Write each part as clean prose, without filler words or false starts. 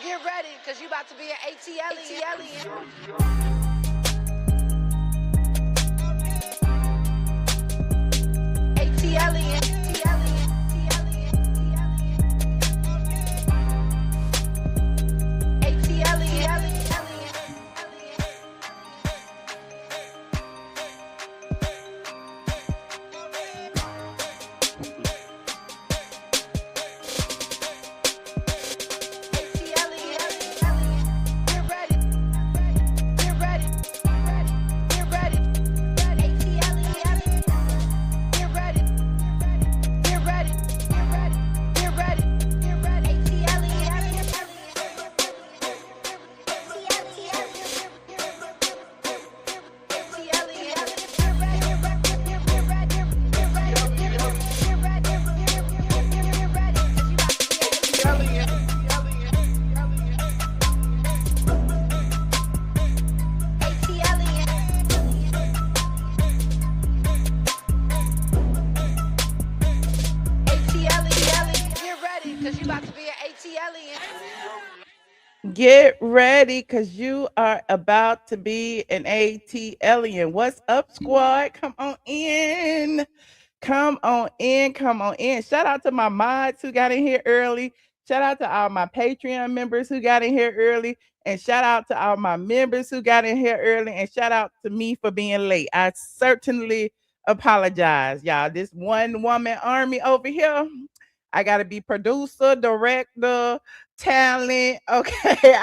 Get ready, because you about to be an ATLien. Get ready, because you are about to be an ATLien. What's up, squad? Come on in. Come on in. Come on in. Shout out to my mods who got in here early. Shout out to all my Patreon members who got in here early. And shout out to all my members who got in here early. And shout out to me for being late. I certainly apologize, y'all. This one woman army over here. I got to be producer, director, talent. Okay.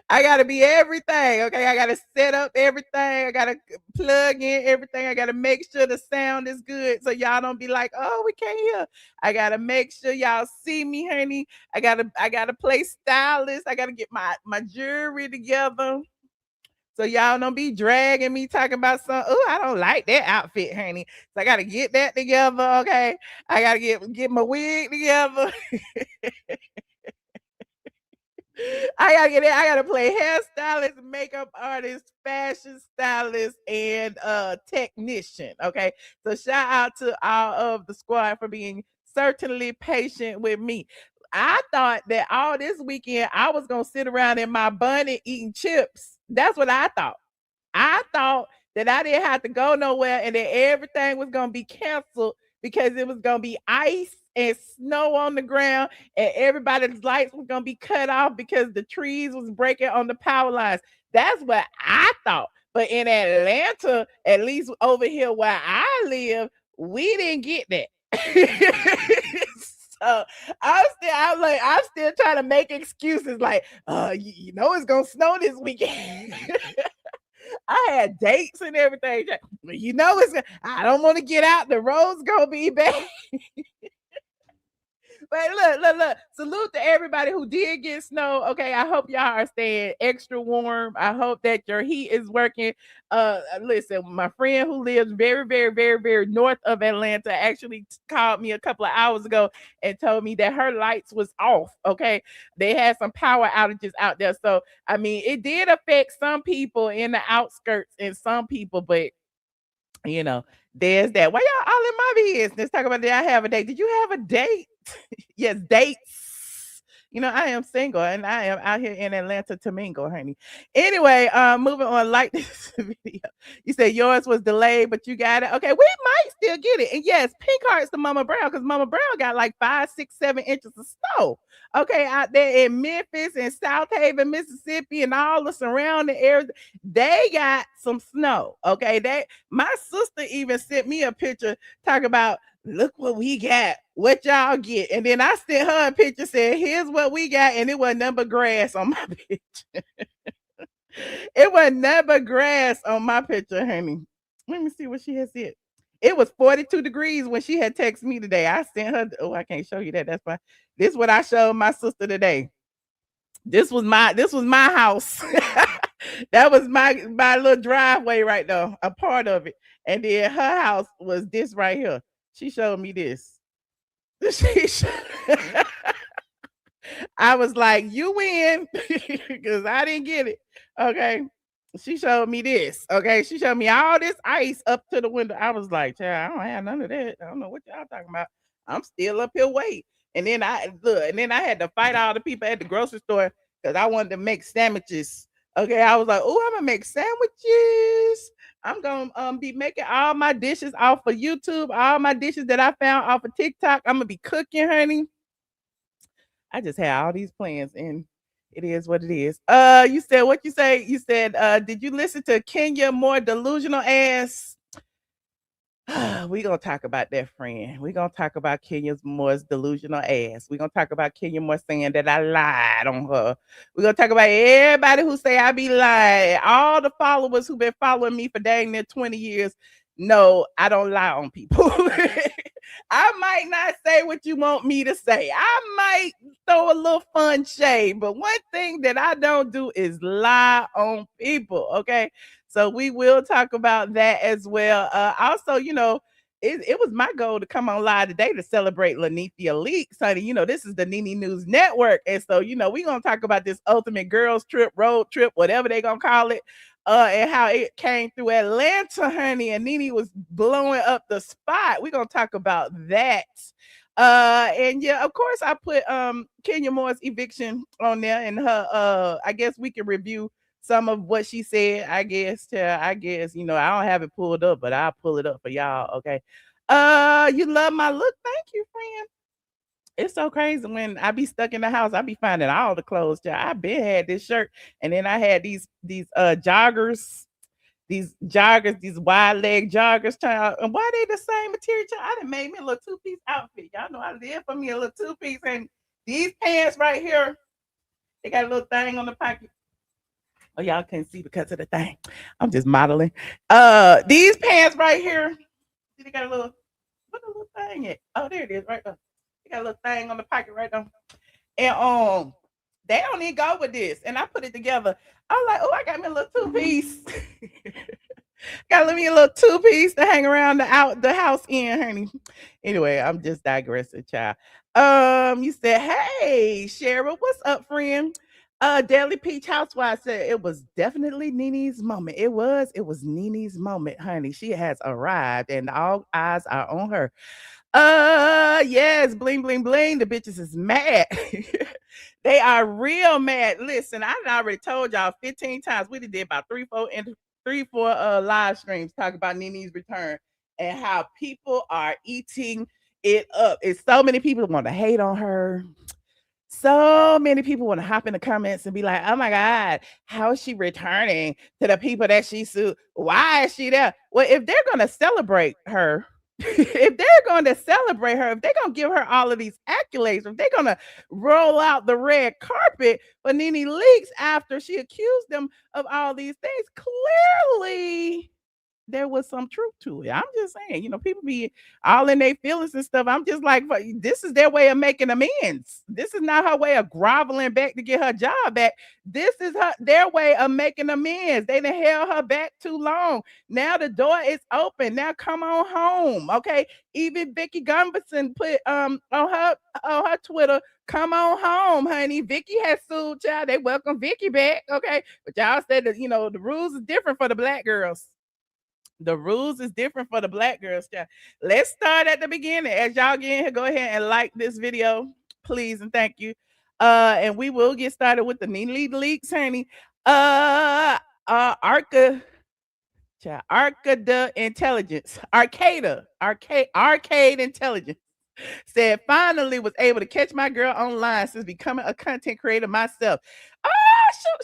I gotta be everything. Okay. I gotta set up everything. I gotta plug in everything. I gotta make sure the sound is good. So y'all don't be like, oh, we can't hear. I gotta make sure y'all see me, honey. I gotta play stylist. I gotta get my jewelry together. So y'all don't be dragging me talking about some, oh, I don't like that outfit, honey. So I gotta get that together. Okay. I gotta get my wig together. I gotta get it. I gotta play hairstylist, makeup artist, fashion stylist, and technician. Okay. So shout out to all of the squad for being certainly patient with me. I thought that all this weekend I was gonna sit around in my bunny eating chips. That's what I thought. I thought that I didn't have to go nowhere and that everything was gonna be canceled because it was gonna be ice and snow on the ground and everybody's lights was gonna be cut off because the trees was breaking on the power lines. That's what I thought. But in Atlanta, at least over here where I live, we didn't get that. So I'm still trying to make excuses like, you know it's gonna snow this weekend. I had dates and everything. You know I don't want to get out. The road's gonna be bad. But look. Salute to everybody who did get snow. Okay, I hope y'all are staying extra warm. I hope that your heat is working. Listen, my friend who lives very, very, very, very north of Atlanta actually called me a couple of hours ago and told me that her lights was off. Okay, they had some power outages out there. So I mean, it did affect some people in the outskirts and some people, but you know, there's that. Why y'all all in my business? Talk about, did I have a date? Did you have a date? Yes, dates. You know, I am single and I am out here in Atlanta to mingle, honey. Anyway, moving on, like this video. You said yours was delayed, but you got it. Okay, we might still get it. And yes, pink hearts to Mama Brown, because Mama Brown got like 5, 6, 7 inches of snow. Okay, out there in Memphis and South Haven, Mississippi, and all the surrounding areas, they got some snow. Okay, my sister even sent me a picture talking about, look what we got, what y'all get. And then I sent her a picture saying, here's what we got. And it was nothing but grass on my picture. It was nothing but grass on my picture, honey. Let me see what she has said. It was 42 degrees when she had texted me today. I sent her, oh, I can't show you that. That's fine. This is what I showed my sister today. This was my house. That was my little driveway right there, a part of it. And then her house was this right here. She showed me this. I was like, you win, because I didn't get it. Okay. She showed me this. Okay. She showed me all this ice up to the window. I was like, child, I don't have none of that. I don't know what y'all talking about. I'm still up here waiting. And then I had to fight all the people at the grocery store because I wanted to make sandwiches. Okay, I was like, oh, I'm gonna make sandwiches. I'm gonna be making all my dishes off of YouTube, all my dishes that I found off of TikTok. I'm gonna be cooking, honey. I just had all these plans, and it is what it is. You said what you say? You said, did you listen to Kenya More delusional ass? We gonna talk about that, friend. We gonna talk about Kenya Moore's delusional ass. We gonna talk about Kenya Moore saying that I lied on her. We gonna talk about everybody who say I be lying. All the followers who been following me for dang near 20 years. No, I don't lie on people. I might not say what you want me to say. I might throw a little fun shade, but one thing that I don't do is lie on people. Okay. So we will talk about that as well. Also, it was my goal to come on live today to celebrate Lanithia Leaks, honey. This is the Nene News Network. And so, we're going to talk about this ultimate girls trip, road trip, whatever they're going to call it, and how it came through Atlanta, honey. And Nene was blowing up the spot. We're going to talk about that. And yeah, of course, I put Kenya Moore's eviction on there, and her I guess we can review some of what she said. I guess I don't have it pulled up, but I'll pull it up for y'all. Okay. You love my look. Thank you, friend. It's so crazy when I be stuck in the house. I be finding all the clothes. Child. I been had this shirt, and then I had these joggers, these wide leg joggers, child. And why they the same material? Child? I done made me a little two-piece outfit. Y'all know I live for me a little two-piece. And these pants right here, they got a little thing on the pocket. Oh, y'all can't see because of the thing. I'm just modeling. These pants right here, they got a little, what a little thing at? Oh, there it is, right there. They got a little thing on the pocket right there. And they don't even go with this. And I put it together. I'm like, oh, I got me a little two-piece. Got me a little two-piece to hang around the house in, honey. Anyway, I'm just digressing, child. You said, hey, Cheryl, what's up, friend? Daily Peach Housewife said it was definitely Nene's moment. It was Nene's moment, honey. She has arrived, and all eyes are on her. Yes, bling, bling, bling. The bitches is mad. They are real mad. Listen, I already told y'all 15 times. We did about 3-4 live streams talking about Nene's return and how people are eating it up. It's so many people want to hate on her. So many people want to hop in the comments and be like, oh my God, how is she returning to the people that she sued? Why is she there? Well, if they're going to celebrate her, if they're going to celebrate her, if they're going to give her all of these accolades, if they're going to roll out the red carpet for Nene Leakes after she accused them of all these things, clearly there was some truth to it. I'm just saying, people be all in their feelings and stuff. I'm just like, this is their way of making amends. This is not her way of groveling back to get her job back. This is their way of making amends. They done held her back too long. Now the door is open. Now come on home. Okay. Even Vicky Gunvalson put on her Twitter, come on home, honey. Vicky has sued, child. They welcome Vicky back. Okay. But y'all said that, the rules is different for the black girls. The rules is different for the black girls. Child. Let's start at the beginning. As y'all get in here, go ahead and like this video, please, and thank you. And we will get started with the Nene Leakes, honey. Arcade Intelligence, Arcade Intelligence said finally was able to catch my girl online since becoming a content creator myself.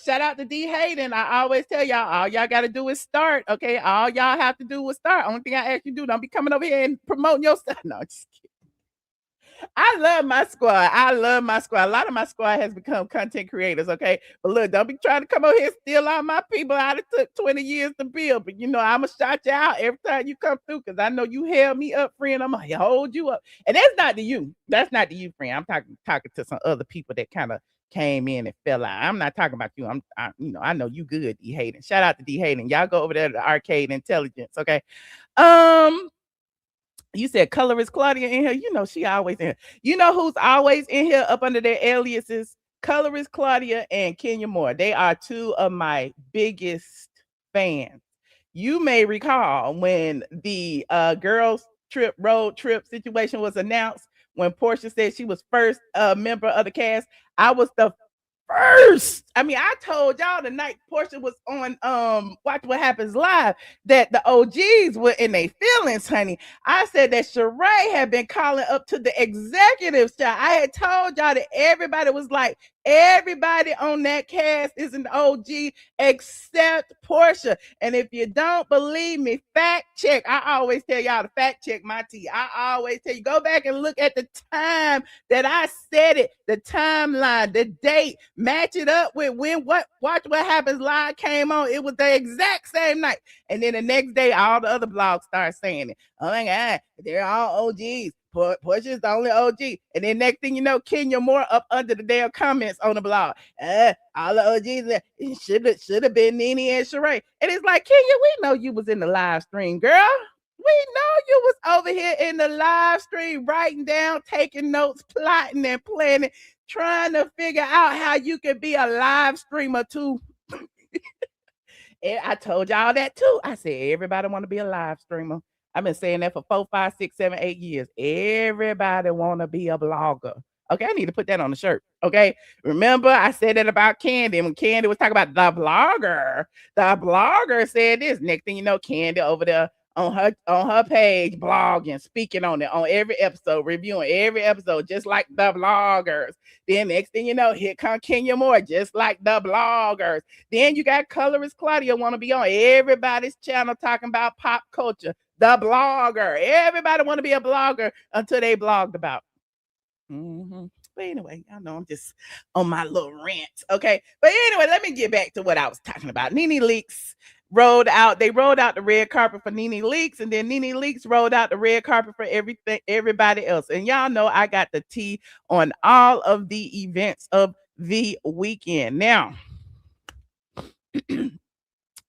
Shout out to D Hayden. I always tell y'all, all y'all got to do is start. Okay, all y'all have to do is start. Only thing I ask you to do, don't be coming over here and promoting your stuff. No, just kidding. I love my squad. A lot of my squad has become content creators, okay? But look, don't be trying to come over here and steal all my people. I took 20 years to build, but I'm going to shout you out every time you come through because I know you held me up, friend. I'm going to hold you up. And that's not to you. That's not to you, friend. I'm talking to some other people that kind of came in and fell out. I'm not talking about you. I know you good, D Hayden. Shout out to D Hayden. Y'all go over there to the Arcade Intelligence, okay? You said colorist Claudia in here. She always in here. You know who's always in here up under their aliases? Colorist Claudia and Kenya Moore. They are two of my biggest fans. You may recall when the girls trip road trip situation was announced, when Porsha said she was first member of the cast. I was the first. I mean, I told y'all the night Porsha was on Watch What Happens Live that the OGs were in their feelings, honey. I said that Sheree had been calling up to the executives. Child. I had told y'all that everybody was like, everybody on that cast is an OG except Porsha. And if you don't believe me, fact check. I always tell y'all to fact check my tea. I always tell you, go back and look at the time that I said it, the timeline, the date, match it up with when Watch What Happens Live came on. It was the exact same night. And then the next day, all the other blogs start saying it. Oh my God, they're all OGs. Porsha's the only OG. And then next thing you know, Kenya Moore up under the damn comments on the blog. All the OGs should have been Nene and Sheree. And it's like, Kenya, we know you was in the live stream, girl. We know you was over here in the live stream writing down, taking notes, plotting and planning, trying to figure out how you could be a live streamer too. And I told y'all that too. I said, everybody want to be a live streamer. I've been saying that for 4, 5, 6, 7, 8 years. Everybody want to be a blogger. Okay, I need to put that on the shirt. Okay, remember I said that about Kandi. When Kandi was talking about the blogger said this. Next thing you know, Kandi over there on her page, blogging, speaking on it on every episode, reviewing every episode, just like the bloggers. Then next thing you know, here come Kenya Moore, just like the bloggers. Then you got Colorist Claudia want to be on everybody's channel talking about pop culture. The blogger. Everybody want to be a blogger until they blogged about. But anyway, I know I'm just on my little rant. Okay. But anyway, let me get back to what I was talking about. Nene Leakes rolled out the red carpet for Nene Leakes, and then Nene Leakes rolled out the red carpet for everybody else. And y'all know I got the tea on all of the events of the weekend. Now,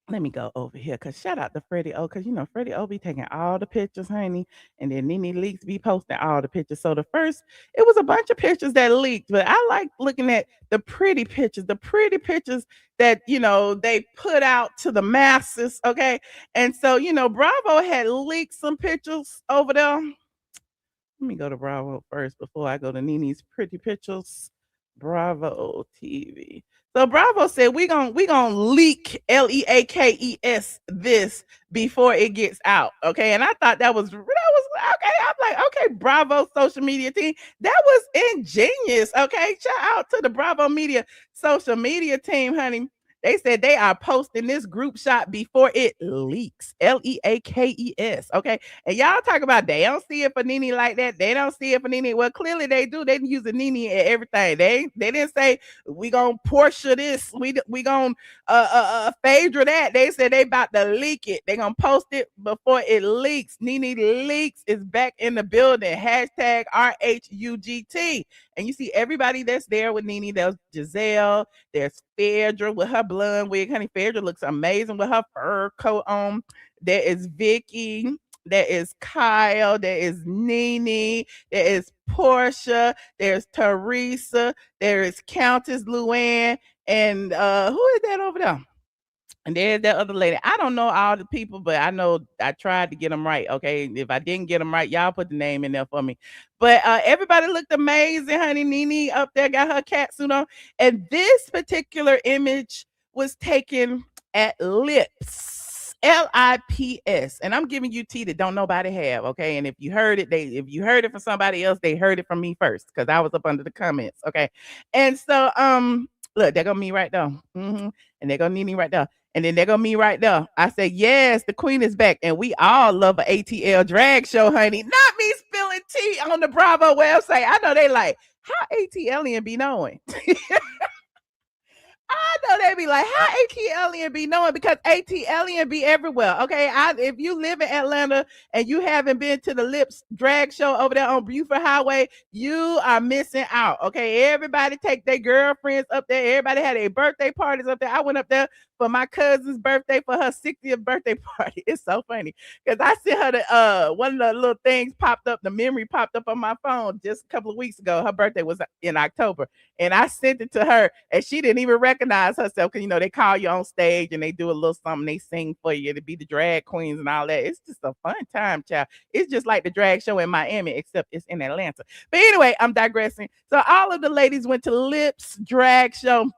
let me go over here, because shout out to Freddie O, because Freddie O be taking all the pictures, honey, and then Nene Leakes be posting all the pictures. So the first, it was a bunch of pictures that leaked, but I like looking at the pretty pictures that they put out to the masses. Okay, and so Bravo had leaked some pictures over there. Let me go to Bravo first before I go to Nene's pretty pictures. Bravo TV. So Bravo said we gonna leak LEAKES this before it gets out. Okay. And I thought that was okay. I'm like, okay, Bravo social media team. That was ingenious. Okay. Shout out to the Bravo media social media team, honey. They said they are posting this group shot before it leaks. LEAKES. Okay. And y'all talk about they don't see it for Nene like that. They don't see it for Nene. Well, clearly they do. They use the Nene at everything. They didn't say we gonna Porsha this. We gonna Phaedra that. They said they about to leak it. They gonna post it before it leaks. Nene Leakes is back in the building. Hashtag RHUGT. And you see everybody that's there with Nene. There's Giselle. There's Phaedra with her blonde wig. Honey, Phaedra looks amazing with her fur coat on. There is Vicky. There is Kyle. There is Nene. There is Porsha. There's Teresa. There is Countess Luann. And who is that over there? And there's that other lady. I don't know all the people, but I know I tried to get them right. Okay. If I didn't get them right, y'all put the name in there for me. But everybody looked amazing, honey. Nene up there got her cat suit on. And this particular image was taken at Lips. LIPS. And I'm giving you tea that don't nobody have. Okay. And if you heard it from somebody else, they heard it from me first, because I was up under the comments. Okay. And so look, there go me right there. And there go Nene right there. And then there go me right there. I said, yes, the queen is back. And we all love an ATL drag show, honey. Not me spilling tea on the Bravo website. I know they like, how ATLien be knowing? I know they be like, how ATLien be knowing? Because ATLien be everywhere. Okay. If you live in Atlanta and you haven't been to the Lips drag show over there on Buford Highway, you are missing out. Okay. Everybody take their girlfriends up there. Everybody had their birthday parties up there. I went up there for my cousin's birthday for her 60th birthday party. It's so funny because I sent her the one of the little things popped up, the memory popped up on my phone just a couple of weeks ago. Her birthday was in October, and I sent it to her, and she didn't even recognize herself because they call you on stage and they do a little something, they sing for you to be the drag queens and all that. It's just a fun time, child. It's just like the drag show in Miami, except it's in Atlanta. But anyway, I'm digressing. So all of the ladies went to Lips drag show.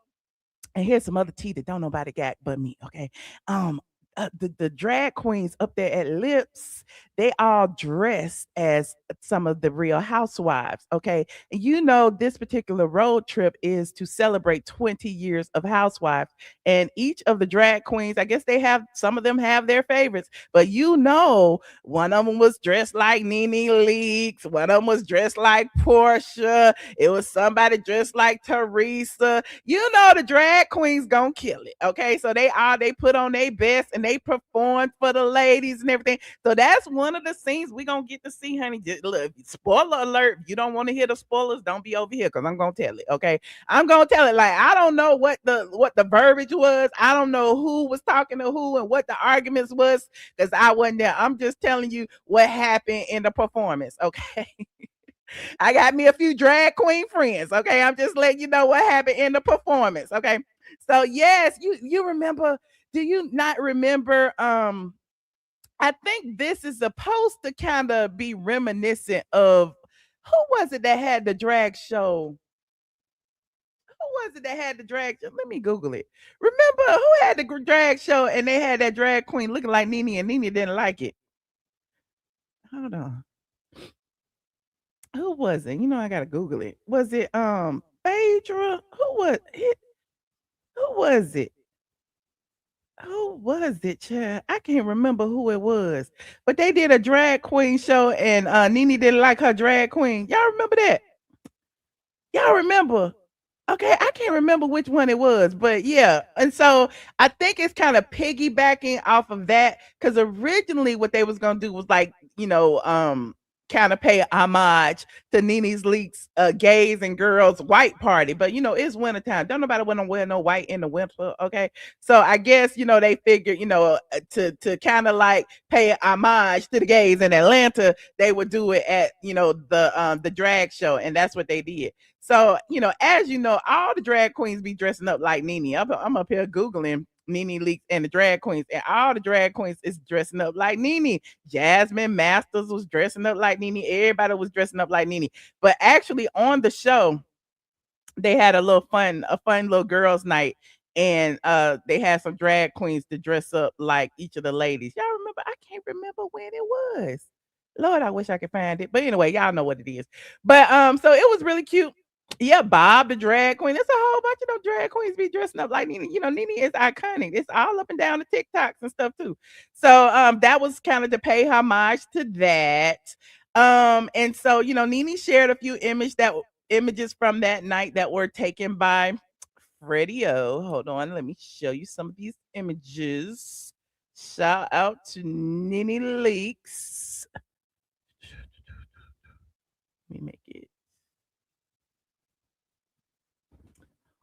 And here's some other tea that don't nobody got but me. Okay. The drag queens up there at Lips, they all dressed as some of the Real Housewives. Okay. And this particular road trip is to celebrate 20 years of Housewives. And each of the drag queens, I guess some of them have their favorites, but one of them was dressed like Nene Leakes, one of them was dressed like Porsha, it was somebody dressed like Teresa. The drag queens gonna kill it. Okay, so they put on their best and they performed for the ladies and everything. So that's one of the scenes we gonna get to see, honey. Just look, spoiler alert. If you don't want to hear the spoilers, don't be over here because I'm gonna tell it. Okay, I'm gonna tell it. Like, I don't know what the verbiage was. I don't know who was talking to who and what the arguments was because I wasn't there. I'm just telling you what happened in the performance. Okay. I got me a few drag queen friends. Okay. I'm just letting you know what happened in the performance. Okay. So yes, you remember, do you not remember? I think this is supposed to kind of be reminiscent of who was it that had the drag show? Who was it that had the drag show? Let me Google it. Remember who had the drag show and they had that drag queen looking like Nene and Nene didn't like it? Hold on. Who was it? I gotta Google it. Was it Phaedra? Who was it? Who was it? Who was it, child? I can't remember who it was. But they did a drag queen show and Nene didn't like her drag queen. Y'all remember that? Y'all remember? Okay, I can't remember which one it was, but yeah. And so I think it's kind of piggybacking off of that because originally what they was gonna do was like, kind of pay homage to Nene's Leaks gays and girls white party. But it's wintertime. Don't nobody want to wear no white in the winter. Okay. So I guess, they figured, to kind of like pay homage to the gays in Atlanta, they would do it at, the drag show. And that's what they did. So, as all the drag queens be dressing up like Nene. I'm up here Googling Nene Leakes and the drag queens, and all the drag queens is dressing up like Nene. Jasmine Masters was dressing up like Nene. Everybody was dressing up like Nene. But actually on the show, they had a fun little girls' night. And they had some drag queens to dress up like each of the ladies. Y'all remember? I can't remember when it was. Lord, I wish I could find it. But anyway, y'all know what it is. But so it was really cute. Yeah, Bob the drag queen. There's a whole bunch of those drag queens be dressing up like Nene. Nene is iconic. It's all up and down the TikToks and stuff too. So that was kind of to pay homage to that. And so Nene shared a few images from that night that were taken by Freddie O. Hold on, let me show you some of these images. Shout out to Nene Leaks. Let me make it.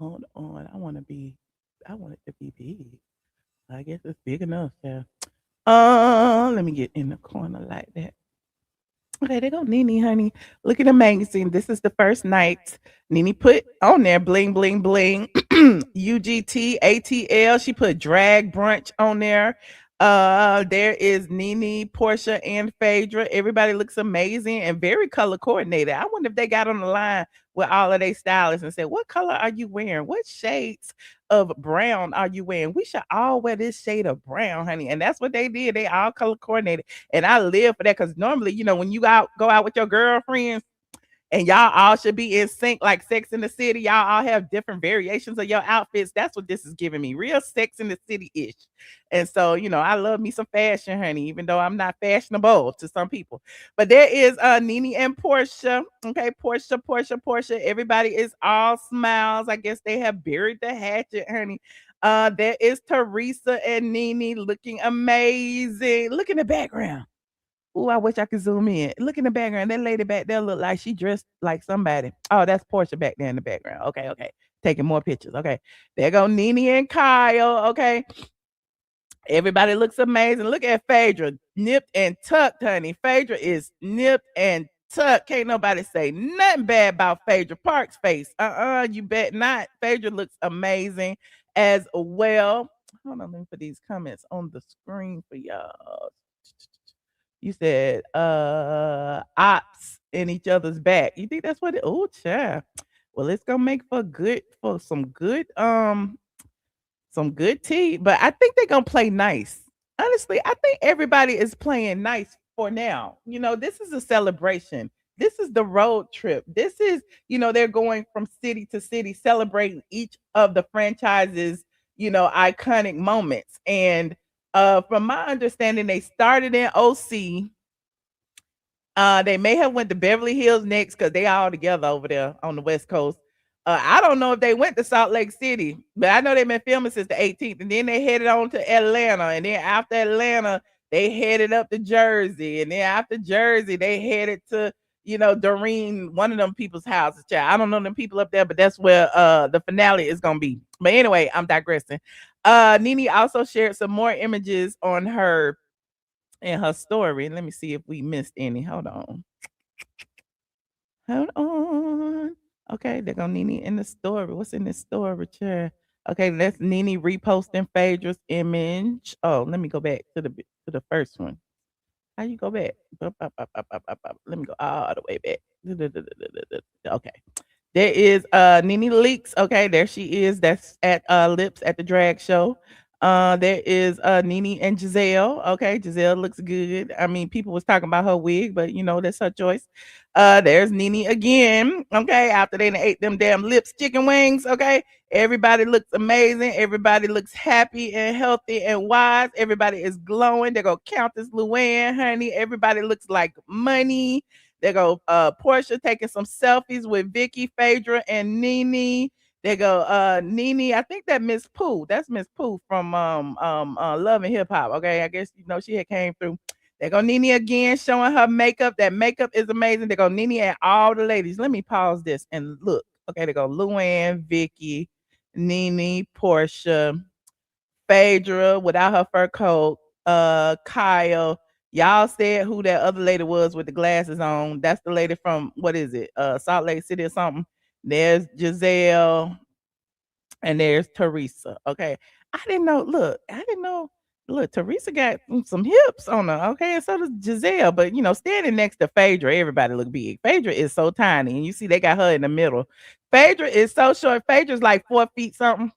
Hold on. I want it to be big. I guess it's big enough. Yeah. Let me get in the corner like that. Okay, there go Nene, honey. Look at the magazine. This is the first night. Nene put on there bling, bling, bling. UGT, ATL. She put drag brunch on there. There is Nene, Porsha, and Phaedra. Everybody looks amazing and very color coordinated. I wonder if they got on the line with all of their stylists and said, "What color are you wearing? What shades of brown are you wearing? We should all wear this shade of brown, honey." And that's what they did. They all color coordinated. And I live for that because normally, when you go out with your girlfriends, and y'all all should be in sync like Sex in the City. Y'all all have different variations of your outfits. That's what this is giving me. Real Sex in the City-ish. And so, I love me some fashion, honey, even though I'm not fashionable to some people. But there is Nene and Porsha. Okay, Porsha. Everybody is all smiles. I guess they have buried the hatchet, honey. There is Teresa and Nene looking amazing. Look in the background. Oh, I wish I could zoom in. Look in the background. That lady back there look like she dressed like somebody. Oh, that's Porsha back there in the background. Okay. taking more pictures. Okay, there go Nene and Kyle. Okay, everybody looks amazing. Look at Phaedra, nipped and tucked, honey. Phaedra is nipped and tucked. Can't nobody say nothing bad about Phaedra Park's face. You bet not. Phaedra looks amazing as well. Hold on, let me put these comments on the screen for y'all. You said ops in each other's back. You think that's what it? Oh, child. Well, it's gonna make for some good tea, but I think they're gonna play nice. Honestly, I think everybody is playing nice for now. This is a celebration. This is the road trip. This is, they're going from city to city celebrating each of the franchise's, iconic moments. And from my understanding, they started in OC. They may have went to Beverly Hills next because they all together over there on the West Coast. I don't know if they went to Salt Lake City, but I know they've been filming since the 18th, and then they headed on to Atlanta, and then after Atlanta, they headed up to Jersey, and then after Jersey, they headed to Doreen, one of them people's houses. Child. I don't know them people up there, but that's where the finale is gonna be. But anyway, I'm digressing. Nene also shared some more images on her in her story. Let me see if we missed any. Hold on. Okay, they're gonna Nene in the story. What's in this story, chair? Okay, that's Nene reposting Phaedra's image. Oh, let me go back to the first one. How you go back? Let me go all the way back. Okay. There is Nene Leaks. Okay, there she is. That's at Lips at the drag show. There is Nene and Giselle. Okay, Giselle looks good. I mean, people was talking about her wig, but that's her choice. There's Nene again. Okay, after they ate them damn Lips chicken wings. Okay, everybody looks amazing. Everybody looks happy and healthy and wise. Everybody is glowing. They go Countess Luann, honey. Everybody looks like money. They go Porsha taking some selfies with Vicky, Phaedra, and Nene. They go Nene. I think that Miss Pooh. That's Miss Pooh from Love and Hip Hop. Okay, I guess she had came through. They go Nene again, showing her makeup. That makeup is amazing. They go Nene and all the ladies. Let me pause this and look. Okay, they go Luann, Vicky, Nene, Porsha, Phaedra without her fur coat, Kyle. Y'all said who that other lady was with the glasses on. That's the lady from what is it? Salt Lake City or something. There's Giselle and there's Teresa. Okay. I didn't know. Look, I didn't know. Look, Teresa got some hips on her. Okay. And so does Giselle. But standing next to Phaedra, everybody look big. Phaedra is so tiny. And you see they got her in the middle. Phaedra is so short. Phaedra's like 4 feet something.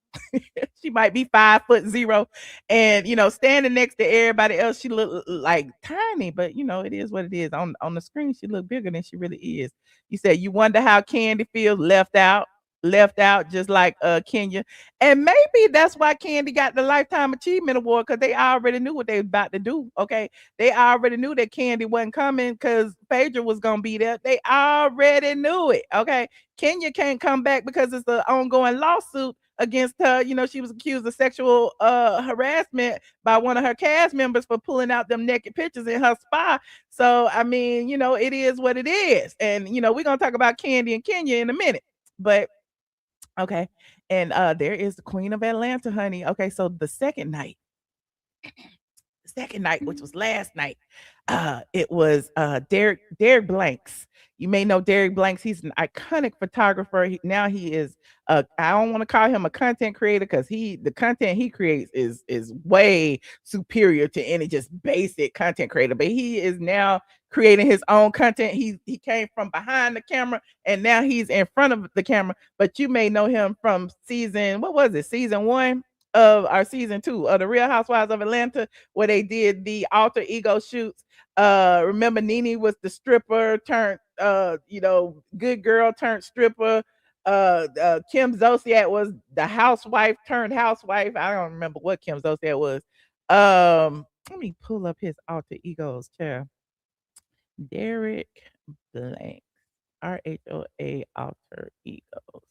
She might be 5'0", and standing next to everybody else, she look like tiny, but it is what it is. On the screen, she look bigger than she really is. You said you wonder how Kandi feels left out, just like Kenya, and maybe that's why Kandi got the Lifetime Achievement Award because they already knew what they was about to do. Okay, they already knew that Kandi wasn't coming because Phaedra was gonna be there. They already knew it. Okay, Kenya can't come back because it's an ongoing lawsuit against her. She was accused of sexual harassment by one of her cast members for pulling out them naked pictures in her spa. So, I mean, it is what it is. And, we're going to talk about Kandi and Kenya in a minute. But, okay. And there is the Queen of Atlanta, honey. Okay, so the second night, which was last night, it was Derek Blanks. You may know Derek Blanks. He's an iconic photographer. Now he is I don't want to call him a content creator because the content he creates is way superior to any just basic content creator. But he is now creating his own content. He came from behind the camera and now he's in front of the camera. But you may know him from season 1 of our season 2 of the Real Housewives of Atlanta, where they did the alter ego shoots. Remember Nene was the stripper turned good girl turned stripper. Kim Zolciak was the housewife turned housewife. I don't remember what Kim Zolciak was. Let me pull up his alter egos, chair. Derek Blanks, RHOA alter egos.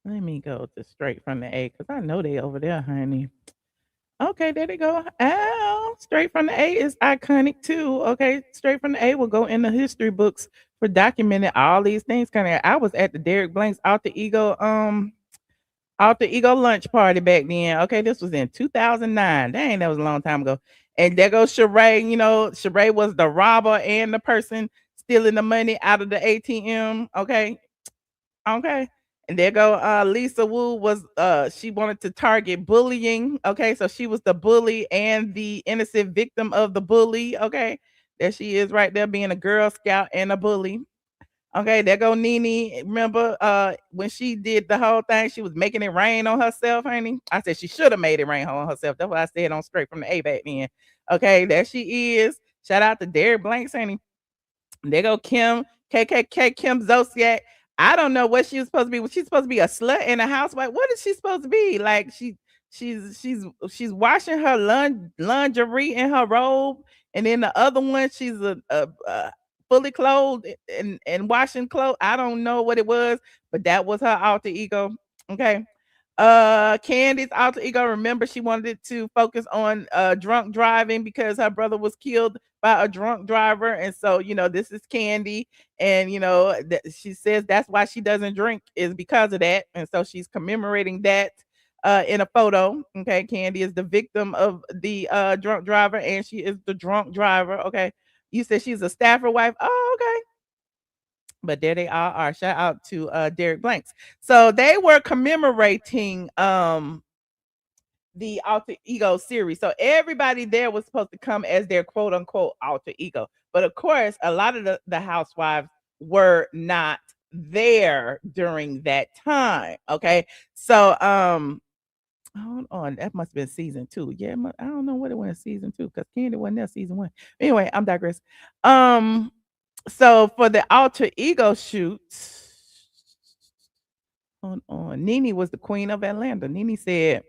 Let me go to straight from the A because I know they over there, honey. Okay, there they go. Ow, straight from the A is iconic too. Okay, straight from the A will go in the history books for documenting all these things. I was at the Derek Blanks alter ego Alter Ego lunch party back then. Okay, this was in 2009. Dang, that was a long time ago. And there goes Sheree. You know, Sheree was the robber and the person stealing the money out of the ATM. Okay. Okay. And there go Lisa Wu was she wanted to target bullying. Okay, so she was the bully and the innocent victim of the bully. Okay. There she is right there being a Girl Scout and a bully. Okay, there go Nene. Remember when she did the whole thing, she was making it rain on herself, honey. I said she should have made it rain on herself. That's what I said on Straight from the A back then. Okay, there she is. Shout out to Derek Blanks, honey. There go Kim, KKK Kim Zosiak. I don't know what she was supposed to be. Was she supposed to be a slut and a housewife? What is she supposed to be? Like she's washing her lingerie in her robe, and then the other one she's a fully clothed and washing clothes. I don't know what it was, but that was her alter ego. Okay. Candiace alter ego. Remember, she wanted to focus on drunk driving because her brother was killed by a drunk driver, and so this is Kandi, and she says that's why she doesn't drink is because of that, and so she's commemorating that in a photo. Okay, Kandi is the victim of the drunk driver, and she is the drunk driver. Okay, you said she's a staffer wife. Oh, okay. But there they all are. Shout out to Derek Blanks. So they were commemorating the alter ego series. So everybody there was supposed to come as their quote unquote alter ego. But of course, a lot of the housewives were not there during that time. Okay. So hold on, that must have been season 2. Yeah, I don't know what it was in season 2 because Kandi wasn't there season 1. Anyway, I'm digress. So for the alter ego shoot, hold on, Nene was the queen of Atlanta. Nene said,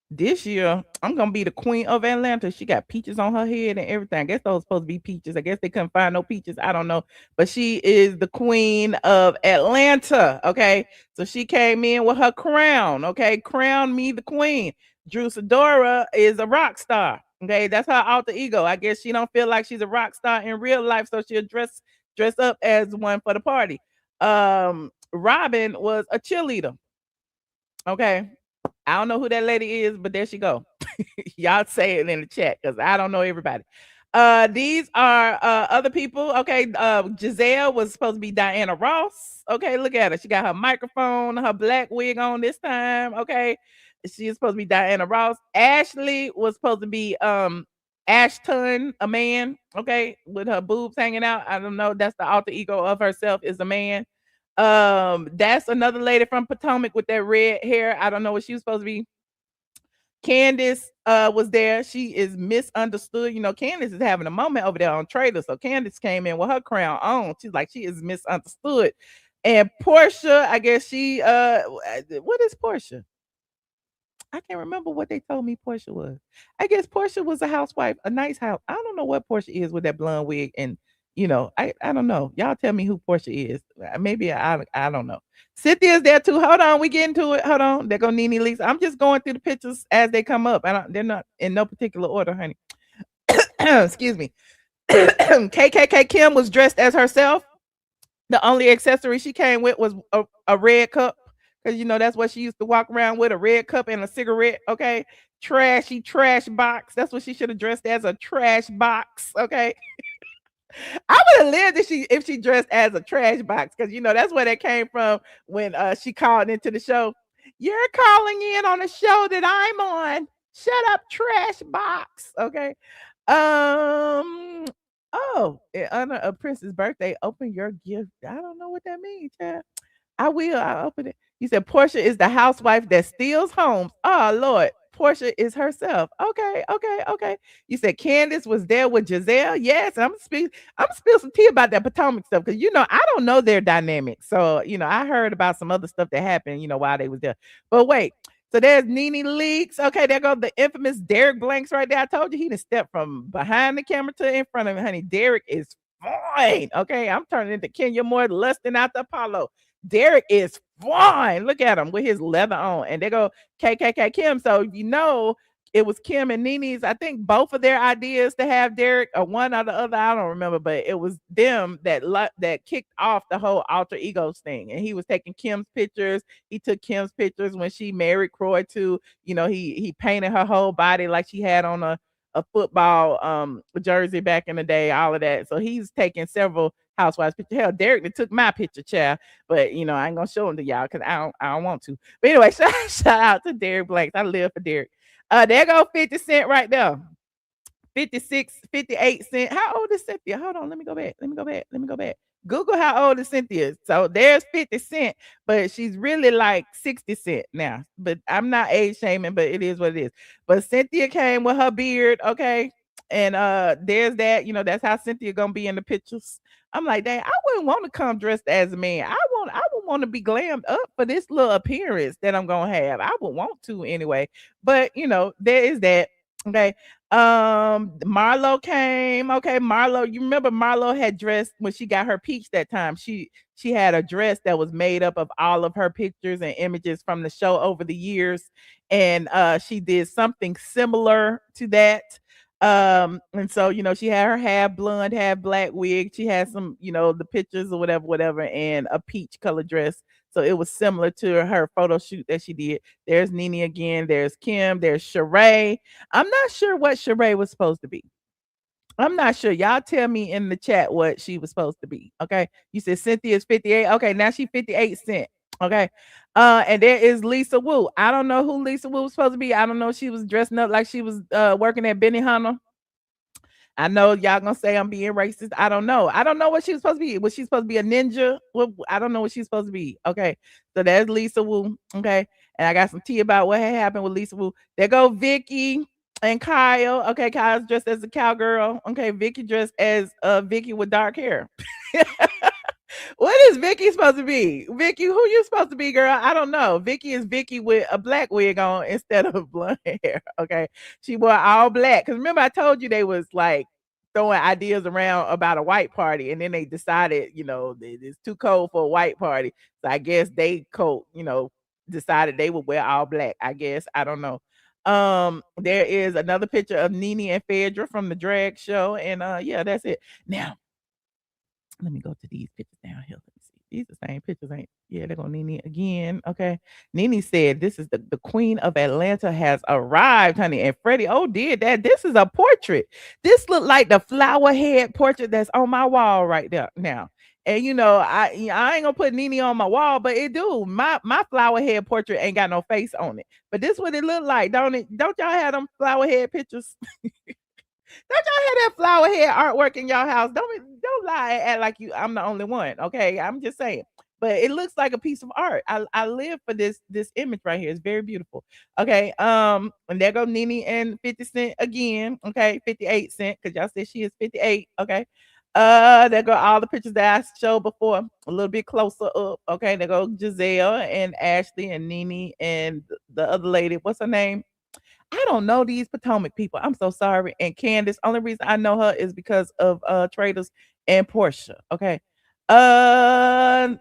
this year I'm gonna be the queen of Atlanta. She got peaches on her head and everything. I guess those supposed to be peaches. I guess they couldn't find no peaches. I don't know, but she is the queen of Atlanta. Okay, so she came in with her crown. Okay, crown me the queen. Drew Sidora is a rock star. Okay, that's her alter ego. I guess she don't feel like she's a rock star in real life, so she'll dress up as one for the party. Robin was a cheerleader. Okay, I don't know who that lady is, but there she go. Y'all say it in the chat because I don't know everybody. These are other people. Okay, Giselle was supposed to be Diana Ross. Okay, look at her. She got her microphone, her black wig on this time. Okay, she is supposed to be Diana Ross. Ashely was supposed to be Ashton, a man. Okay, with her boobs hanging out. I don't know. That's the alter ego of herself is a man. That's another lady from Potomac with that red hair. I don't know what she was supposed to be. Candiace was there. She is misunderstood. Candiace is having a moment over there on Trader. So Candiace came in with her crown on. She's like, she is misunderstood. And Porsha, I guess she what is Porsha? I can't remember what they told me Porsha was. I guess Porsha was a housewife, a nice house. I don't know what Porsha is with that blonde wig and I don't know. Y'all tell me who Porsha is. Maybe I don't know. Cynthia's there too. Hold on, we getting to it. Hold on. There go Nene Lisa. I'm just going through the pictures as they come up. They're not in no particular order, honey. Excuse me. KKK Kim was dressed as herself. The only accessory she came with was a red cup. Because that's what she used to walk around with, a red cup and a cigarette. Okay. Trashy trash box. That's what she should have dressed as, a trash box. Okay. I would have lived if she dressed as a trash box because that's where that came from when she called into the show. You're calling in on a show that I'm on. Shut up, trash box. Okay. Oh, in honor of Prince's birthday, open your gift. I don't know what that means, child. I will. I'll open it. You said Porsha is the housewife that steals homes. Oh Lord, Porsha is herself. Okay, okay, okay. You said Candiace was there with Giselle. Yes, I'm spill some tea about that Potomac stuff because I don't know their dynamic. So I heard about some other stuff that happened. While they was there. But wait. So there's Nene Leakes. Okay, there goes the infamous Derek Blanks right there. I told you he done stepped from behind the camera to in front of me, honey. Derek is fine. Okay, I'm turning into Kenya Moore, lusting out the Apollo. Derek is fine. Look at him with his leather on. And they go KKK Kim. So it was Kim and Nene's, I think both of their ideas to have Derek, or one or the other, I don't remember, but it was them that kicked off the whole alter egos thing. And he was taking Kim's pictures. He took Kim's pictures when she married Croy too. He painted her whole body like she had on a football jersey back in the day, all of that. So he's taking several housewives pictures. Hell, Derek that took my picture, child. But I ain't gonna show them to y'all because I don't want to. But anyway, shout out to Derek Blanks. I live for Derek. There go 50 Cent right there. 56, 58 cent. How old is Cynthia? Hold on. Let me go back. Google how old is Cynthia. So there's 50 Cent, but she's really like 60 Cent now. But I'm not age shaming, but it is what it is. But Cynthia came with her beard, okay? And there's that, that's how Cynthia gonna be in the pictures. I'm like, dang, I wouldn't want to come dressed as a man. I would want to be glammed up for this little appearance that I'm gonna have. I would want to anyway. But there is that. Okay. Marlo came. Okay, Marlo, you remember Marlo had dressed when she got her peach that time. She had a dress that was made up of all of her pictures and images from the show over the years. And she did something similar to that. And so, she had her half blonde, half black wig. She had some, the pictures or whatever, and a peach color dress. So it was similar to her photo shoot that she did. There's Nene again. There's Kim. There's Sheree. I'm not sure what Sheree was supposed to be. I'm not sure. Y'all tell me in the chat what she was supposed to be. Okay. You said Cynthia's 58. Okay, now she's 58 Cent. Okay. And there is Lisa Wu. I don't know who Lisa Wu was supposed to be. I don't know if she was dressing up like she was working at Benihana. I know y'all gonna say I'm being racist. I don't know. I don't know what she was supposed to be. Was she supposed to be a ninja? Well, I don't know what she's supposed to be. Okay. So there's Lisa Wu. Okay. And I got some tea about what had happened with Lisa Wu. There go Vicky and Kyle. Okay, Kyle's dressed as a cowgirl. Okay, Vicky dressed as Vicky with dark hair. What is Vicky supposed to be? Vicky, who you supposed to be, girl? I don't know. Vicky is Vicky with a black wig on instead of blonde hair. Okay. She wore all black. Because remember, I told you they was like throwing ideas around about a white party. And then they decided, it's too cold for a white party. So I guess they decided they would wear all black. I guess. I don't know. There is another picture of Nene and Phaedra from the drag show. And yeah, that's it. Now, let me go to these pictures down here. Let me see. These are the same pictures, ain't? Yeah, they're gonna Nene again. Okay. Nene said this is the Queen of Atlanta has arrived, honey. And Freddie O did that. This is a portrait. This looked like the flower head portrait that's on my wall right there now. And I ain't gonna put Nene on my wall, but it do. My flower head portrait ain't got no face on it. But this what it look like, don't it? Don't y'all have them flower head pictures? Don't y'all have that flower head artwork in y'all house? Don't lie and act like I'm the only one. Okay. I'm just saying. But it looks like a piece of art. I live for this image right here. It's very beautiful. Okay. And there go Nene and 50 Cent again. Okay, 58 Cent, because y'all said she is 58. Okay. There go all the pictures that I showed before, a little bit closer up. Okay, there go Giselle and Ashely and Nene and the other lady. What's her name? I don't know these Potomac people. I'm so sorry. And Candiace, only reason I know her is because of Traders and Porsha. Okay.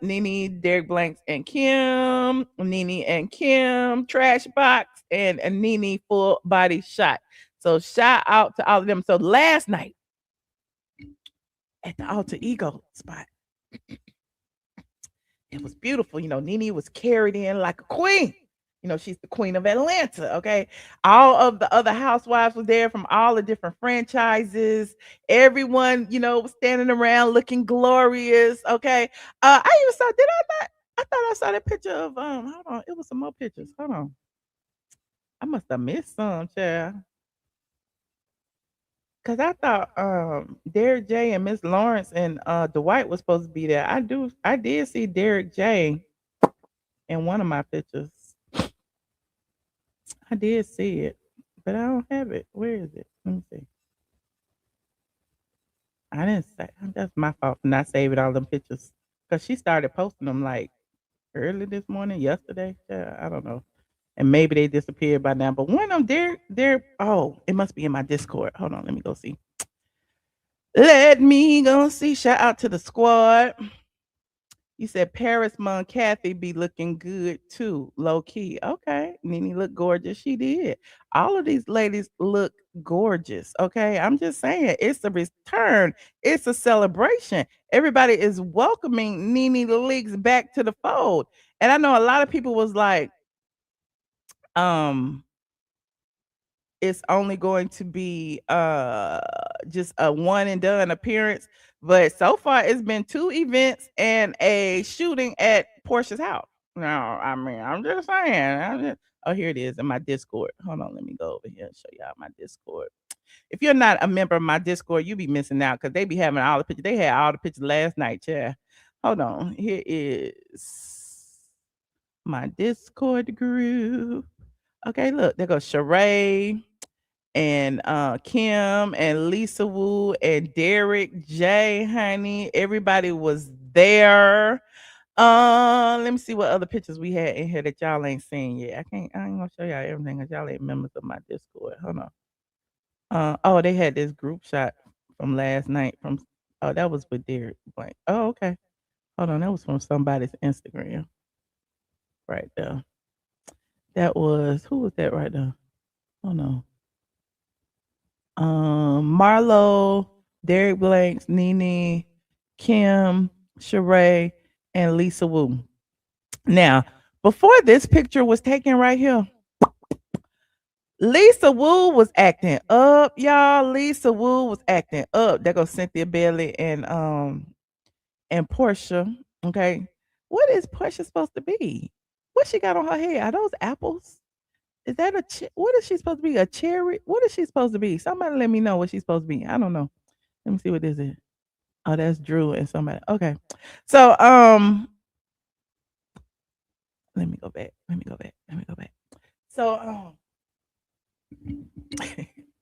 Nene, Derek Blanks, and Kim. Nene and Kim, Trash Box, and Nene Full Body Shot. So shout out to all of them. So last night at the alter ego spot, it was beautiful. Nene was carried in like a queen. She's the Queen of Atlanta. Okay. All of the other housewives were there from all the different franchises. Everyone, was standing around looking glorious. Okay. I even saw, did I not? I thought I saw that picture of hold on, it was some more pictures. Hold on. I must have missed some, child. Cause I thought Derek J and Miss Lawrence and Dwight was supposed to be there. I did see Derek J in one of my pictures. I did see it, but I don't have it. Where is it? Let me see. I didn't say that's my fault for not saving all them pictures. Cause she started posting them like early this morning, yesterday. Yeah, I don't know. And maybe they disappeared by now. But one of them, they're it must be in my Discord. Hold on, let me go see. Let me go see. Shout out to the squad. You said Paris Mon Kathy be looking good too, low key. Okay, Nene looked gorgeous. She did. All of these ladies look gorgeous. Okay, I'm just saying it's a return. It's a celebration. Everybody is welcoming Nene Leakes back to the fold. And I know a lot of people was like, um, it's only going to be just a one and done appearance. But so far it's been 2 events and a shooting at Porsha's house. No, I mean, I'm just saying. Oh, here it is in my Discord. Hold on, let me go over here and show y'all my Discord. If you're not a member of my Discord, you be missing out because they be having all the pictures. They had all the pictures last night, yeah. Hold on. Here is my Discord group. Okay, look, there goes Sheree and Kim and Lisa Wu and Derek J, honey. Everybody was there. Let me see what other pictures we had in here that y'all ain't seen yet. I ain't gonna show y'all everything because y'all ain't members of my Discord. Hold on. Oh, they had this group shot from last night from that was with Derek Blank. Oh, okay. Hold on, that was from somebody's Instagram. Right there. That was who was that right there? Oh no. Marlo, Derek Blanks, Nene, Kim, Sheree, and Lisa Wu. Now, before this picture was taken right here, Lisa Wu was acting up, y'all. Lisa Wu was acting up. There goes Cynthia Bailey and Porsha. Okay. What is Porsha supposed to be? What she got on her head? Are those apples? Is that what is she supposed to be? A cherry? What is she supposed to be? Somebody let me know what she's supposed to be. I don't know. Let me see what this is. Oh, that's Drew and somebody. Okay. So let me go back. So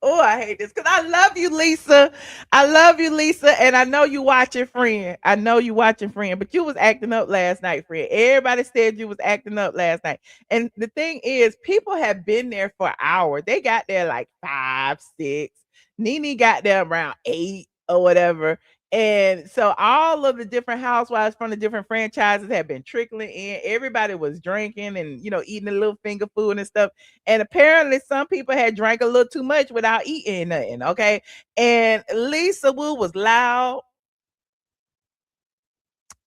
oh, I hate this because I love you, Lisa. I love you, Lisa, and I know you watching, friend. I know you watching, friend. But you was acting up last night, friend. Everybody said you was acting up last night. And the thing is, people have been there for hours. They got there like 5, 6. Nene got there around 8 or whatever. And so all of the different housewives from the different franchises have been trickling in. Everybody was drinking and eating a little finger food and stuff. And apparently some people had drank a little too much without eating nothing. Okay. And Lisa Wu was loud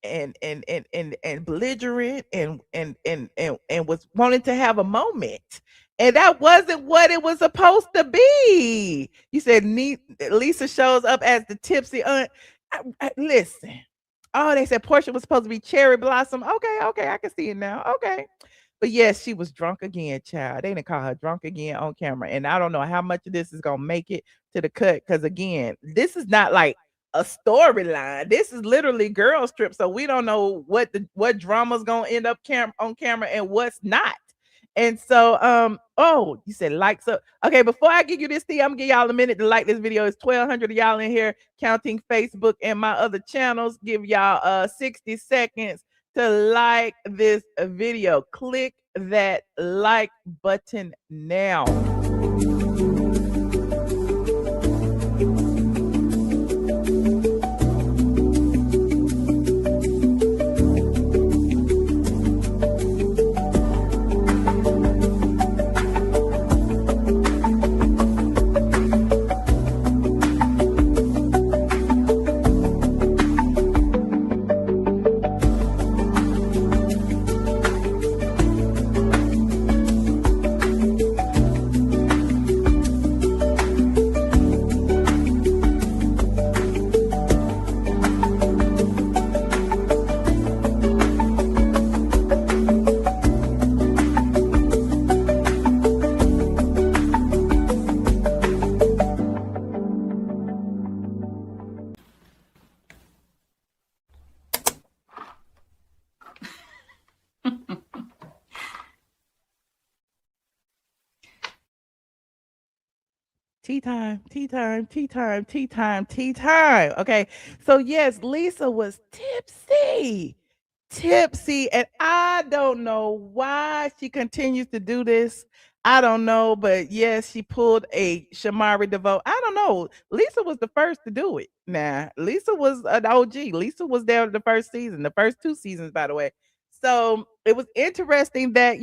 and belligerent and was wanting to have a moment. And that wasn't what it was supposed to be. You said Lisa shows up as the tipsy aunt. Listen. Oh, they said Porsha was supposed to be cherry blossom. Okay, I can see it now. Okay. But yes, she was drunk again, child. They didn't call her drunk again on camera. And I don't know how much of this is gonna make it to the cut. Cause again, this is not like a storyline. This is literally girls trip. So we don't know what drama's gonna end up on camera and what's not. And so oh, you said likes up. Okay, before I give you this thing, I'm gonna give y'all a minute to like this video. It's 1,200 of y'all in here counting Facebook and my other channels. Give y'all 60 seconds to like this video. Click that like button now. Tea time. Okay. So yes, Lisa was tipsy. And I don't know why she continues to do this. I don't know, but yes, she pulled a Shamari DeVoe. I don't know. Lisa was the first to do it. Nah, Lisa was an OG. Lisa was there the first season, the first 2 seasons, by the way. So it was interesting that,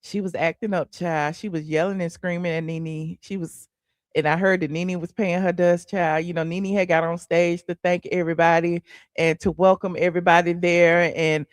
she was acting up, child. She was yelling and screaming at Nene. And I heard that Nene was paying her dust, child. Nene had got on stage to thank everybody and to welcome everybody there. And,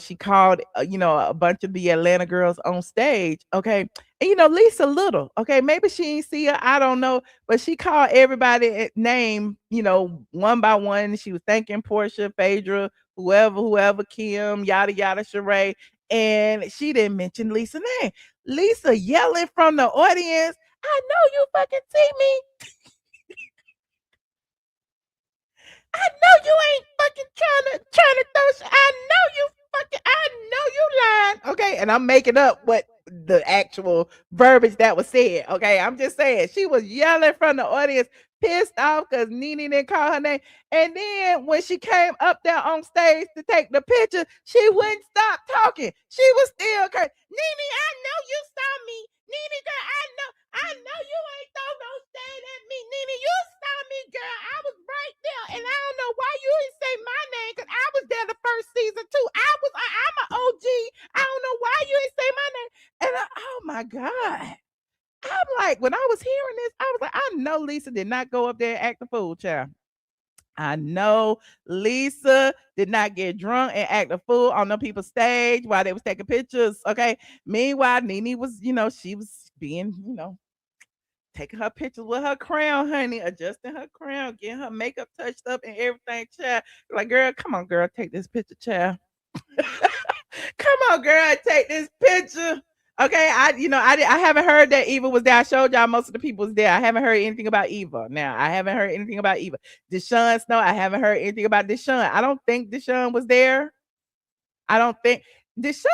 she called, a bunch of the Atlanta girls on stage. Okay. And, Lisa Little, okay, maybe she ain't see her. I don't know. But she called everybody name, one by one. She was thanking Porsha, Phaedra, whoever, Kim, yada, yada, Sheree, and she didn't mention Lisa name. Lisa yelling from the audience, I know you fucking see me. I know you ain't fucking trying to throw. I know you lying. Okay, and I'm making up what the actual verbiage that was said. Okay, I'm just saying she was yelling from the audience, pissed off because Nene didn't call her name. And then when she came up there on stage to take the picture, she wouldn't stop talking. She was still Nene, I know you saw me. Nene, girl, I know you ain't throw no shade at me. Nene, you saw me, girl. I was right there. And I don't know why you didn't say my name because I was there the first season too. I'm an OG. I don't know why you didn't say my name. And oh my God. I'm like, when I was hearing this, I was like, I know Lisa did not go up there and act a fool, child. I know Lisa did not get drunk and act a fool on the people's stage while they was taking pictures. Okay. Meanwhile, Nene was, she was being, taking her pictures with her crown, honey, adjusting her crown, getting her makeup touched up and everything, child. Like, girl, come on, girl, take this picture, child. Come on, girl, take this picture. Okay, I haven't heard that Eva was there. I showed y'all most of the people was there. I haven't heard anything about Eva. Now, I haven't heard anything about Eva. Deshaun Snow, I haven't heard anything about Deshaun. I don't think Deshaun was there. I don't think Deshaun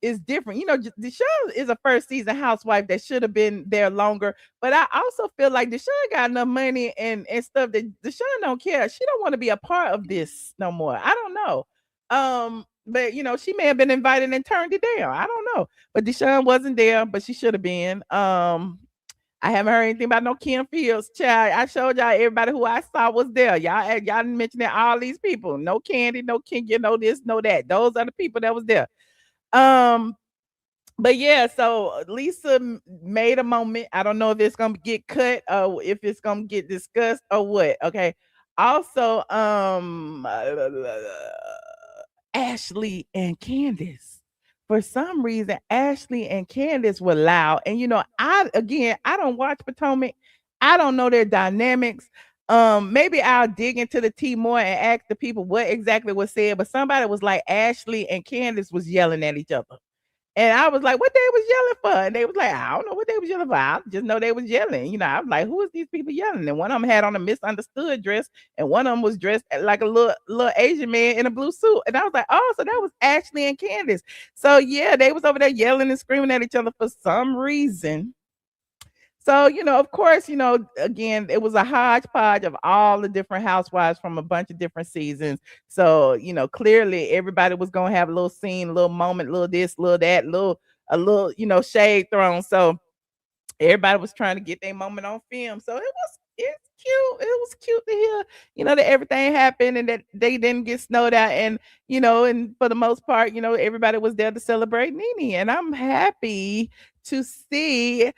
is different. Deshaun is a first season housewife that should have been there longer. But I also feel like Deshaun got enough money and stuff that Deshaun don't care. She don't want to be a part of this no more. I don't know. But she may have been invited and turned it down. I don't know. But Deshaun wasn't there, but she should have been. I haven't heard anything about no Kim Fields. Child, I showed y'all everybody who I saw was there. Y'all didn't mention that all these people. No Kandi, no Kenya, no this, no that. Those are the people that was there. But yeah, so Lisa made a moment. I don't know if it's gonna get cut or if it's gonna get discussed or what. Okay. Also, Ashely and Candiace. For some reason, Ashely and Candiace were loud. And I don't watch Potomac. I don't know their dynamics. Maybe I'll dig into the tea more and ask the people what exactly was said. But somebody was like Ashely and Candiace was yelling at each other. And I was like, what they was yelling for? And they was like, I don't know what they was yelling for. I just know they was yelling. I was like, who is these people yelling? And one of them had on a misunderstood dress, and one of them was dressed like a little Asian man in a blue suit. And I was like, oh, so that was Ashely and Candiace. So yeah, they was over there yelling and screaming at each other for some reason. So, of course, again, it was a hodgepodge of all the different housewives from a bunch of different seasons. So, clearly everybody was going to have a little scene, a little moment, a little this, a little that, a little, shade thrown. So everybody was trying to get their moment on film. So it's cute. It was cute to hear, that everything happened and that they didn't get snowed out. And, and for the most part, everybody was there to celebrate Nene. And I'm happy to see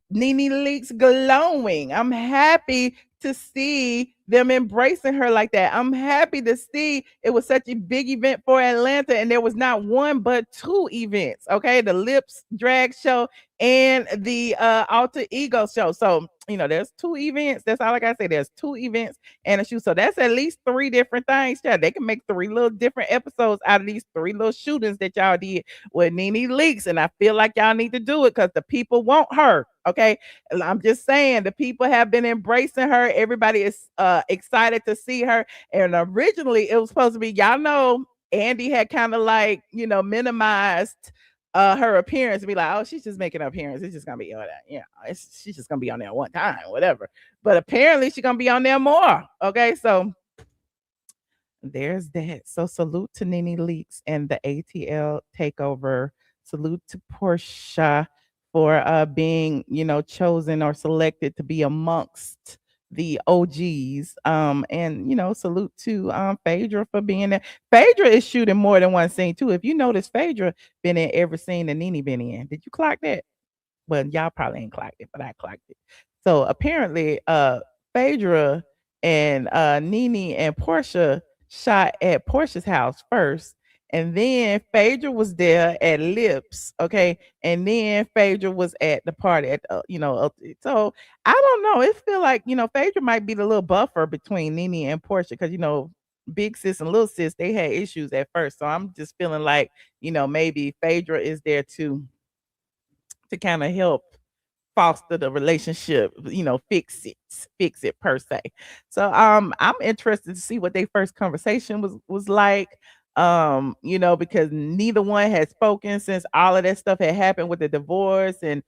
Nene Leakes glowing. I'm happy to see them embracing her like that. I'm happy to see it was such a big event for Atlanta, and there was not one but 2 events. Okay, the Lips drag show and the Alter Ego show. So there's 2 events. That's all I gotta say. There's 2 events and a shoot. So that's at least 3 different things. Yeah, they can make 3 little different episodes out of these 3 little shootings that y'all did with Nene Leakes, and I feel like y'all need to do it because the people want her. Okay, I'm just saying the people have been embracing her. Everybody is excited to see her. And originally it was supposed to be, y'all know, Andy had kind of like minimized her appearance and be like, oh, she's just making an appearance. It's just gonna be she's just gonna be on there one time, whatever. But apparently she's gonna be on there more. Okay, so there's that. So salute to Nene Leakes and the ATL takeover salute to Porsha for being, chosen or selected to be amongst the OGs. And salute to Phaedra for being there. Phaedra is shooting more than one scene too. If you notice, Phaedra been in every scene that Nene been in. Did you clock that? Well, y'all probably ain't clocked it, but I clocked it. So apparently, Phaedra and Nene and Porsha shot at Portia's house first, and then Phaedra was there at Lips, okay, and then Phaedra was at the party at so I don't know. It feel like Phaedra might be the little buffer between Nene and Porsha because big sis and little sis they had issues at first, so I'm just feeling like maybe Phaedra is there to kind of help foster the relationship, fix it per se. So I'm interested to see what their first conversation was like. Because neither one had spoken since all of that stuff had happened with the divorce and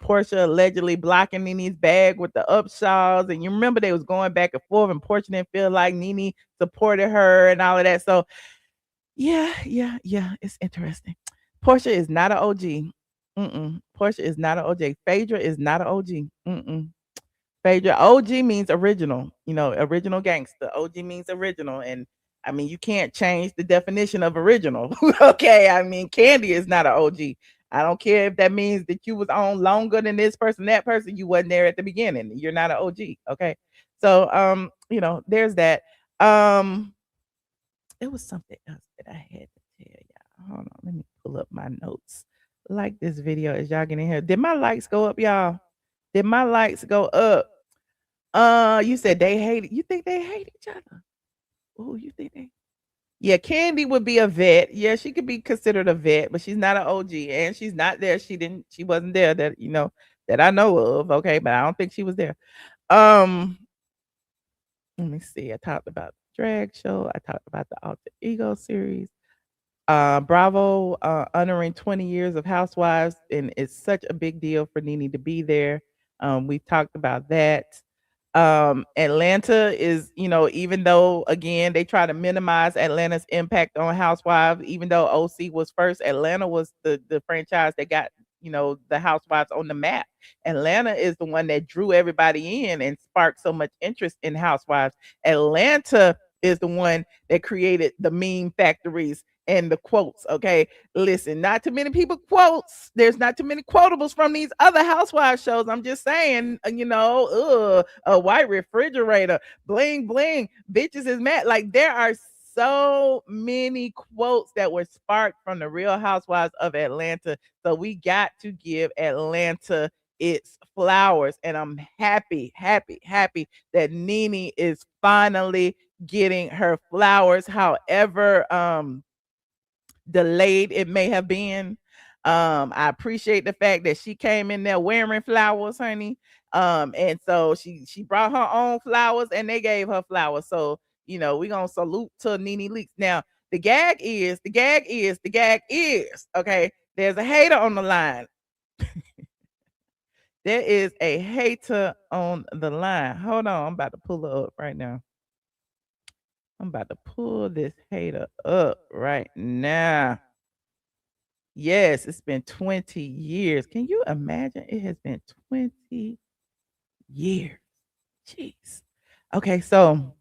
Portia allegedly blocking Nene's bag with the Upshaws. And you remember they was going back and forth and Portia didn't feel like Nene supported her and all of that. So yeah, it's interesting. Portia is not an OG. Portia is not an OG. Phaedra is not an OG. Phaedra, OG means original, original gangster. OG means original. And I mean, you can't change the definition of original. Okay. I mean, Kandi is not an OG. I don't care if that means that you was on longer than this person, that person, you wasn't there at the beginning. You're not an OG. Okay. So there's that. Um, it was something else that I had to tell y'all. Hold on, let me pull up my notes. Like this video as y'all get in here. Did my likes go up, y'all? Did my likes go up? You said they hate it. You think they hate each other? Oh, you think they? Yeah, Kandi would be a vet. Yeah, she could be considered a vet, but she's not an OG, and she's not there. She wasn't there that that I know of. Okay, but I don't think she was there. Um, Let me see. I talked about the drag show. I talked about the alter ego series. Bravo honoring 20 years of Housewives, and it's such a big deal for Nene to be there. We talked about that. Atlanta is, even though again they try to minimize Atlanta's impact on Housewives, even though OC was first, Atlanta was the franchise that got the Housewives on the map. Atlanta is the one that drew everybody in and sparked so much interest in Housewives. Atlanta is the one that created the meme factories and the quotes. Okay, listen, not too many people quotes. There's not too many quotables from these other Housewives shows. I'm just saying, a white refrigerator, bling bling, bitches is mad. Like there are so many quotes that were sparked from the Real Housewives of Atlanta. So we got to give Atlanta its flowers. And I'm happy that Nene is finally getting her flowers. However, delayed it may have been. I appreciate the fact that she came in there wearing flowers, honey. And so she brought her own flowers and they gave her flowers. So, we're gonna salute to Nene Leakes. Now, the gag is, okay. There's a hater on the line. There is a hater on the line. Hold on, I'm about to pull her up right now. I'm about to pull this hater up right now. Yes, it's been 20 years. Can you imagine? It has been 20 years. Jeez. Okay, so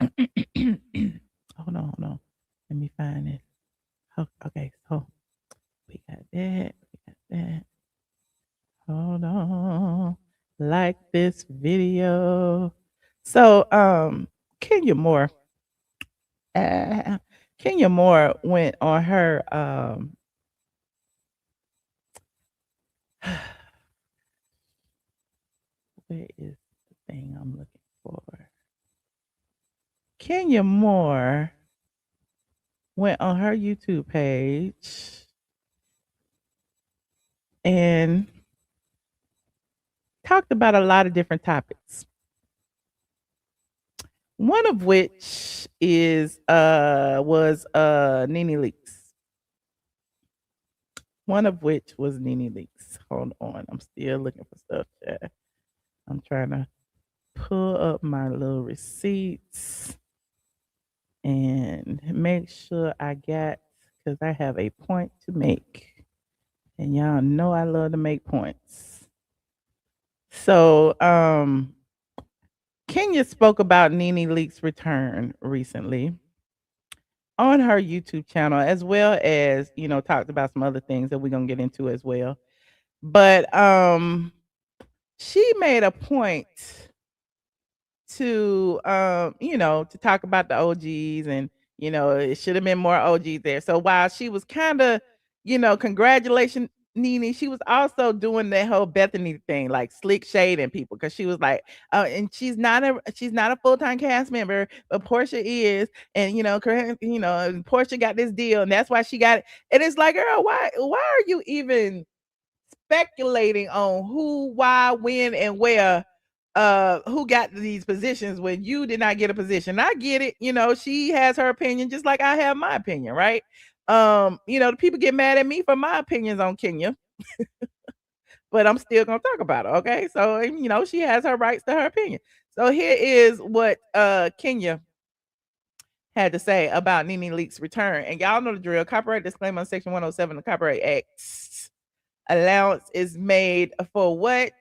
hold on. Let me find it. Okay, so we got that. Hold on. Like this video. So, Kenya Moore. Kenya Moore went on her where is the thing I'm looking for? Kenya Moore went on her YouTube page and talked about a lot of different topics. One of which was Nene Leakes. One of which was Nene Leakes. Hold on, I'm still looking for stuff. Chat. I'm trying to pull up my little receipts and make sure I got, because I have a point to make. And y'all know I love to make points. So, Kenya spoke about Nene Leak's return recently on her YouTube channel, as well as, talked about some other things that we're going to get into as well. But she made a point to to talk about the OGs, and it should have been more OGs there. So while she was kind of, congratulating Nene, she was also doing that whole Bethany thing, like slick shading people, because she was like, and she's not a full-time cast member, but Porsha is, and and Porsha got this deal, and that's why she got it. And it's like, girl, why are you even speculating on who, why, when, and where, who got these positions when you did not get a position? I get it. She has her opinion just like I have my opinion, right? The people get mad at me for my opinions on Kenya, but I'm still gonna talk about her. Okay. So, she has her rights to her opinion. So here is what Kenya had to say about Nene Leak's return. And y'all know the drill. Copyright disclaimer on section 107 of the Copyright Act. Allowance is made for what?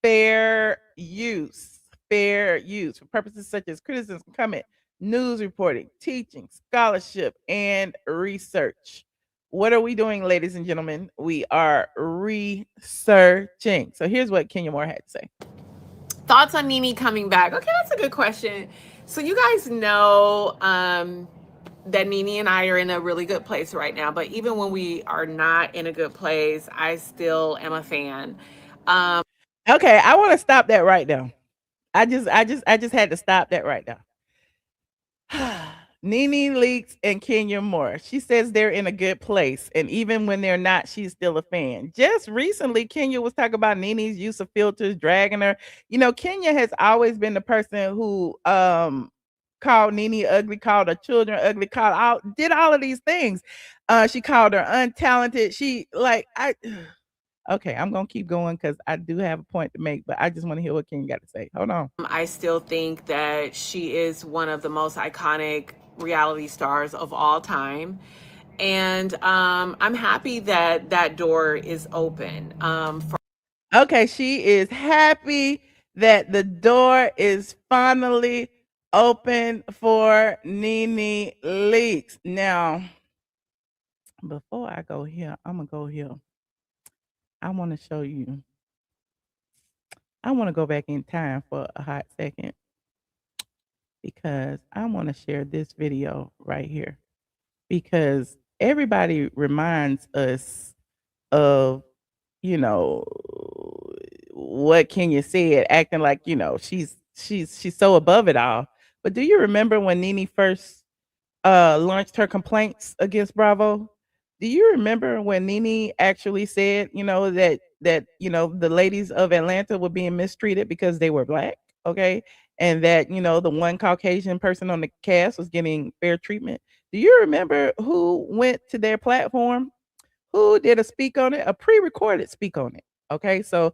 Fair use. Fair use for purposes such as criticism, comment, news reporting, teaching, scholarship, and research. What are we doing, ladies and gentlemen? We are researching. So here's what Kenya Moore had to say. Thoughts on Nene coming back? Okay, that's a good question. So you guys know that Nene and I are in a really good place right now, but even when we are not in a good place, I still am a fan. Okay, I want to stop that right now. I just had to stop that right now. Nene Leakes and Kenya Moore. She says they're in a good place, and even when they're not, she's still a fan. Just recently, Kenya was talking about Nene's use of filters, dragging her. Kenya has always been the person who called Nene ugly, called her children ugly, did all of these things. She called her untalented. Okay, I'm gonna keep going because I do have a point to make, but I just want to hear what Kenya got to say. Hold on. I still think that she is one of the most iconic reality stars of all time. And I'm happy that that door is open. Okay, she is happy that the door is finally open for Nene Leakes. Now, before I go here, I'm going to go here. I want to show you. I want to go back in time for a hot second because I want to share this video right here because everybody reminds us of, what Kenya said, acting like, she's so above it all. But do you remember when Nene first launched her complaints against Bravo? Do you remember when Nene actually said, that the ladies of Atlanta were being mistreated because they were black, okay? And that, the one Caucasian person on the cast was getting fair treatment. Do you remember who went to their platform? Who did a speak on it? A pre-recorded speak on it. Okay, so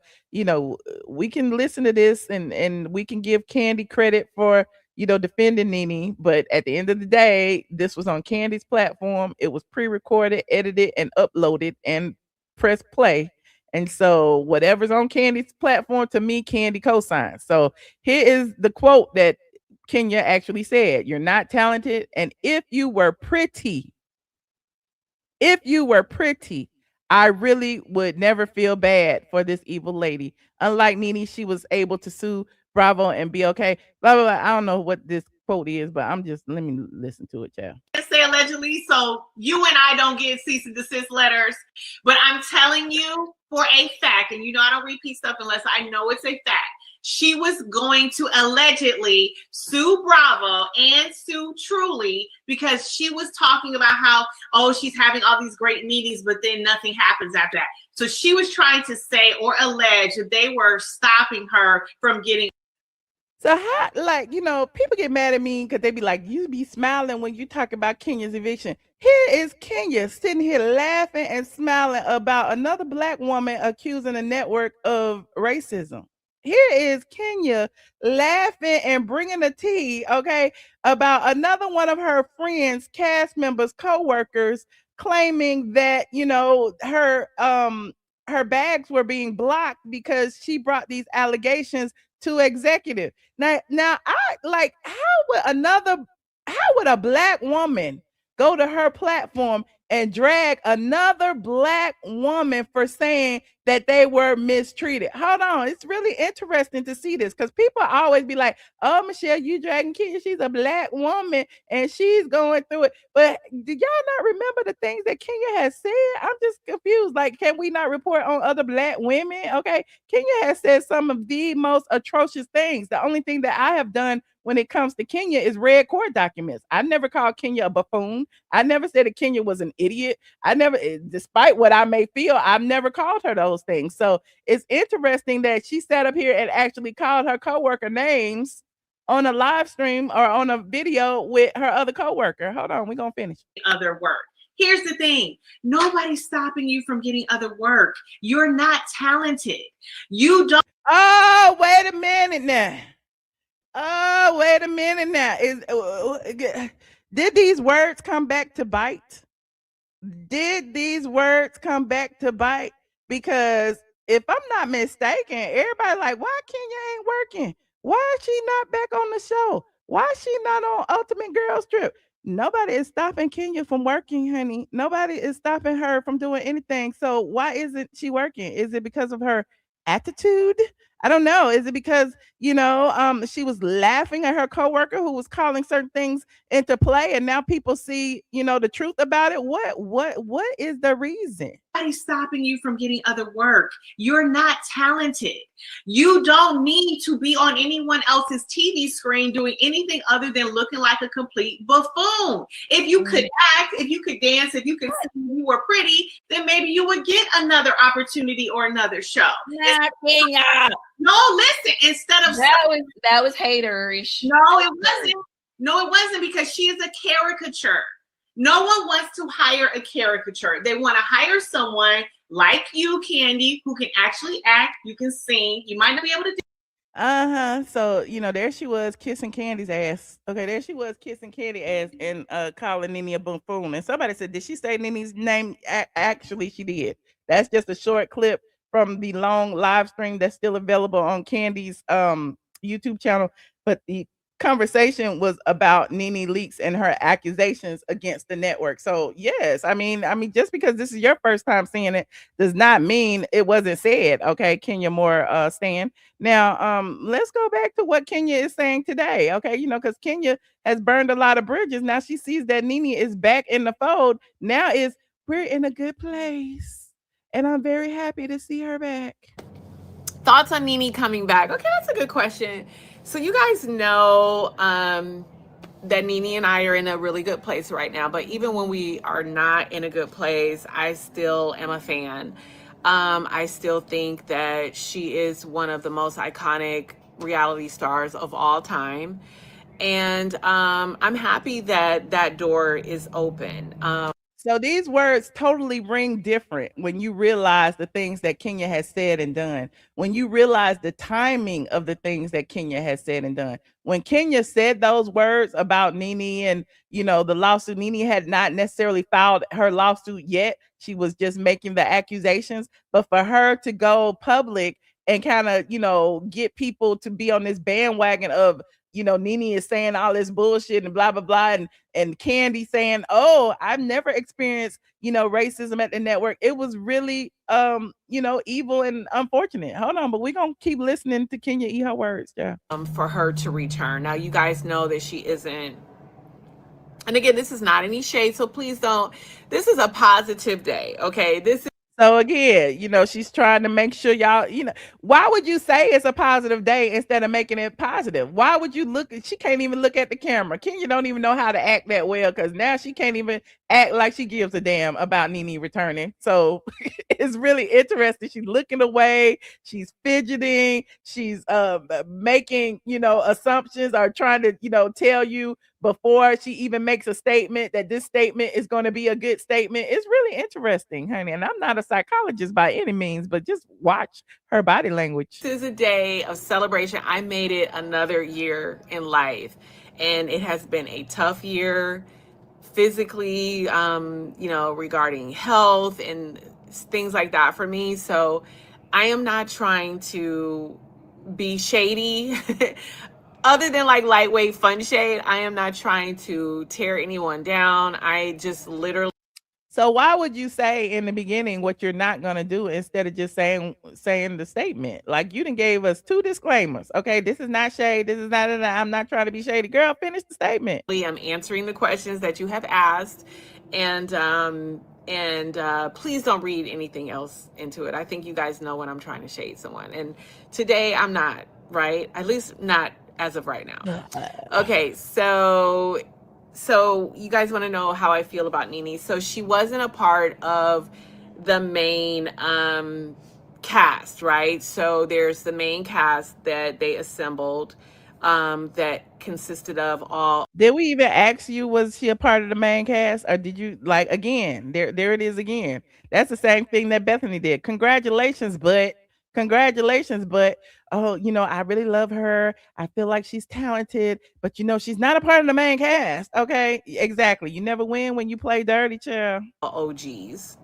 we can listen to this and we can give Kandi credit for defending Nene, but at the end of the day, this was on Kandi's platform. It was pre-recorded, edited, and uploaded, and press play. And so whatever's on Kandi's platform, to me, Kandi co-signs. So here is the quote that Kenya actually said: "You're not talented, and if you were pretty, I really would never feel bad for this evil lady. Unlike Nene, she was able to sue Bravo and be okay." Blah, blah, blah. I don't know what this quote is, but let me listen to it, child. Say allegedly, so you and I don't get cease and desist letters, but I'm telling you for a fact, and I don't repeat stuff unless I know it's a fact. She was going to allegedly sue Bravo and sue Truly because she was talking about how, she's having all these great meetings, but then nothing happens after that. So she was trying to say or allege that they were stopping her from getting. So how, people get mad at me because they be like, you be smiling when you talk about Kenya's eviction. Here is Kenya sitting here laughing and smiling about another black woman accusing a network of racism. Here is Kenya laughing and bringing the tea, okay, about another one of her friends, cast members, co-workers, claiming that, her bags were being blocked because she brought these allegations to executive. Now I like, how would a black woman go to her platform and drag another black woman for saying that they were mistreated? Hold on. It's really interesting to see this, because people always be like, oh, Michelle, you dragging Kenya. She's a black woman and she's going through it. But did y'all not remember the things that Kenya has said? I'm just confused. Like, can we not report on other black women? Okay. Kenya has said some of the most atrocious things. The only thing that I have done when it comes to Kenya is read court documents. I never called Kenya a buffoon. I never said that Kenya was an idiot. I never, despite what I may feel, I've never called her those things. So it's interesting that she sat up here and actually called her coworker names on a live stream or on a video with her other coworker. Hold on, we're gonna finish. Other work. Here's the thing. Nobody's stopping you from getting other work. You're not talented. You don't. Oh, wait a minute now. Did these words come back to bite? Did these words come back to bite? Because if I'm not mistaken, everybody like, why Kenya ain't working? Why is she not back on the show? Why is she not on Ultimate Girls Trip? Nobody is stopping Kenya from working, honey. Nobody is stopping her from doing anything. So why isn't she working? Is it because of her attitude? I don't know. Is it because, she was laughing at her coworker who was calling certain things into play, and now people see, the truth about it? What is the reason? Nobody's stopping you from getting other work. You're not talented. You don't need to be on anyone else's TV screen doing anything other than looking like a complete buffoon. If you could act, if you could dance, if you could sing, you were pretty, then maybe you would get another opportunity or another show. No, listen, instead of that was haterish. No, it wasn't. No, it wasn't, because she is a caricature. No one wants to hire a caricature. They want to hire someone like you, Kandi, who can actually act. You can sing. You might not be able to do. So, there she was kissing Candy's ass. Okay, there she was kissing Kandi ass and calling Nene a buffoon. And somebody said, did she say Nene's name? Actually, she did. That's just a short clip from the long live stream that's still available on Candy's YouTube channel. But the conversation was about Nene Leakes and her accusations against the network. So yes, I mean, just because this is your first time seeing it does not mean it wasn't said. Okay, Kenya Moore Stan. Now, let's go back to what Kenya is saying today. Okay, because Kenya has burned a lot of bridges. Now she sees that Nene is back in the fold. Now we're in a good place, and I'm very happy to see her back. Thoughts on Nene coming back? Okay, that's a good question. So you guys know that Nene and I are in a really good place right now. But even when we are not in a good place, I still am a fan. I still think that she is one of the most iconic reality stars of all time. And I'm happy that that door is open. So these words totally ring different when you realize the things that Kenya has said and done. When you realize the timing of the things that Kenya has said and done. When Kenya said those words about Nene and, the lawsuit, Nene had not necessarily filed her lawsuit yet. She was just making the accusations. But for her to go public and kind of, get people to be on this bandwagon of, Nene is saying all this bullshit and blah, blah, blah. And Kandi saying, oh, I've never experienced, racism at the network. It was really, evil and unfortunate. Hold on, but we're going to keep listening to Kenya eat her words. Yeah. For her to return. Now, you guys know that she isn't. And again, this is not any shade. So please don't. This is a positive day. Okay. So again, she's trying to make sure y'all, why would you say it's a positive day instead of making it positive? Why would you she can't even look at the camera. Kenya don't even know how to act that well, because now she can't even act like she gives a damn about Nene returning. So it's really interesting. She's looking away. She's fidgeting. She's making, assumptions, or trying to, tell you before she even makes a statement that this statement is going to be a good statement. It's really interesting, honey. And I'm not a psychologist by any means, but just watch her body language. This is a day of celebration. I made it another year in life, and it has been a tough year physically, regarding health and things like that for me. So I am not trying to be shady. Other than like lightweight fun shade, I am not trying to tear anyone down. I just literally. So why would you say in the beginning what you're not gonna do instead of just saying the statement? Like you done gave us 2 disclaimers. Okay, this is not shade. This is not. I'm not trying to be shady. Girl, finish the statement. I'm answering the questions that you have asked, and please don't read anything else into it. I think you guys know when I'm trying to shade someone, and today I'm not, right? At least not as of right now. Okay, so you guys want to know how I feel about Nene. So she wasn't a part of the main cast, right? So there's the main cast that they assembled that consisted of all. Did we even ask you, was she a part of the main cast, or did you like again? There it is again. That's the same thing that Bethany did. Congratulations, but oh, I really love her. I feel like she's talented, but she's not a part of the main cast. Okay, exactly. You never win when you play dirty, child. OGs.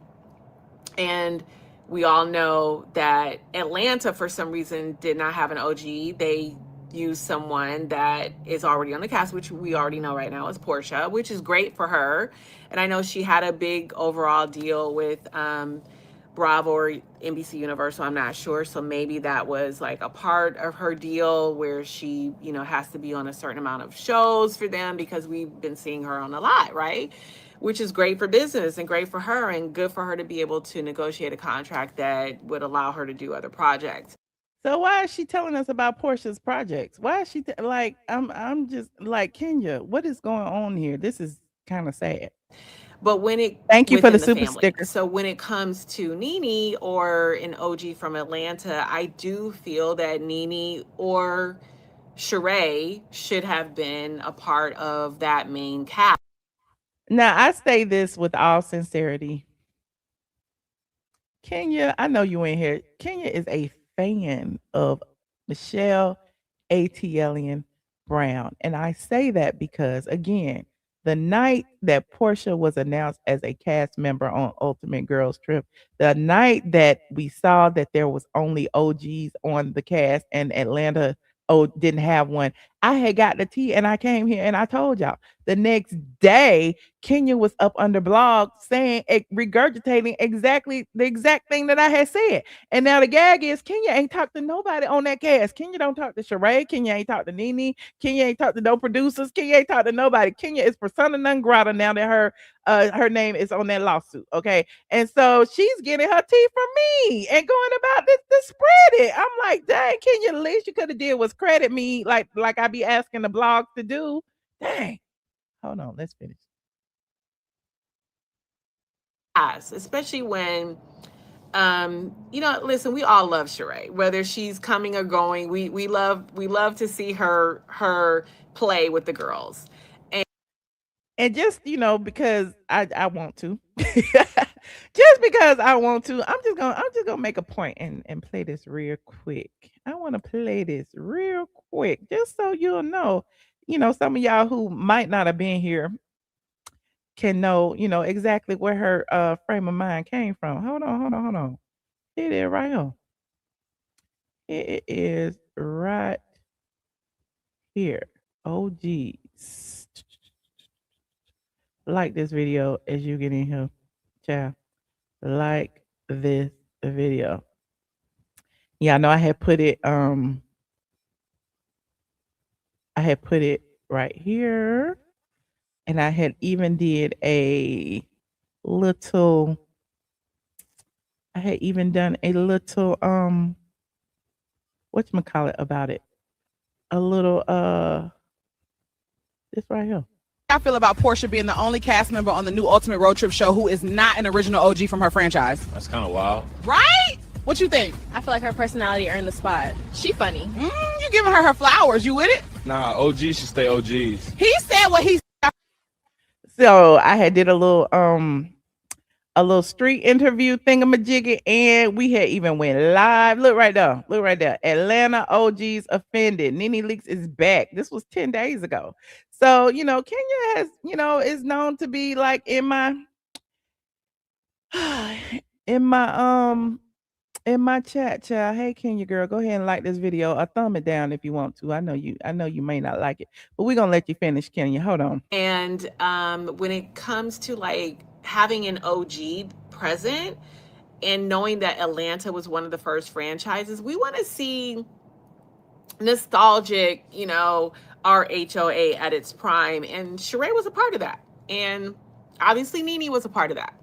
And we all know that Atlanta, for some reason, did not have an OG. They used someone that is already on the cast, which we already know right now is Porsha, which is great for her. And I know she had a big overall deal with Bravo or NBC Universal, I'm not sure. So maybe that was like a part of her deal where she, has to be on a certain amount of shows for them because we've been seeing her on a lot, right? Which is great for business and great for her and good for her to be able to negotiate a contract that would allow her to do other projects. So why is she telling us about Porsha's projects? Why is she like, I'm just like, Kenya, what is going on here? This is kind of sad. But when it thank you for the super family. sticker. So when it comes to Nene or an OG from Atlanta, I do feel that Nene or Sheree should have been a part of that main cast. Now I say this with all sincerity. Kenya, I know you in here. Kenya is a fan of Michelle ATLien Brown. And I say that because, again, the night that Porsha was announced as a cast member on Ultimate Girls Trip, the night that we saw that there was only OGs on the cast and Atlanta didn't have one, I had got the tea and I came here and I told y'all. The next day, Kenya was up under blog saying, regurgitating the exact thing that I had said. And now the gag is Kenya ain't talked to nobody on that cast. Kenya don't talk to Sheree. Kenya ain't talked to Nene. Kenya ain't talked to no producers. Kenya ain't talked to nobody. Kenya is persona non grata now that her name is on that lawsuit. Okay. And so she's getting her tea from me and going about this to spread it. I'm like, dang, Kenya, the least you could have did was credit me like I be asking the blog to do. Dang. Hold on, let's finish. Especially when listen, we all love Sheree, whether she's coming or going. We love to see her play with the girls. And just, because I want to. Just because I want to, I'm just gonna make a point and play this real quick. I want to play this real quick, just so you'll know. Some of y'all who might not have been here can know, exactly where her frame of mind came from. Hold on. It is right here. It is right here. Oh, geez. Like this video as you get in here. Child. Like this video. Yeah, I know I had put it right here. And I had even did a little, I had even done a little whatchamacallit about it. A little this right here. I feel about Porsha being the only cast member on the new Ultimate Road Trip show who is not an original OG from her franchise. That's kind of wild. Right? What you think? I feel like her personality earned the spot. She funny. You giving her flowers. You with it? Nah, OG should stay OGs. He said what he said. So I had did a little street interview thingamajiggy, and we had even went live. Look right there. Atlanta OGs offended. Nene Leakes is back. This was 10 days ago. So, Kenya has, is known to be like in my in my chat, child. Hey, Kenya girl, go ahead and like this video or thumb it down if you want to. I know you may not like it, but we're gonna let you finish, Kenya. Hold on. And when it comes to like having an OG present and knowing that Atlanta was one of the first franchises, we want to see nostalgic, RHOA at its prime. And Sheree was a part of that. And obviously Nene was a part of that.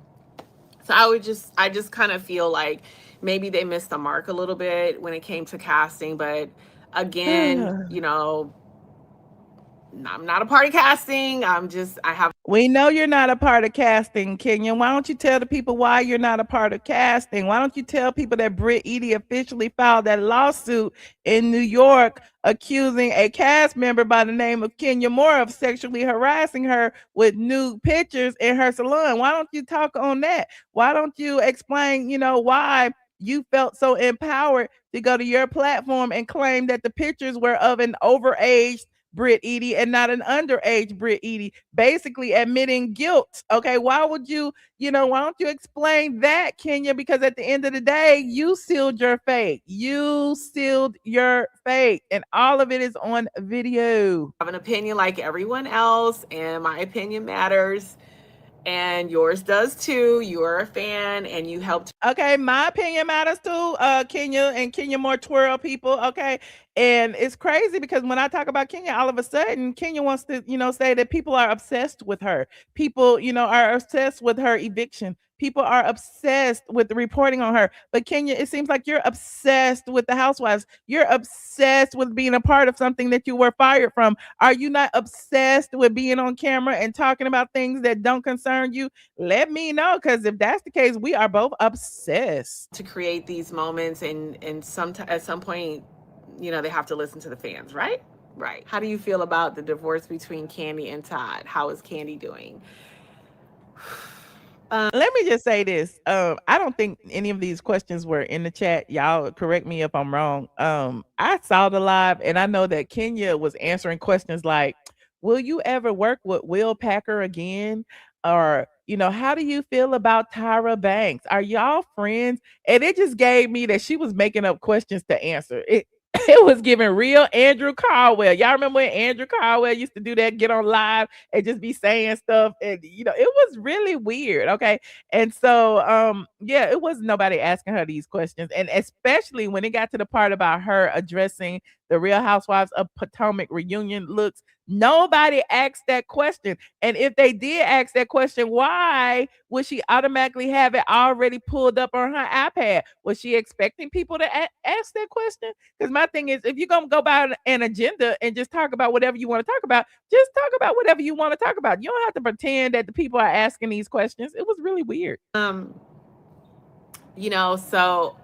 So I just kind of feel like maybe they missed the mark a little bit when it came to casting. But again, I'm not a part of casting. We know you're not a part of casting, Kenya. Why don't you tell the people why you're not a part of casting? Why don't you tell people that Britt Edie officially filed that lawsuit in New York accusing a cast member by the name of Kenya Moore of sexually harassing her with nude pictures in her salon? Why don't you talk on that? Why don't you explain, why you felt so empowered to go to your platform and claim that the pictures were of an overaged Britt Edie and not an underage Britt Edie, basically admitting guilt. Okay, why don't you explain that, Kenya? Because at the end of the day, you sealed your fate. You sealed your fate, and all of it is on video. I have an opinion like everyone else, and my opinion matters. And yours does too. You're a fan and you helped. Okay, my opinion matters too, Kenya and Kenya More twirl people. Okay. And it's crazy because when I talk about Kenya, all of a sudden Kenya wants to, say that people are obsessed with her. People, are obsessed with her eviction. People are obsessed with the reporting on her. But Kenya, it seems like you're obsessed with the Housewives. You're obsessed with being a part of something that you were fired from. Are you not obsessed with being on camera and talking about things that don't concern you? Let me know, because if that's the case, we are both obsessed to create these moments, and at some point, they have to listen to the fans, right? Right. How do you feel about the divorce between Kandi and Todd? How is Kandi doing? Let me just say this. I don't think any of these questions were in the chat. Y'all correct me if I'm wrong. I saw the live and I know that Kenya was answering questions like, will you ever work with Will Packer again? Or, how do you feel about Tyra Banks? Are y'all friends? And it just gave me that she was making up questions to answer. It was giving real Andrew Caldwell. Y'all remember when Andrew Caldwell used to do that, get on live and just be saying stuff, and it was really weird. Okay. And so yeah, it wasn't nobody asking her these questions. And especially when it got to the part about her addressing the Real Housewives of Potomac reunion looks, nobody asked that question. And if they did ask that question, why would she automatically have it already pulled up on her iPad? Was she expecting people to ask that question? Because my thing is, if you're going to go by an agenda and just talk about whatever you want to talk about, just talk about whatever you want to talk about. You don't have to pretend that the people are asking these questions. It was really weird. So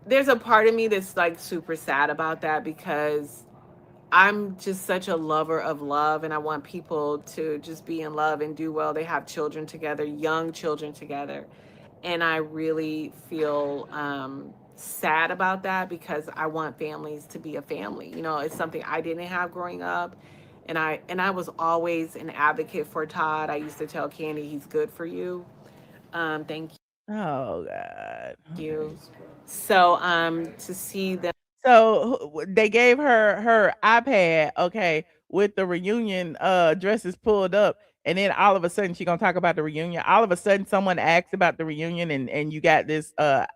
there's a part of me that's like super sad about that, because I'm just such a lover of love, and I want people to just be in love and do well. They have children together, young children together. And I really feel sad about that, because I want families to be a family. It's something I didn't have growing up. And I was always an advocate for Todd. I used to tell Kandi, he's good for you. Thank you. Oh God. Thank you. So to see them. So they gave her iPad, okay, with the reunion dresses pulled up, and then all of a sudden she's gonna talk about the reunion. All of a sudden someone asked about the reunion, and you got this the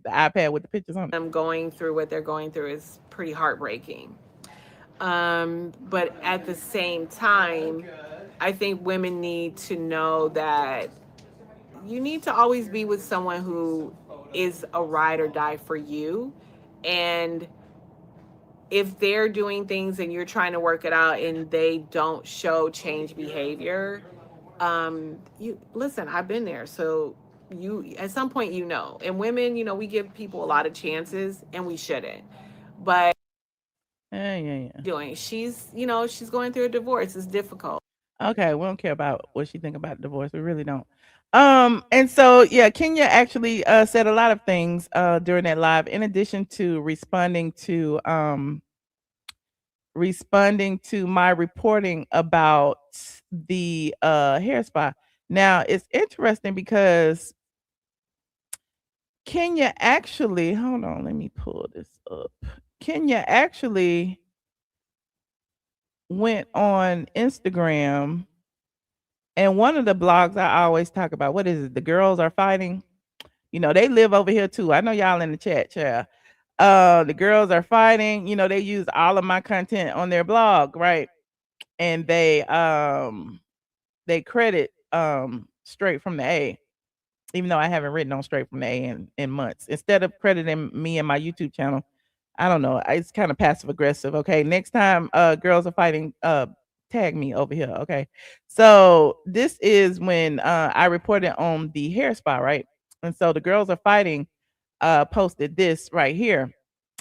iPad with the pictures on it. Them going through what they're going through is pretty heartbreaking. But at the same time, I think women need to know that you need to always be with someone who is a ride or die for you. And if they're doing things and you're trying to work it out and they don't show change behavior, you listen, I've been there. So you, at some point, and women, we give people a lot of chances and we shouldn't, but yeah. She's going through a divorce. It's difficult. Okay, we don't care about what she think about divorce. We really don't. And so yeah, Kenya actually said a lot of things during that live, in addition to responding to responding to my reporting about the hair spa. Now it's interesting because Kenya actually, hold on, let me pull this up. Kenya actually went on Instagram, and one of the blogs I always talk about, what is it? The girls are fighting. You know, they live over here too. I know y'all in the chat, child. The girls are fighting. You know, they use all of my content on their blog, right? And they credit Straight from the A, even though I haven't written on Straight from the A in months. Instead of crediting me and my YouTube channel, I don't know. It's kind of passive aggressive. Okay. Next time girls are fighting, tag me over here. Okay. So this is when I reported on the hair spa, right? And so the girls are fighting posted this right here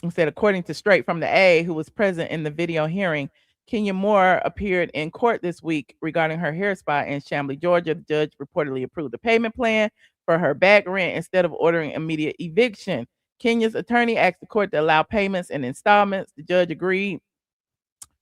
and said, according to Straight from the A, who was present in the video hearing, Kenya Moore appeared in court this week regarding her hair spa in Chamblee, Georgia. The judge reportedly approved the payment plan for her back rent instead of ordering immediate eviction. Kenya's attorney asked the court to allow payments in installments. The judge agreed,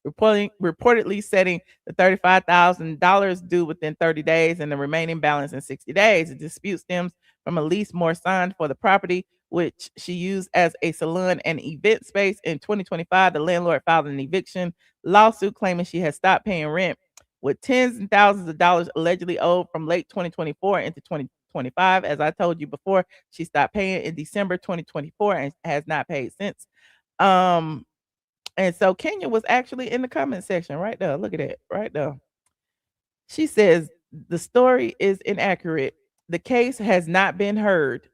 reportedly setting the $35,000 due within 30 days and the remaining balance in 60 days. The dispute stems from a lease Moore signed for the property, which she used as a salon and event space. In 2025, the landlord filed an eviction lawsuit claiming she had stopped paying rent, with tens and thousands of dollars allegedly owed from late 2024 into 2025. As I told you before, she stopped paying in December 2024 and has not paid since. And so Kenya was actually in the comment section right there. Look at that right there. She says, the story is inaccurate. The case has not been heard.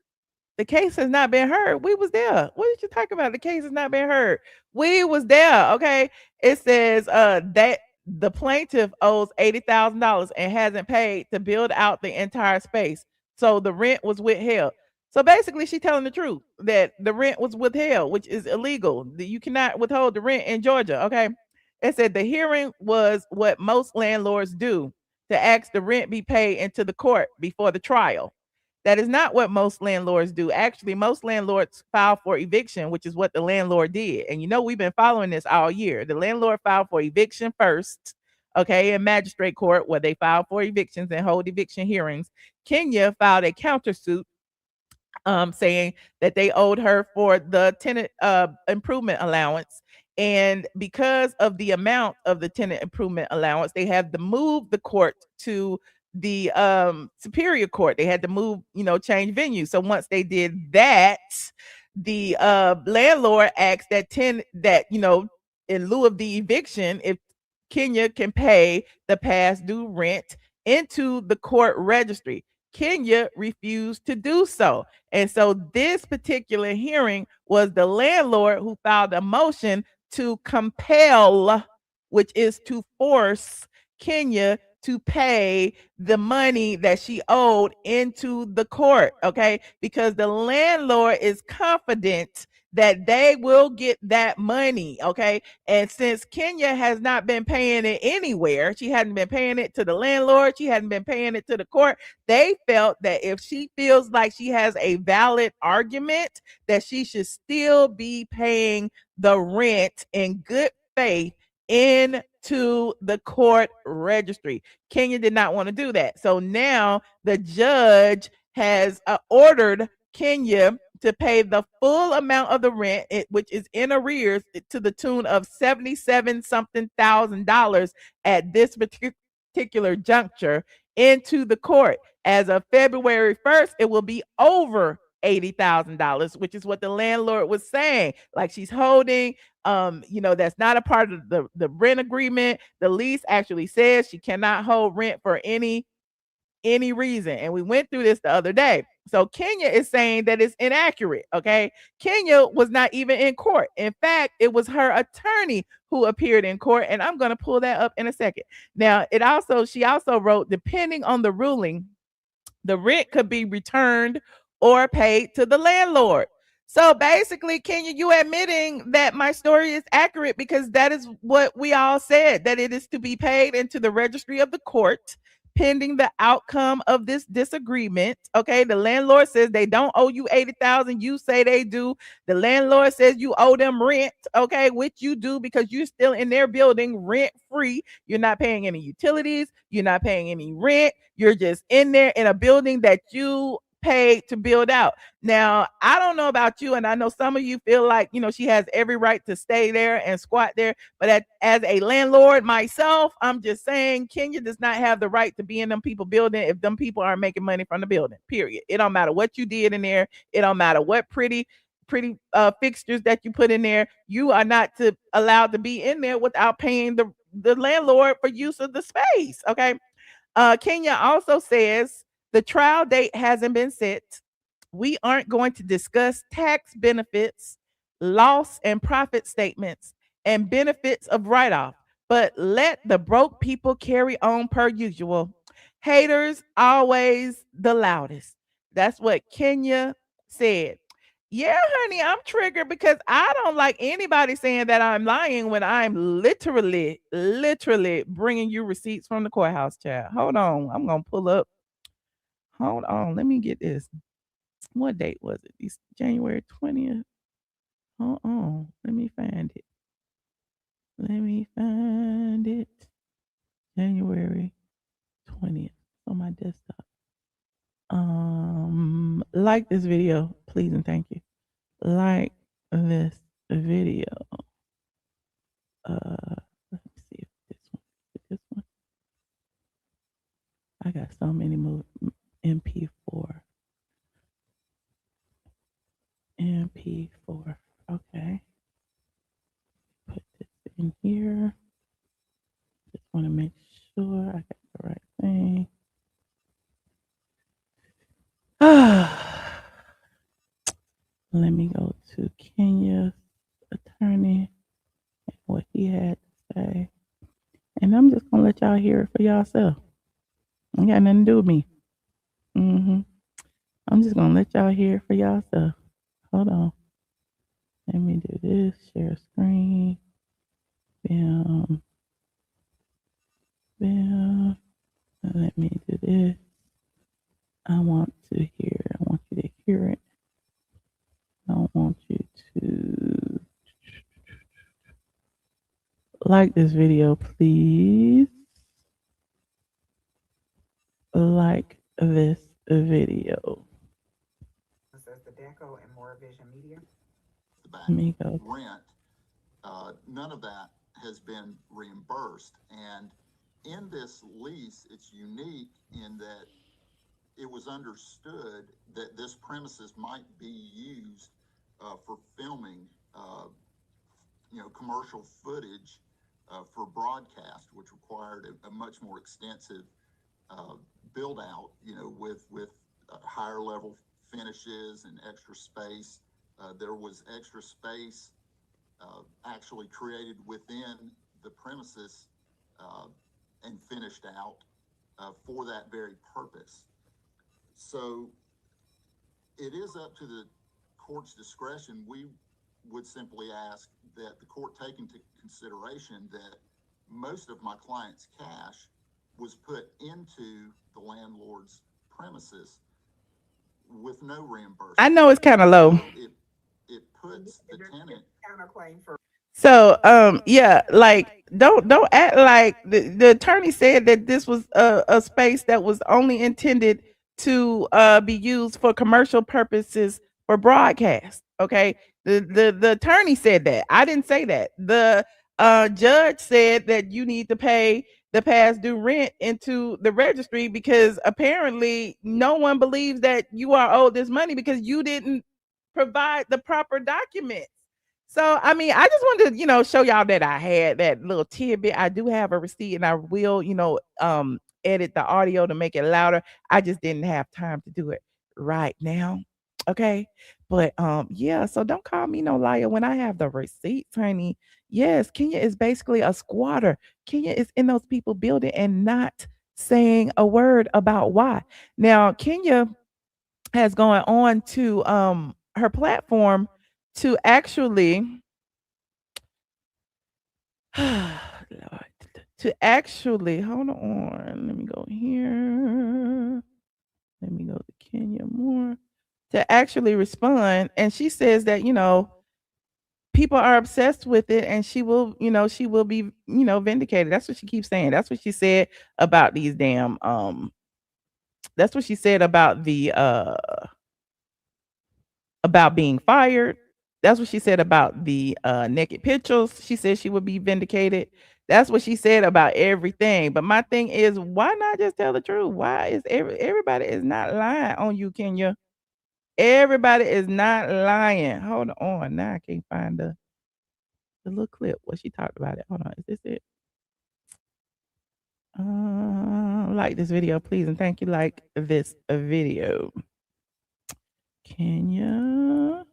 The case has not been heard. We was there. What did you talk about? The case has not been heard. We was there. Okay. It says that the plaintiff owes $80,000 and hasn't paid to build out the entire space. So the rent was withheld. So basically, she's telling the truth that the rent was withheld, which is illegal. You cannot withhold the rent in Georgia. Okay. It said the hearing was what most landlords do, to ask the rent be paid into the court before the trial. That is not what most landlords do. Actually, most landlords file for eviction, which is what the landlord did. And you know, we've been following this all year. The landlord filed for eviction first, okay, in magistrate court, where they file for evictions and hold eviction hearings. Kenya filed a countersuit saying that they owed her for the tenant improvement allowance. And because of the amount of the tenant improvement allowance, they have to move the court to the superior court. They had to move, change venue. So once they did that, the landlord asked that in lieu of the eviction, if Kenya can pay the past due rent into the court registry. Kenya refused to do so. And so this particular hearing was the landlord who filed a motion to compel, which is to force Kenya to pay the money that she owed into the court, okay? Because the landlord is confident that they will get that money, okay? And since Kenya has not been paying it anywhere, she hadn't been paying it to the landlord, she hadn't been paying it to the court, they felt that if she feels like she has a valid argument, that she should still be paying the rent in good faith into the court registry. Kenya did not want to do that. So now the judge has ordered Kenya to pay the full amount of the rent, which is in arrears, to the tune of $77,000 something at this particular juncture, into the court. As of February 1st, it will be over $80,000, which is what the landlord was saying. Like, she's holding, that's not a part of the rent agreement. The lease actually says she cannot hold rent for any reason. And we went through this the other day. So Kenya is saying that it's inaccurate. Okay. Kenya was not even in court. In fact, it was her attorney who appeared in court. And I'm going to pull that up in a second. Now, she also wrote, depending on the ruling, the rent could be returned or paid to the landlord. So basically, Kenya, you admitting that my story is accurate, because that is what we all said, that it is to be paid into the registry of the court pending the outcome of this disagreement. Okay, the landlord says they don't owe you $80,000. You say they do. The landlord says you owe them rent. Okay, which you do because you're still in their building rent free. You're not paying any utilities. You're not paying any rent. You're just in there in a building that you paid to build out. Now, I don't know about you, and I know some of you feel like, she has every right to stay there and squat there. But as a landlord myself, I'm just saying Kenya does not have the right to be in them people building if them people aren't making money from the building, period. It don't matter what you did in there. It don't matter what pretty fixtures that you put in there. You are not allowed to be in there without paying the landlord for use of the space. Okay. Kenya also says the trial date hasn't been set. We aren't going to discuss tax benefits, loss and profit statements, and benefits of write-off, but let the broke people carry on per usual. Haters always the loudest. That's what Kenya said. Yeah, honey, I'm triggered because I don't like anybody saying that I'm lying when I'm literally bringing you receipts from the courthouse, child. Hold on. I'm going to pull up. Hold on. Let me get this. What date was it? It's January 20th. Hold on. Let me find it. January 20th on my desktop. Like this video, please and thank you. Like this video. Let me see if this one. I got so many MP4. Okay. Put this in here. Just want to make sure I got the right thing. Let me go to Kenya's attorney and what he had to say. And I'm just going to let y'all hear it for yourself. Ain't got nothing to do with me. I'm just going to let y'all hear it for yourself. Hold on. Let me do this. Share screen. Bam. Let me do this. I want you to hear it. I want you to like this video, please. Like this video. The Deco and More Vision Media. Let me go. Rent, none of that has been reimbursed. And in this lease, it's unique in that it was understood that this premises might be used for filming, commercial footage for broadcast, which required a much more extensive build out, with higher level finishes and extra space. There was extra space actually created within the premises and finished out for that very purpose. So it is up to the court's discretion. We would simply ask that the court take into consideration that most of my client's cash was put into the landlord's premises with no reimbursement. I know it's kind of low. It puts the tenant Counterclaim for. So yeah, like don't act like the attorney said that this was a space that was only intended to be used for commercial purposes for broadcast. Okay, the attorney said that. I didn't say that. The judge said that you need to pay the past due rent into the registry because apparently no one believes that you are owed this money because you didn't provide the proper documents. So, I mean, I just wanted to, show y'all that I had that little tidbit. I do have a receipt and I will, edit the audio to make it louder. I just didn't have time to do it right now. Okay. But, yeah, so don't call me no liar when I have the receipts, honey. Yes, Kenya is basically a squatter. Kenya is in those people building and not saying a word about why. Now, Kenya has gone on to her platform to actually Lord, to actually, hold on, let me go here. Let me go to Kenya Moore to actually respond. And she says that, people are obsessed with it and she will be, vindicated. That's what she keeps saying. That's what she said about these damn, that's what she said about the, about being fired. That's what she said about the naked pictures. She said she would be vindicated. That's what she said about everything. But my thing is, why not just tell the truth? Why is everybody is not lying on you, Kenya? Everybody is not lying. Hold on. Now I can't find the little clip what she talked about it. Hold on. Is this it? Like this video, please, and thank you. Like this video. Kenya.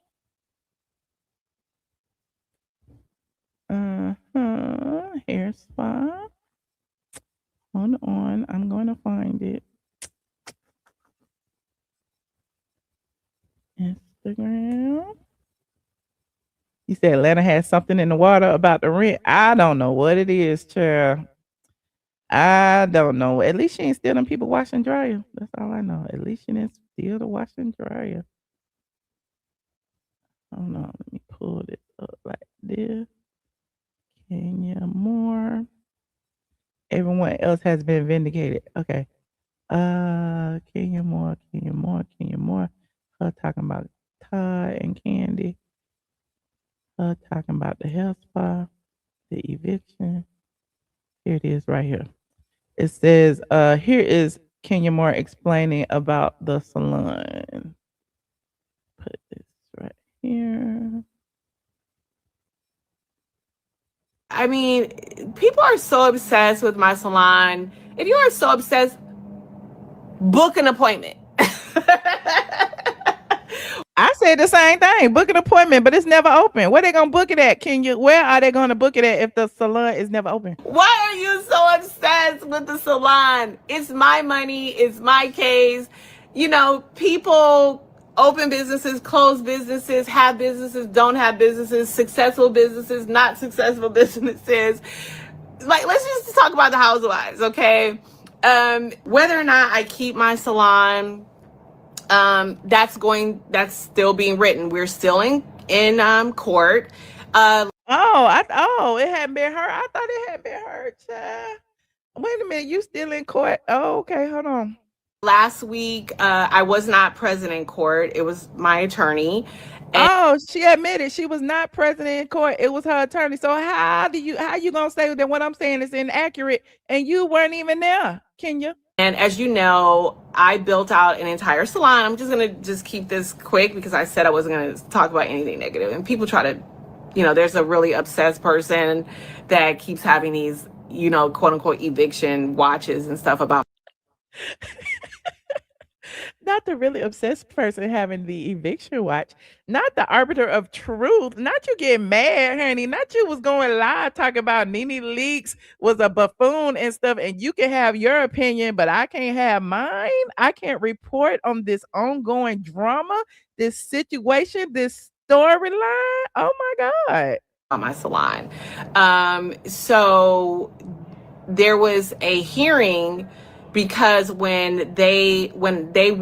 Hair spa. Hold on. I'm going to find it. Instagram. You said Atlanta has something in the water about the rent. I don't know what it is, child. I don't know. At least she ain't stealing people washing dryer. That's all I know. At least she didn't steal the washing dryer. Hold on. Let me pull this up like this. Kenya Moore. Everyone else has been vindicated. Okay. Kenya Moore. Her talking about Todd and Kandi. Her talking about the health spa, the eviction. Here it is right here. It says, here is Kenya Moore explaining about the salon. Put this right here. I mean, people are so obsessed with my salon. If you are so obsessed, book an appointment. I said the same thing. Book an appointment, but it's never open. Where they gonna book it at, Kenya? Where are they gonna book it at if the salon is never open? Why are you so obsessed with the salon? It's my money. It's my case. People open businesses, close businesses, have businesses, don't have businesses, successful businesses, not successful businesses. Like, let's just talk about the Housewives, okay? Whether or not I keep my salon, that's still being written. We're still in court. It hadn't been heard. I thought it had been heard, child. Wait a minute, you still in court? Oh, okay, hold on. Last week, I was not present in court. It was my attorney. She admitted she was not present in court. It was her attorney. So how you gonna say that what I'm saying is inaccurate and you weren't even there, Kenya? And as you know, I built out an entire salon. I'm just going to keep this quick because I said I wasn't going to talk about anything negative. And people try to, there's a really obsessed person that keeps having these, quote unquote, eviction watches and stuff about. Not the really obsessed person having the eviction watch, not the arbiter of truth, not you getting mad, honey, not you was going live talking about Nene Leakes was a buffoon and stuff, and you can have your opinion, but I can't have mine. I can't report on this ongoing drama, this situation, this storyline. Oh my God. On my salon. So there was a hearing because when they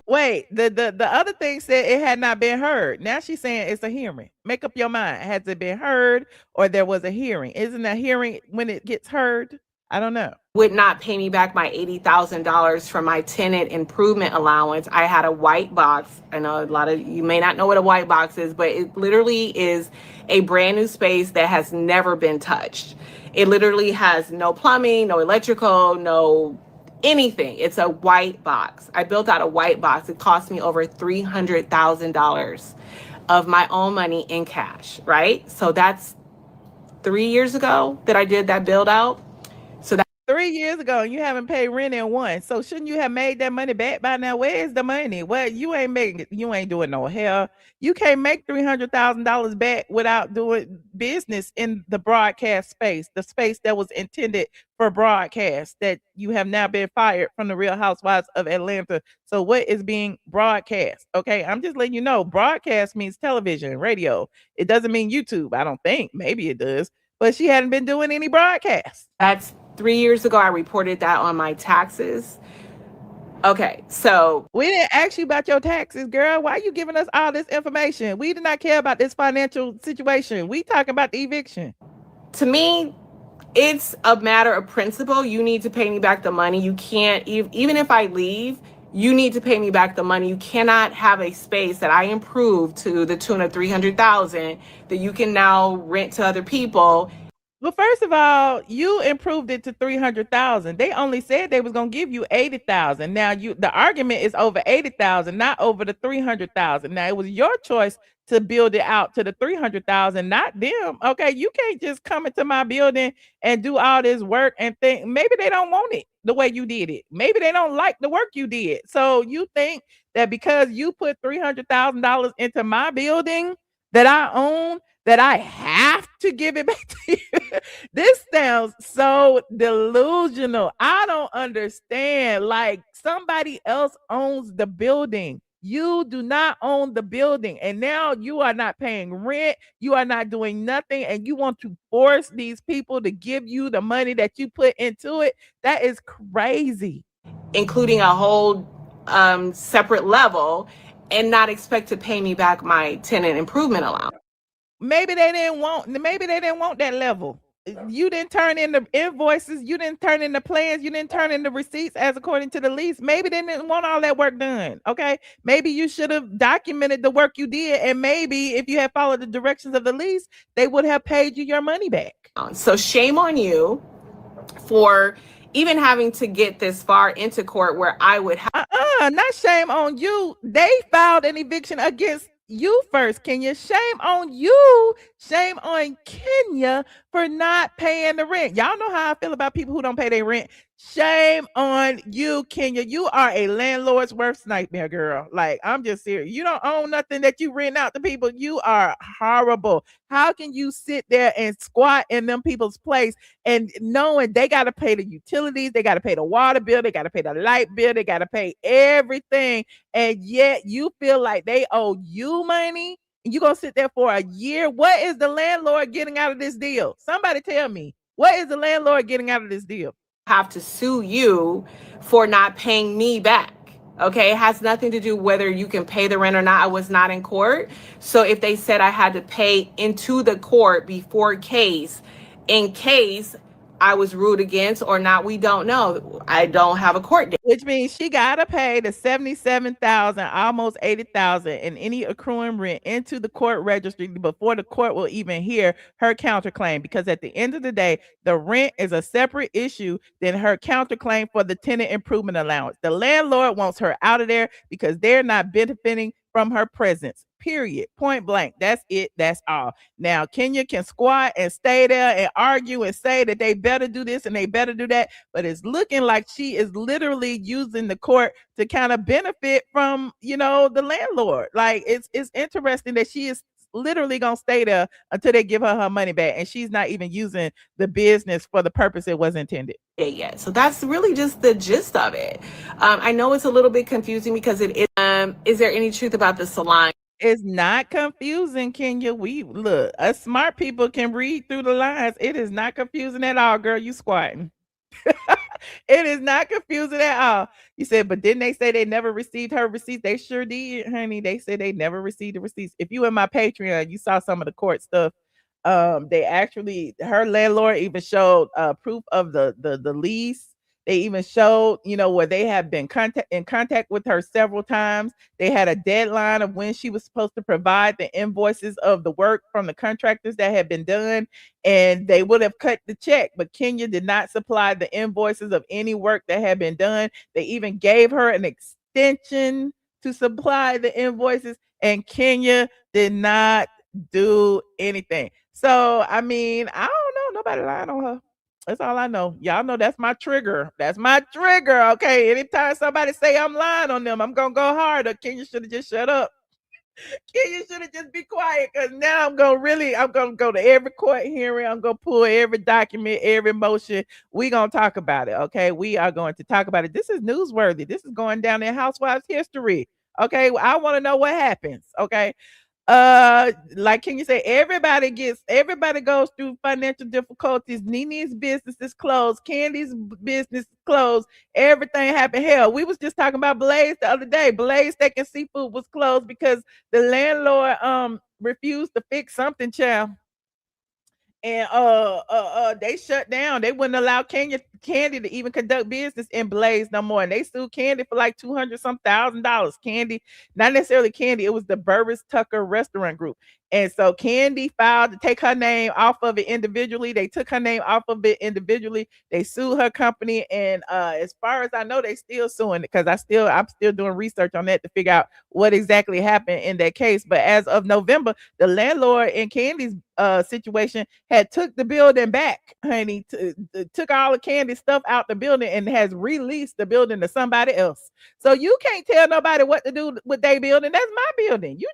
wait, the other thing said it had not been heard. Now she's saying it's a hearing. Make up your mind. Has it been heard or there was a hearing? Isn't a hearing when it gets heard? I don't know. Would not pay me back my $80,000 for my tenant improvement allowance. I had a white box. I know a lot of you may not know what a white box is, but it literally is a brand new space that has never been touched. It literally has no plumbing, no electrical, no anything. It's a white box. I built out a white box. It cost me over $300,000 of my own money in cash, right? So that's 3 years ago that I did that build out. So that 3 years ago, and you haven't paid rent in one. So shouldn't you have made that money back by now? Where is the money? Well, you ain't doing no hair. You can't make $300,000 back without doing business in the broadcast space, the space that was intended for broadcast, that you have now been fired from the Real Housewives of Atlanta. So what is being broadcast? Okay, I'm just letting you know, broadcast means television, radio. It doesn't mean YouTube. I don't think. Maybe it does. But she hadn't been doing any broadcasts. That's 3 years ago, I reported that on my taxes. Okay, so we didn't ask you about your taxes, girl. Why are you giving us all this information? We do not care about this financial situation. We talking about the eviction. To me, it's a matter of principle. You need to pay me back the money. You can't, even if I leave, you need to pay me back the money. You cannot have a space that I improved to the tune of $300,000 that you can now rent to other people. Well, first of all, you improved it to 300,000. They only said they was gonna give you 80,000. Now the argument is over 80,000, not over the 300,000. Now it was your choice to build it out to the 300,000, not them. Okay, you can't just come into my building and do all this work and think maybe they don't want it the way you did it. Maybe they don't like the work you did. So you think that because you put $300,000 into my building that I own, that I have to give it back to you. This sounds so delusional. I don't understand. Like somebody else owns the building. You do not own the building. And now you are not paying rent. You are not doing nothing. And you want to force these people to give you the money that you put into it. That is crazy. Including a whole separate level and not expect to pay me back my tenant improvement allowance. Maybe they didn't want that level. You didn't turn in the invoices, you didn't turn in the plans, you didn't turn in the receipts as according to the lease. Maybe they didn't want all that work done. Okay. Maybe you should have documented the work you did, and maybe if you had followed the directions of the lease, they would have paid you your money back. So shame on you for even having to get this far into court where I would have not shame on you. They filed an eviction against you first, Kenya. Shame on you. Shame on Kenya for not paying the rent. Y'all know how I feel about people who don't pay their rent. Shame on you, Kenya. You are a landlord's worst nightmare, girl. Like, I'm just serious. You don't own nothing that you rent out to people. You are horrible. How can you sit there and squat in them people's place and knowing they got to pay the utilities, they got to pay the water bill, they got to pay the light bill, they got to pay everything, and yet you feel like they owe you money? And you're going to sit there for a year? What is the landlord getting out of this deal? Somebody tell me. What is the landlord getting out of this deal? Have to sue you for not paying me back. Okay, it has nothing to do whether you can pay the rent or not. I was not in court. So if they said I had to pay into the court before case, in case I was ruled against or not, we don't know. I don't have a court date. Which means she gotta pay the $77,000, almost $80,000 in any accruing rent into the court registry before the court will even hear her counterclaim. Because at the end of the day, the rent is a separate issue than her counterclaim for the tenant improvement allowance. The landlord wants her out of there because they're not benefiting from her presence. Period. Point blank. That's it. That's all. Now, Kenya can squat and stay there and argue and say that they better do this and they better do that. But it's looking like she is literally using the court to kind of benefit from, the landlord. Like, it's interesting that she is literally gonna stay there until they give her money back, and she's not even using the business for the purpose it was intended. Yeah, so that's really just the gist of it. I know it's a little bit confusing because it is. Is there any truth about the salon? It's not confusing, Kenya. We look, us smart people can read through the lines. It is not confusing at all, girl. You squatting. It is not confusing at all. You said, but didn't they say they never received her receipts? They sure did, honey. They said they never received the receipts. If you in my Patreon, you saw some of the court stuff. They actually, her landlord even showed proof of the lease. They even showed, where they have been in contact with her several times. They had a deadline of when she was supposed to provide the invoices of the work from the contractors that had been done, and they would have cut the check. But Kenya did not supply the invoices of any work that had been done. They even gave her an extension to supply the invoices, and Kenya did not do anything. So, I mean, I don't know. Nobody lying on her. That's all I know. Y'all know that's my trigger. That's my trigger. Okay. Anytime somebody say I'm lying on them, I'm gonna go harder. Kenya should have just shut up. Kenya should have just be quiet, because now I'm gonna go to every court hearing. I'm gonna pull every document, every motion. We gonna talk about it. Okay. We are going to talk about it. This is newsworthy. This is going down in Housewives history. Okay. I want to know what happens. Okay. like can you say everybody goes through financial difficulties. Nene's business is closed, Candy's business is closed, everything happened. Hell, we was just talking about Blaze the other day. Blaze Steak and Seafood was closed because the landlord refused to fix something, child. And they shut down. They wouldn't allow Kandi to even conduct business in Blaze no more. And they sued Kandi for like 200 some $1,000. Kandi, not necessarily Kandi, it was the Burruss Tucker Restaurant Group. And so Kandi filed to take her name off of it individually. They took her name off of it individually. They sued her company. And as far as I know, they still suing it because I'm still doing research on that to figure out what exactly happened in that case. But as of November, the landlord in Candy's situation had took the building back, honey, took all of Candy's stuff out the building and has released the building to somebody else. So you can't tell nobody what to do with their building. That's my building. You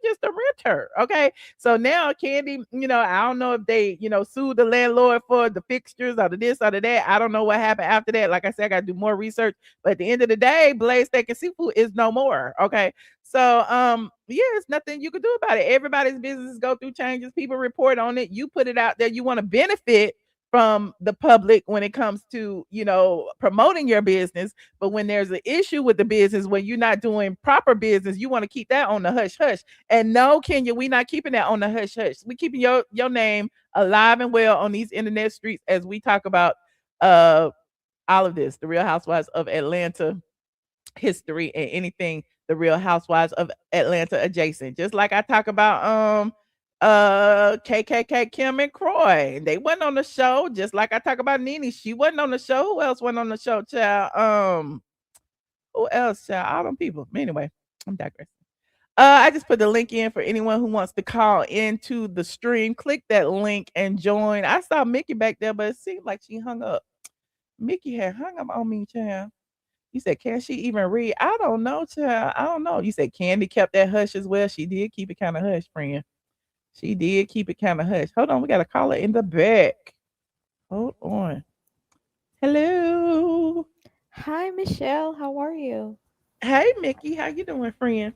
just a renter, okay? So now Kandi, I don't know if they, sued the landlord for the fixtures or the this or the that. I don't know what happened after that. Like I said, I got to do more research. But at the end of the day, Blaze Steak and Seafood is no more, okay? So yeah, it's nothing you can do about it. Everybody's businesses go through changes. People report on it. You put it out there. You want to benefit from the public when it comes to promoting your business. But when there's an issue with the business, when you're not doing proper business, you want to keep that on the hush hush. And no, Kenya, we're not keeping that on the hush hush. We're keeping your name alive and well on these internet streets as we talk about all of this, the Real Housewives of Atlanta history and anything the Real Housewives of Atlanta adjacent. Just like I talk about KKK Kim and Croy. They wasn't on the show. Just like I talk about Nene. She wasn't on the show. Who else wasn't on the show, child? Who else, child? All them people. Anyway, I'm digressing. I just put the link in for anyone who wants to call into the stream. Click that link and join. I saw Mickey back there, but it seemed like she hung up. Mickey had hung up on me, child. You said, can she even read? I don't know, child. I don't know. You said Kandi kept that hush as well. She did keep it kind of hush, friend. She did keep it kind of hush. Hold on, we got a caller in the back. Hold on. Hello. Hi, Michelle. How are you? Hey, Mickey. How you doing, friend?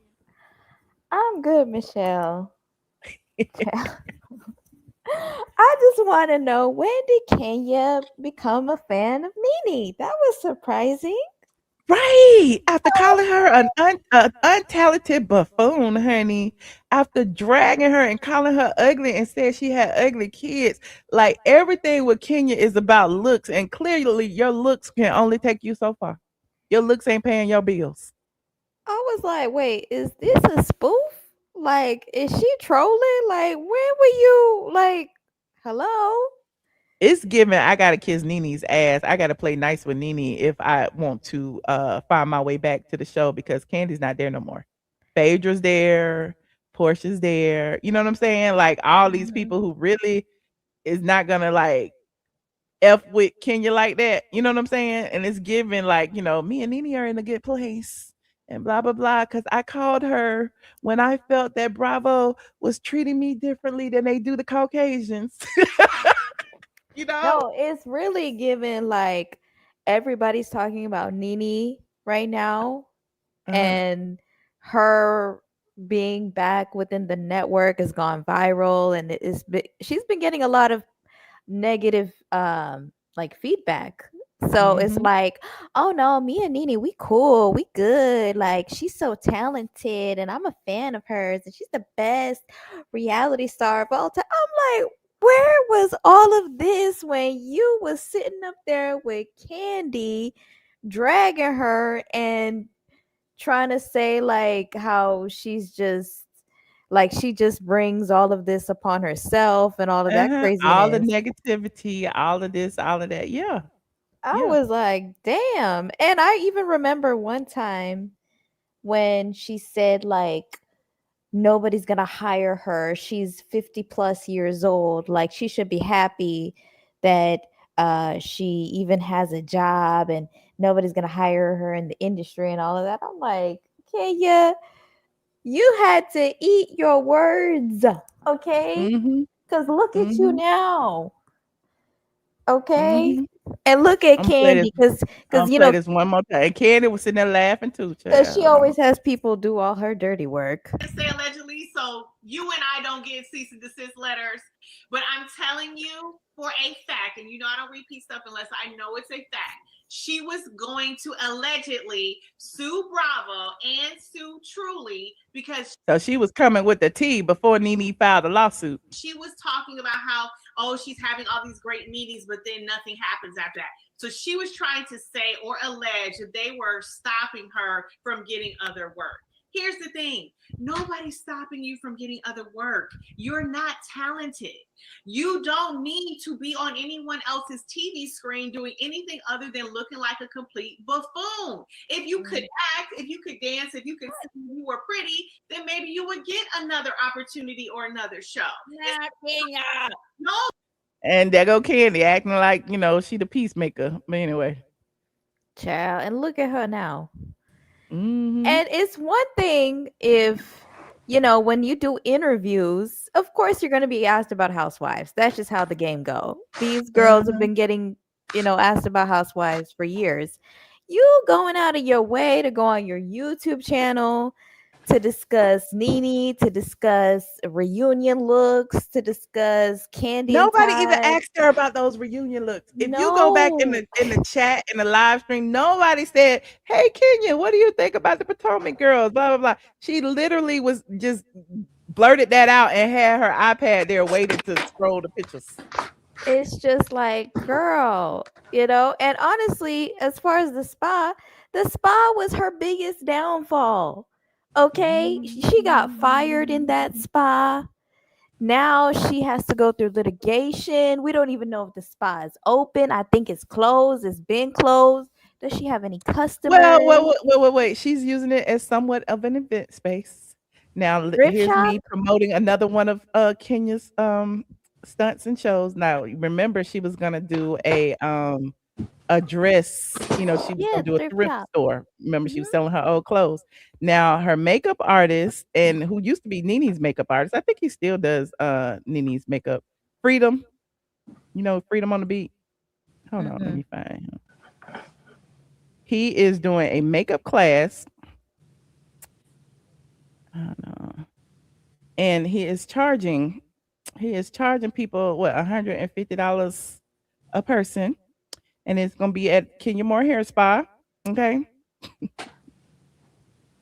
I'm good, Michelle. I just want to know, when did Kenya become a fan of Nene? That was surprising. Right. After calling her an untalented buffoon, honey. After dragging her and calling her ugly and said she had ugly kids. Like everything with Kenya is about looks. And clearly your looks can only take you so far. Your looks ain't paying your bills. I was like, wait, is this a spoof? Like, is she trolling? Like, when were you, like, hello? It's given I gotta kiss Nene's ass. I gotta play nice with Nene if I want to find my way back to the show because Candy's not there no more. Phaedra's there, Porsha's there. You know what I'm saying? Like all these people who really is not gonna like F with Kenya like that. You know what I'm saying? And it's given like, me and Nene are in a good place and blah blah blah. Cause I called her when I felt that Bravo was treating me differently than they do the Caucasians. No, it's really given like everybody's talking about Nene right now, and her being back within the network has gone viral, and she's been getting a lot of negative like feedback. So it's like, oh no, me and Nene, we cool, we good. Like she's so talented, and I'm a fan of hers, and she's the best reality star of all time. I'm like, where was all of this when you was sitting up there with Kandi, dragging her and trying to say like how she's just like she just brings all of this upon herself and all of that craziness. All the negativity, all of this, all of that. Yeah. I was like, damn. And I even remember one time when she said like nobody's gonna hire her. She's 50 plus years old. Like she should be happy that she even has a job and nobody's gonna hire her in the industry and all of that. I'm like, Kenya, you had to eat your words, okay? Because look at you now. Okay. And look at Kandi, because this one more time. And Kandi was sitting there laughing too, because she always has people do all her dirty work. Say allegedly so you and I don't get cease and desist letters, but I'm telling you for a fact, and you know I don't repeat stuff unless I know it's a fact. She was going to allegedly sue Bravo and sue Truly because So she was coming with the tea before Nene filed a lawsuit. she was talking about how, oh, she's having all these great meetings, but then nothing happens after that. So she was trying to say or allege that they were stopping her from getting other work. Here's the thing. Nobody's stopping you from getting other work. You're not talented. You don't need to be on anyone else's TV screen doing anything other than looking like a complete buffoon. If you could act, if you could dance, if you could sing, if you were pretty, then maybe you would get another opportunity or another show. No. And there go Kandi acting like, you know, she the peacemaker. But anyway. Child, and look at her now. Mhm. And it's one thing if, you know, when you do interviews, of course you're going to be asked about housewives. That's just how the game go. These girls have been getting, you know, asked about housewives for years. You going out of your way to go on your YouTube channel to discuss Nene, to discuss reunion looks, to discuss Kandi. Nobody even asked her about those reunion looks. If you go back in the chat, in the live stream, nobody said, "Hey Kenya, what do you think about the Potomac girls?" Blah blah blah. She literally was just blurted that out and had her iPad there waiting to scroll the pictures. It's just like, girl, you know. And honestly, as far as the spa was her biggest downfall. Okay, she got fired in that spa. Now she has to go through litigation. We don't even know if the spa is open. I think it's closed. It's been closed. Does she have any customers? Wait. She's using it as somewhat of an event space. Now here's shop? me promoting another one of Kenya's stunts and shows. Now remember, she was gonna do a dress, you know, she was gonna do a thrift store. Remember, she was selling her old clothes. Now her makeup artist, and who used to be Nene's makeup artist, I think he still does Nene's makeup, Freedom, you know, Freedom on the Beat. Hold on, let me find him. He is doing a makeup class. I don't know. And he is charging people what, $150 a person. And it's gonna be at Kenya Moore Hair Spa. Okay.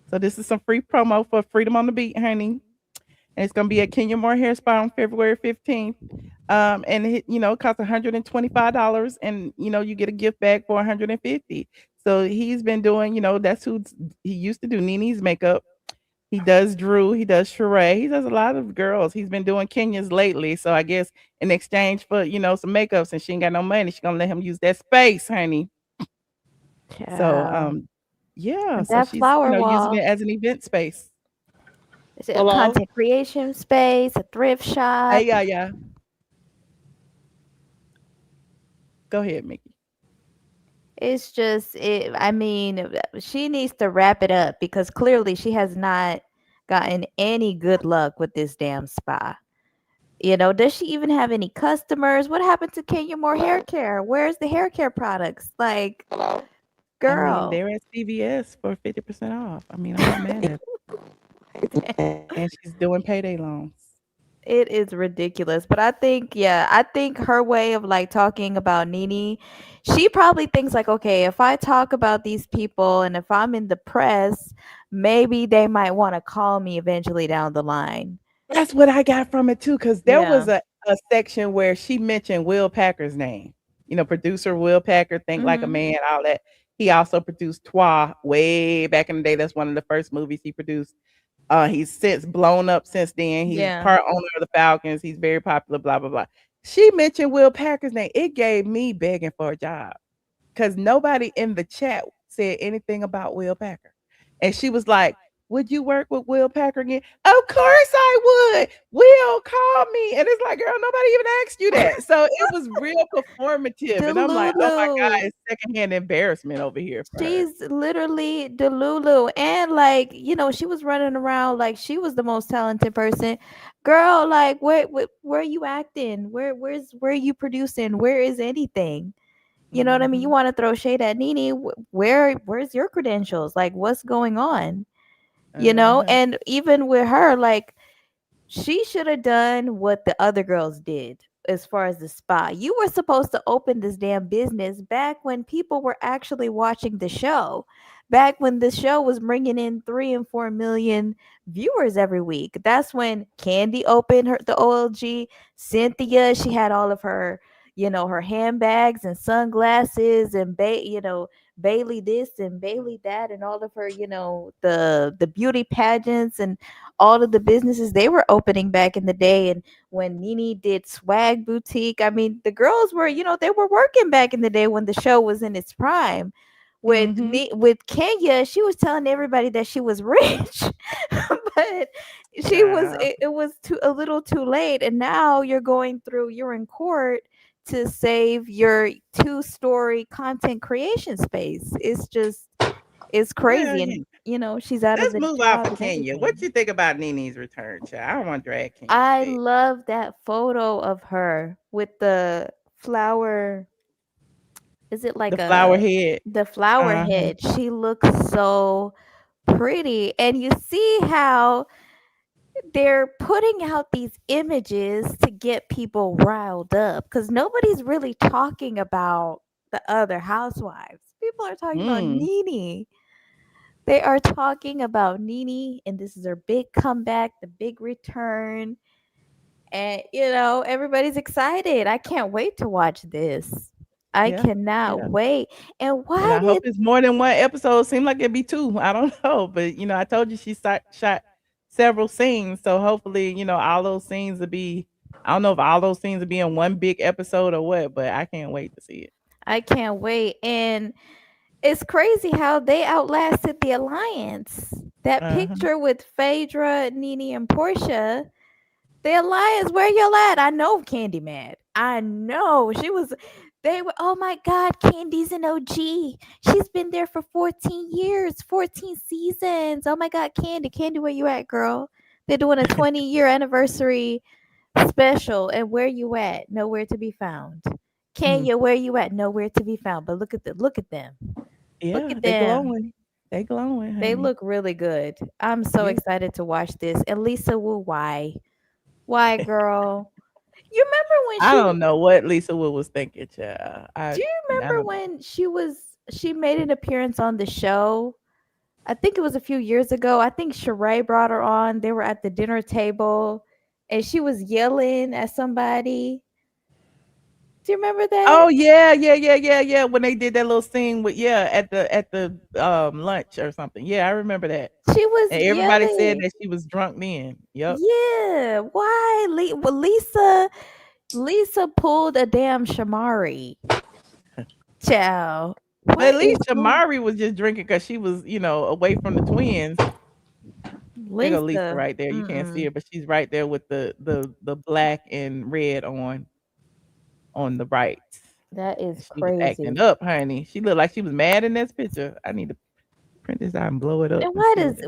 So this is some free promo for Freedom on the Beat, honey. And it's gonna be at Kenya Moore Hair Spa on February 15th. And it, you know, it costs $125, and you know, you get a gift bag for $150. So he's been doing, you know, that's who he used to do Nene's makeup. He does Drew, he does Sheree, he does a lot of girls. He's been doing Kenya's lately. So I guess in exchange for, you know, some makeup, since she ain't got no money, she's gonna let him use that space, honey. So yeah, so that she's, flower you know, wall, using it as an event space. is it a content creation space, a thrift shop? Hey, yeah. Go ahead, Mickey. It's just, I mean, she needs to wrap it up because clearly she has not gotten any good luck with this damn spa. You know, does she even have any customers? What happened to Kenya Moore Hair Care? Where's the hair care products? Like, girl. I mean, they're at CVS for 50% off. I mean, I'm not mad at it. And she's doing payday loans. It is ridiculous. But I think her way of like talking about Nene, she probably thinks like, okay, if I talk about these people and if I'm in the press, maybe they might want to call me eventually down the line. That's what I got from it too, because there was a section where she mentioned Will Packer's name. You know, producer Will Packer, Think Like a Man, all that. He also produced Toi way back in the day. That's one of the first movies he produced. He's since blown up since then. He's part owner of the Falcons. He's very popular, blah, blah, blah. She mentioned Will Packer's name. It gave me begging for a job because nobody in the chat said anything about Will Packer. And she was like, would you work with Will Packer again? Of course I would. Will, call me. And it's like, girl, nobody even asked you that. So it was real performative. And I'm like, oh my God, it's secondhand embarrassment over here. She's literally Delulu. And like, you know, she was running around like she was the most talented person. Girl, like, where are you acting? Where are you producing? Where is anything? You know what I mean? You want to throw shade at Nene. Where's your credentials? Like, what's going on? You know, and even with her, like, she should have done what the other girls did as far as the spot. You were supposed to open this damn business back when people were actually watching the show. Back when the show was bringing in 3 and 4 million viewers every week. That's when Kandi opened the OLG. Cynthia, she had all of her, her handbags and sunglasses and Bailey this and Bailey that and all of her, the beauty pageants and all of the businesses they were opening back in the day. And when Nene did Swag Boutique, I mean, the girls were, they were working back in the day when the show was in its prime. With Kenya, she was telling everybody that she was rich, but it was a little too late. And now you're in court to save your 2-story content creation space. It's crazy. And she's out of Let's the move job off of and Kenya. everything. What you think about Nene's return, child? I don't want to drag Kenya. I love that photo of her with the flower. Is it like the flower head? the flower head? She looks so pretty. And you see how they're putting out these images to get people riled up because nobody's really talking about the other housewives. People are talking about Nene. They are talking about Nene, and this is her big comeback, the big return. And everybody's excited. I can't wait to watch this. I cannot wait. And I hope it's more than one episode. Seems like it'd be 2. I don't know, but I told you she shot several scenes, so hopefully all those scenes will be. I don't know if all those scenes will be in one big episode or what, but I can't wait to see it. I can't wait. And it's crazy how they outlasted the Alliance. That picture with Phaedra, Nene, and Porsha. The Alliance, where y'all at? I know Kandi mad. I know they were. Oh my God, Kandi's an OG. She's been there for 14 years, 14 seasons. Oh my God, Kandi, where you at, girl? They're doing a 20-year anniversary special, and where you at? Nowhere to be found. Kenya, where you at? Nowhere to be found. But look at them. Yeah, Look at they them. glowing. They glowing. They look really good. I'm so excited to watch this. And Lisa Wu, why? Why, girl? You remember when I don't know what Lisa Wood was thinking, child. Do you remember when she made an appearance on the show? I think it was a few years ago. I think Sheree brought her on. They were at the dinner table and she was yelling at somebody. Do you remember that? Oh yeah. When they did that little scene with at the lunch or something. Yeah, I remember that. She was and everybody yelling. said that she was drunk then. Yep. Yeah. Why? Well, Lisa pulled a damn Shamari. Ciao. But at least Shamari was just drinking because she was, away from the twins. There go Lisa right there. You can't see her, but she's right there with the black and red on the right. That is she crazy. Was acting up, honey. She looked like she was mad in this picture. I need to print this out and blow it up. And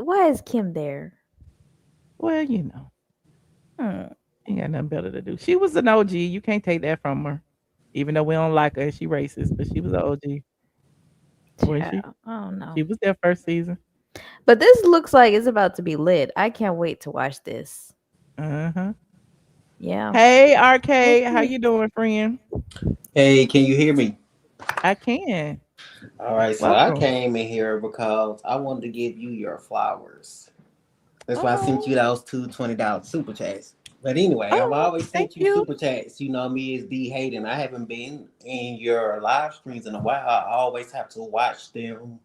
why is Kim there? Well, ain't got nothing better to do. She was an OG. You can't take that from her. Even though we don't like her, she racist, but she was an OG. Wasn't she? I don't know. She was there first season. But this looks like it's about to be lit. I can't wait to watch this. Yeah. Hey, Arcade, how you doing, friend? Hey, can you hear me? I can. All right, so welcome. I came in here because I wanted to give you your flowers. That's why I sent you those two $20 super chats. But anyway, I've always sent you super chats. You know me as D Hayden. I haven't been in your live streams in a while. I always have to watch them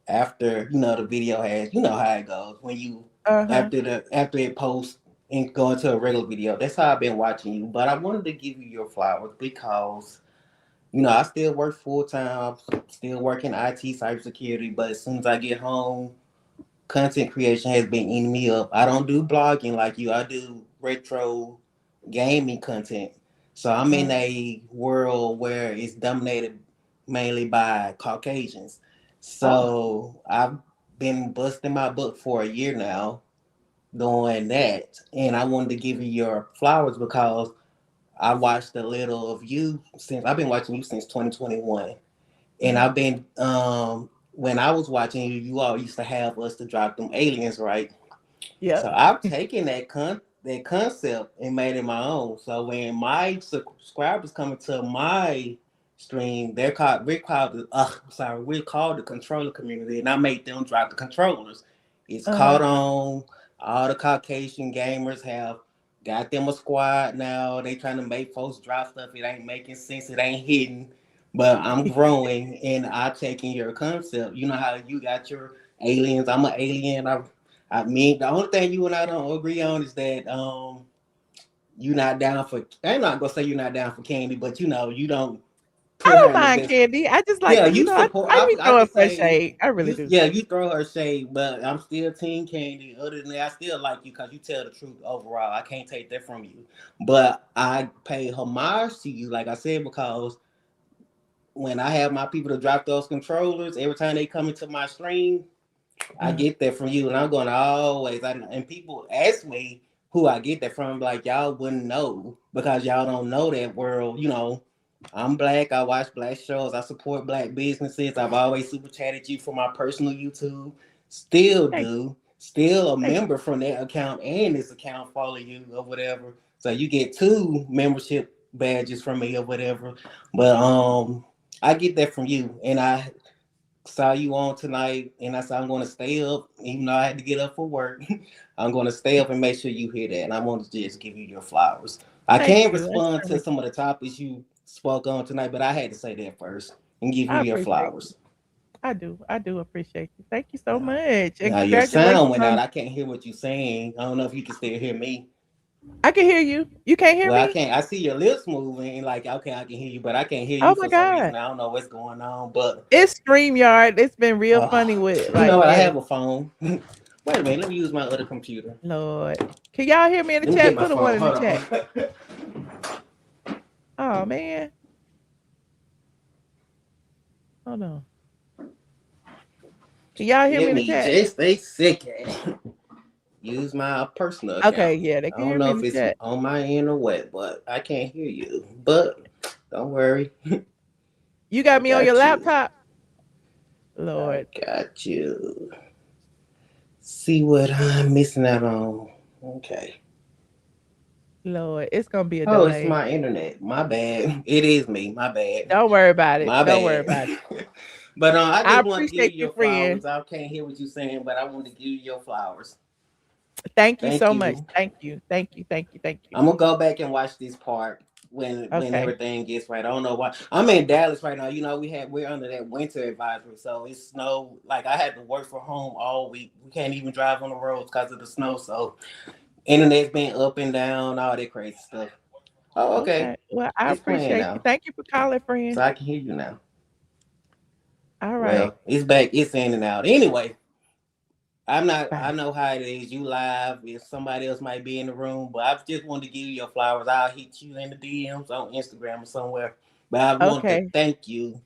after the video has. You know how it goes when you after it posts and go into a regular video. That's how I've been watching you. But I wanted to give you your flowers because I still work full time, still working IT cybersecurity. But as soon as I get home, content creation has been eating me up. I don't do blogging like you. I do retro gaming content. So I'm in a world where it's dominated mainly by Caucasians. So I've been busting my butt for a year now doing that. And I wanted to give you your flowers because I watched a little of you I've been watching you since 2021. And I've been when I was watching you, you all used to have us to drop them aliens, right? Yeah. So I've taken that concept and made it my own. So when my subscribers come into my stream, we're called the controller community, and I made them drop the controllers. It's caught on. All the Caucasian gamers have got them a squad now. They trying to make folks drop stuff. It ain't making sense. It ain't hidden. But I'm growing and I'm taking your concept. You know how you got your aliens. I'm an alien. I mean, the only thing you and I don't agree on is that you're not down for. I'm not gonna say you're not down for Kandi, but you know you don't. I don't mind Kandi. I just like you support. I be throwing her shade. I really do. Yeah, you throw her shade, but I'm still Team Kandi. Other than that, I still like you because you tell the truth overall. I can't take that from you, but I pay homage to you, like I said, because when I have my people to drop those controllers, every time they come into my stream, I get that from you, and I'm going to always. And people ask me who I get that from, like y'all wouldn't know because y'all don't know that world. You know, I'm black. I watch black shows. I support black businesses. I've always super chatted you for my personal YouTube. Still do. Still a member from that account and this account follow you or whatever. So you get 2 membership badges from me or whatever. But I get that from you, and I saw you on tonight, and I said I'm going to stay up, even though I had to get up for work. I'm going to stay up and make sure you hear that, and I want to just give you your flowers. I can't respond to some of the topics you spoke on tonight, but I had to say that first and give you your flowers. I do appreciate you. Thank you so much. And now your sound went out. I can't hear what you're saying. I don't know if you can still hear me. I can hear you. You can't hear me? I can't. I see your lips moving. Like, okay, I can hear you, but I can't hear you for some reason. I don't know what's going on, but it's StreamYard. It's been real funny with. You know what? I have a phone. Wait a minute. Let me use my other computer. Lord, can y'all hear me in the chat? Put a one in the chat. Oh man, hold on. Can y'all hear me in the chat? Just stay sick. Use my personal account. Okay, yeah, they can hear me in the chat. I don't know if it's on my end or what, but I can't hear you. But don't worry. You got me on your laptop? Lord. I got you. See what I'm missing out on. Okay. Lord, it's going to be a delay. Oh, it's my internet. My bad. It is me. My bad. Don't worry about it. Don't worry about it. But I just want to give you your flowers. I can't hear what you're saying, but I want to give you your flowers. Thank you so much. Thank you. I'm gonna go back and watch this part when everything gets right. I don't know why. I'm in Dallas right now. You know, we're under that winter advisory, so it's snow. Like I had to work from home all week. We can't even drive on the roads because of the snow. So internet's been up and down, all that crazy stuff. Oh, okay. Well, I appreciate you. Thank you for calling, friend. So I can hear you now. All right. Well, it's back. It's in and out. Anyway. I know how it is. You live. If somebody else might be in the room, but I just wanted to give you your flowers. I'll hit you in the DMs on Instagram or somewhere. But I want to thank you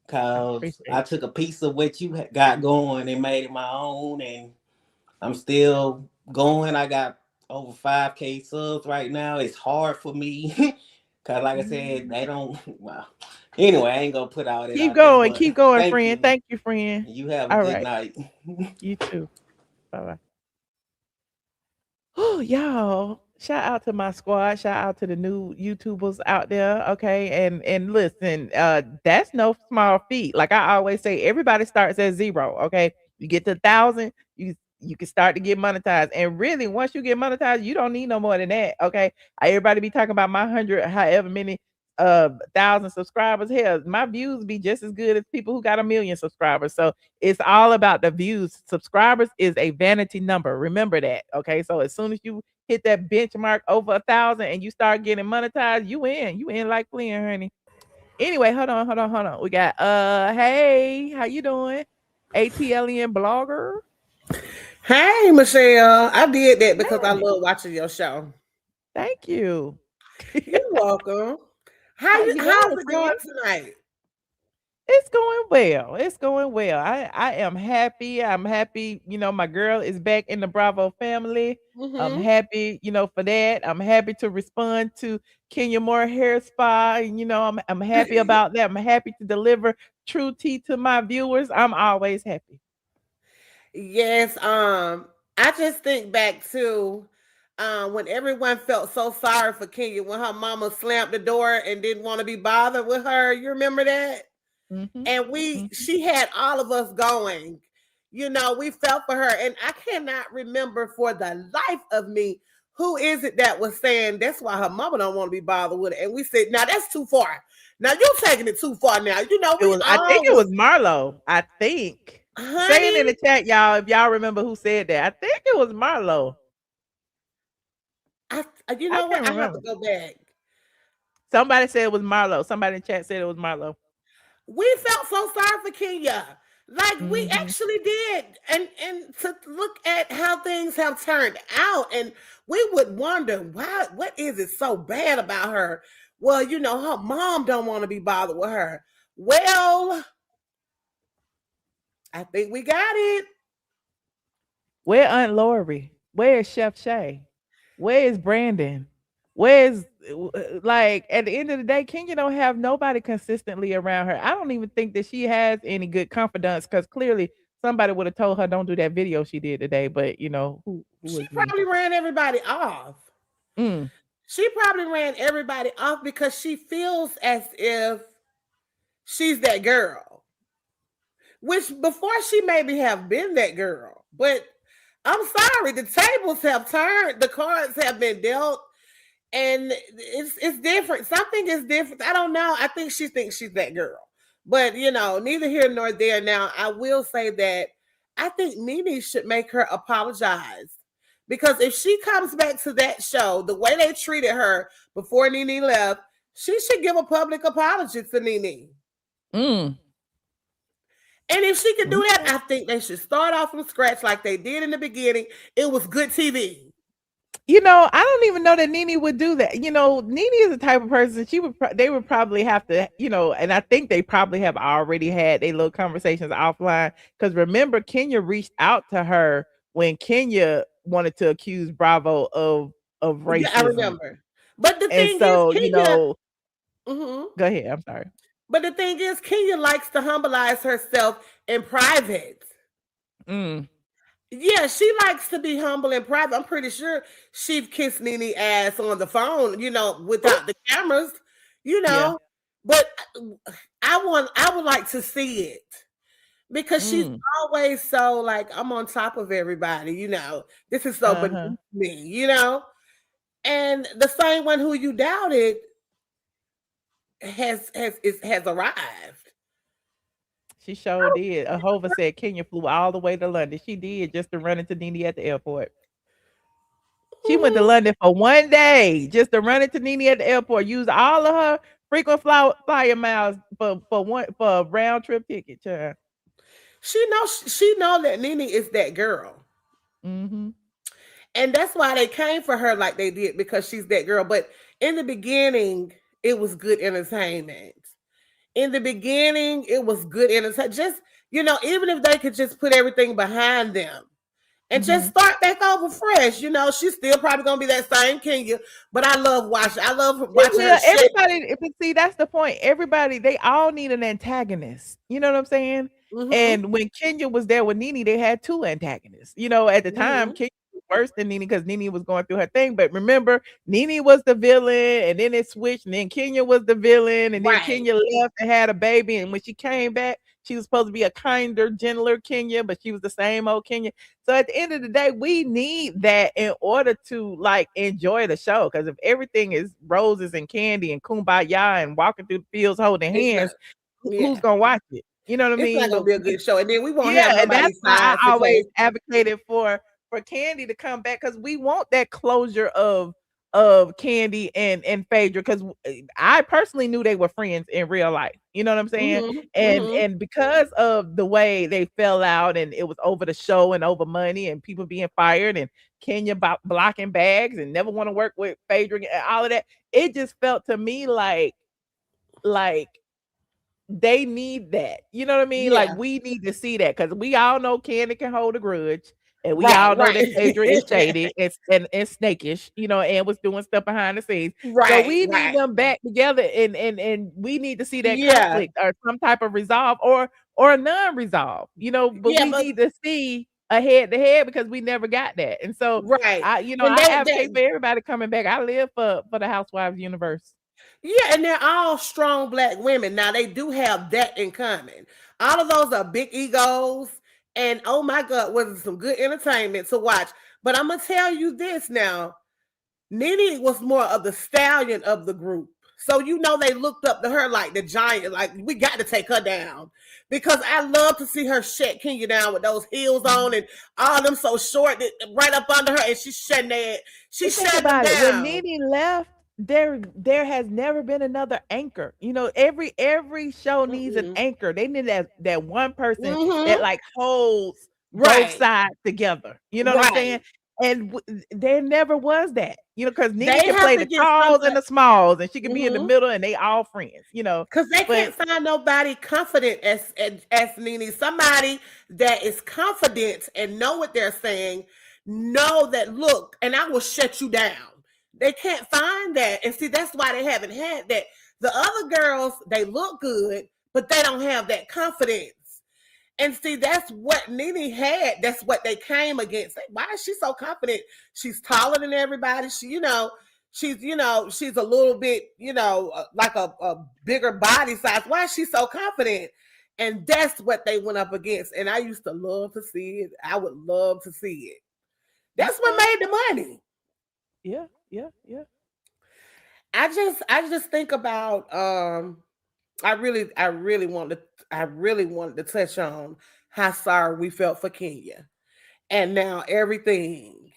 because I took a piece of what you got going and made it my own, and I'm still going. I got over 5K subs right now. It's hard for me because, like I said, they don't. Well, anyway, I ain't gonna put all that. Keep going, friend. Thank you, friend. You have a good night. You too. Bye-bye. Oh, y'all. Shout out to my squad. Shout out to the new YouTubers out there. Okay. And listen, that's no small feat. Like I always say, everybody starts at 0. Okay. You get to 1,000, you can start to get monetized. And really, once you get monetized, you don't need no more than that. Okay. Everybody be talking about my 100, however many 1,000 subscribers. Hell, my views be just as good as people who got 1 million subscribers. So it's all about the views. Subscribers is a vanity number. Remember that. Okay. So as soon as you hit that benchmark over 1,000 and you start getting monetized, you in like Flynn, honey. Anyway, hold on. We got hey, how you doing? ATLien blogger. Hey, Michelle. I did that because I love watching your show. Thank you. You're welcome. How's it going tonight? It's going well. I am happy. I'm happy. You know, my girl is back in the Bravo family. I'm happy, for that. I'm happy to respond to Kenya Moore Hair Spa. I'm happy about that. I'm happy to deliver true tea to my viewers. I'm always happy. Yes. I just think back to when everyone felt so sorry for Kenya when her mama slammed the door and didn't want to be bothered with her. You remember that? And she had all of us going. You know, we felt for her, and I cannot remember for the life of me who is it that was saying that's why her mama don't want to be bothered with it. And we said, now that's too far. Now you're taking it too far. Now you know I think it was Marlo. I think. Honey, say it in the chat, y'all, if y'all remember who said that. I think it was Marlo. You know what? I have to go back. Somebody said it was Marlo. Somebody in the chat said it was Marlo. We felt so sorry for Kenya. Like we actually did. And to look at how things have turned out, and we would wonder why, what is it so bad about her? Well, you know, her mom don't want to be bothered with her. Well, I think we got it. Where Aunt Lori? Where is Chef Shay? Where is Brandon? Where's, like, at the end of the day, Kenya don't have nobody consistently around her. I don't even think that she has any good confidence, because clearly somebody would have told her don't do that video she did today. But you know, who she probably ran everybody off. She probably ran everybody off because she feels as if she's that girl, which before she maybe have been that girl. But I'm sorry, the tables have turned, the cards have been dealt, and it's different. Something is different. I don't know. I think she thinks she's that girl. But, you know, neither here nor there. Now, I will say that I think Nene should make her apologize. Because if she comes back to that show, the way they treated her before Nene left, she should give a public apology to Nene. And if she can do that, I think they should start off from scratch like they did in the beginning. It was good TV. You know, I don't even know that Nene would do that. You know, Nene is the type of person, they would probably have to, you know, and I think they probably have already had their little conversations offline. Because remember, Kenya reached out to her when Kenya wanted to accuse Bravo of racism. Yeah, I remember. But the thing is, Kenya, you know, go ahead. I'm sorry. But the thing is, Kenya likes to humbleize herself in private. Yeah, she likes to be humble in private. I'm pretty sure she'd kiss Nene ass on the phone, you know, without the cameras, you know. Yeah. But I would like to see it. Because she's always so like, I'm on top of everybody, you know. This is so beneath me, you know. And the same one who you doubted has arrived. She sure did. Ahova said Kenya flew all the way to London. She did, just to run into Nene at the airport. She went to London for one day just to run into Nene at the airport. Used all of her frequent flyer miles for a round trip ticket. Child. She know that Nene is that girl. And that's why they came for her like they did, because she's that girl. But in the beginning, it was good entertainment. In the beginning, it was good entertainment. Just, you know, even if they could just put everything behind them and just start back over fresh, you know, she's still probably gonna be that same Kenya. But I love watching her. Everybody, see, that's the point. Everybody, they all need an antagonist. You know what I'm saying? And when Kenya was there with Nene, they had two antagonists. You know, at the time, Kenya was worse than Nene because Nene was going through her thing. But remember, Nene was the villain, and then it switched, and then Kenya was the villain, and then Kenya left and had a baby. And when she came back, she was supposed to be a kinder, gentler Kenya, but she was the same old Kenya. So at the end of the day, we need that in order to like enjoy the show. Because if everything is roses and candy and kumbaya and walking through the fields holding hands, who's gonna watch it? You know what I mean? It's not gonna be a good show, and then we won't have nobody. That's why I always advocated for Kandi to come back, because we want that closure of Kandi and Phaedra, because I personally knew they were friends in real life. You know what I'm saying? And because of the way they fell out, and it was over the show and over money and people being fired and Kenya blocking bags and never want to work with Phaedra and all of that, it just felt to me like they need that. You know what I mean? Like we need to see that, because we all know Kandi can hold a grudge. And we all know that Phaedra is shady and snakish, you know, and was doing stuff behind the scenes. So we need them back together, and we need to see that conflict or some type of resolve or a non-resolve, you know. But we need to see a head to head because we never got that. And so right. I advocate for everybody coming back. I live for the Housewives universe. Yeah, and they're all strong Black women. Now they do have that in common. All of those are big egos, and oh my God, was it some good entertainment to watch. But I'm gonna tell you this now. Nene was more of the stallion of the group. So they looked up to her like the giant, like we got to take her down. Because I love to see her shut Kenya down with those heels on and all them so short that right up under her, and she's shutting that. She shut them down. When Nene left, there has never been another anchor. Every show needs an anchor. They need that one person that like holds both sides together. You know what I'm saying? And there never was that, because Nene can play the talls and the smalls, and she can be in the middle, and they all friends, Because they can't find nobody confident as Nene. Somebody that is confident and know what they're saying, know that, look, and I will shut you down. They can't find that. And see, that's why they haven't had that. The other girls, they look good, but they don't have that confidence. And see, that's what Nene had. That's what they came against. Why is she so confident? She's taller than everybody. She's a little bit, like a bigger body size. Why is she so confident? And that's what they went up against. And I used to love to see it. I would love to see it. That's what made the money. Yeah. I just think about I really wanted to touch on how sorry we felt for Kenya. And now everything.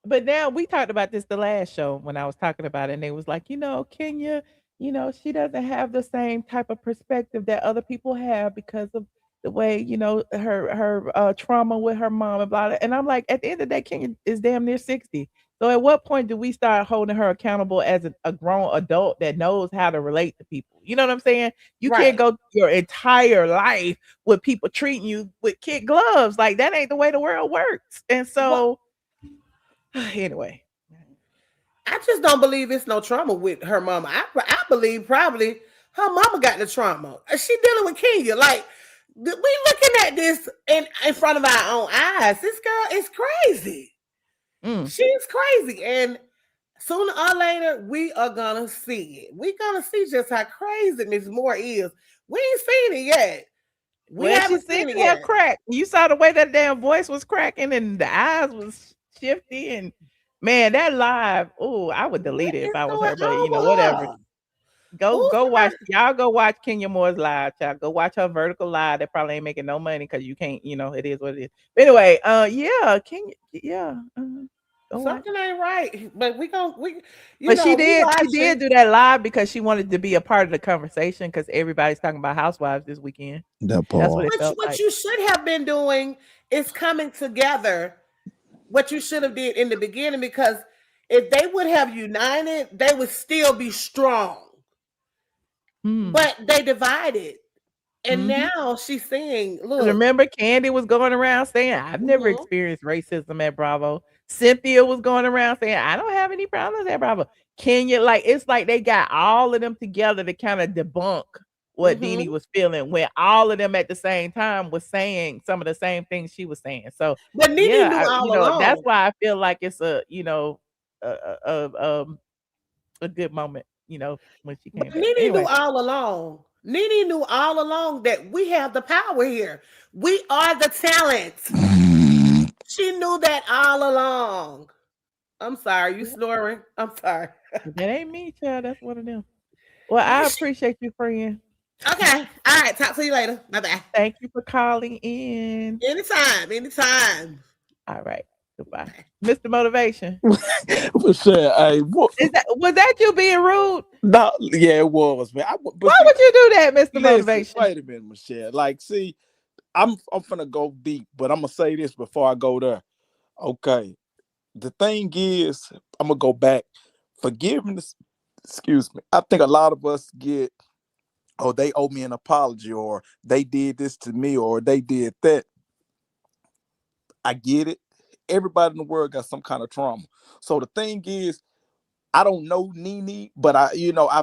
But now we talked about this the last show when I was talking about it, and they was like, Kenya, she doesn't have the same type of perspective that other people have because of the way, her trauma with her mom and blah, blah. And I'm like, at the end of the day, Kenya is damn near 60. So at what point do we start holding her accountable as a grown adult that knows how to relate to people? You know what I'm saying? You can't go your entire life with people treating you with kid gloves. Like, that ain't the way the world works. And so, anyway. I just don't believe it's no trauma with her mama. I believe probably her mama got the trauma. She dealing with Kenya. Like, we looking at this in front of our own eyes. This girl is crazy. She's crazy. And sooner or later, we are going to see it. We're going to see just how crazy Miss Moore is. We ain't seen it yet. We haven't seen it yet. Crack. You saw the way that damn voice was cracking and the eyes was shifty. And man, that live, I would delete it if I was her, but whatever. Go watch. Y'all go watch Kenya Moore's live, child. Go watch her vertical live. That probably ain't making no money because you can't, it is what it is. But anyway, Kenya, something ain't right. But she did do that live because she wanted to be a part of the conversation because everybody's talking about Housewives this weekend. That's what it felt like. You should have been doing is coming together. What you should have did in the beginning, because if they would have united, they would still be strong. But they divided. And now she's saying, look. Remember, Kandi was going around saying, I've never experienced racism at Bravo. Cynthia was going around saying, I don't have any problems at Bravo. Kenya, it's like they got all of them together to kind of debunk what Nene was feeling, when all of them at the same time was saying some of the same things she was saying. So, but Nene knew all along. That's why I feel like it's a good moment, when she came back. Nene knew all along. Nene knew all along that we have the power here. We are the talent. She knew that all along. I'm sorry, you snoring? I'm sorry. That ain't me, child. That's one of them. Well, I appreciate you, friend. Okay. All right. Talk to you later. Bye-bye. Thank you for calling in. Anytime. All right. Goodbye. Mr. Motivation. Michelle, was that you being rude? No, yeah, it was, man. Why would you do that, Mr. Motivation? Wait a minute, Michelle. Like, see, I'm finna go deep, but I'm gonna say this before I go there. Okay. The thing is, I'm gonna go back. Forgiveness, excuse me. I think a lot of us get, they owe me an apology, or they did this to me, or they did that. I get it. Everybody in the world got some kind of trauma. So the thing is, I don't know Nene, but I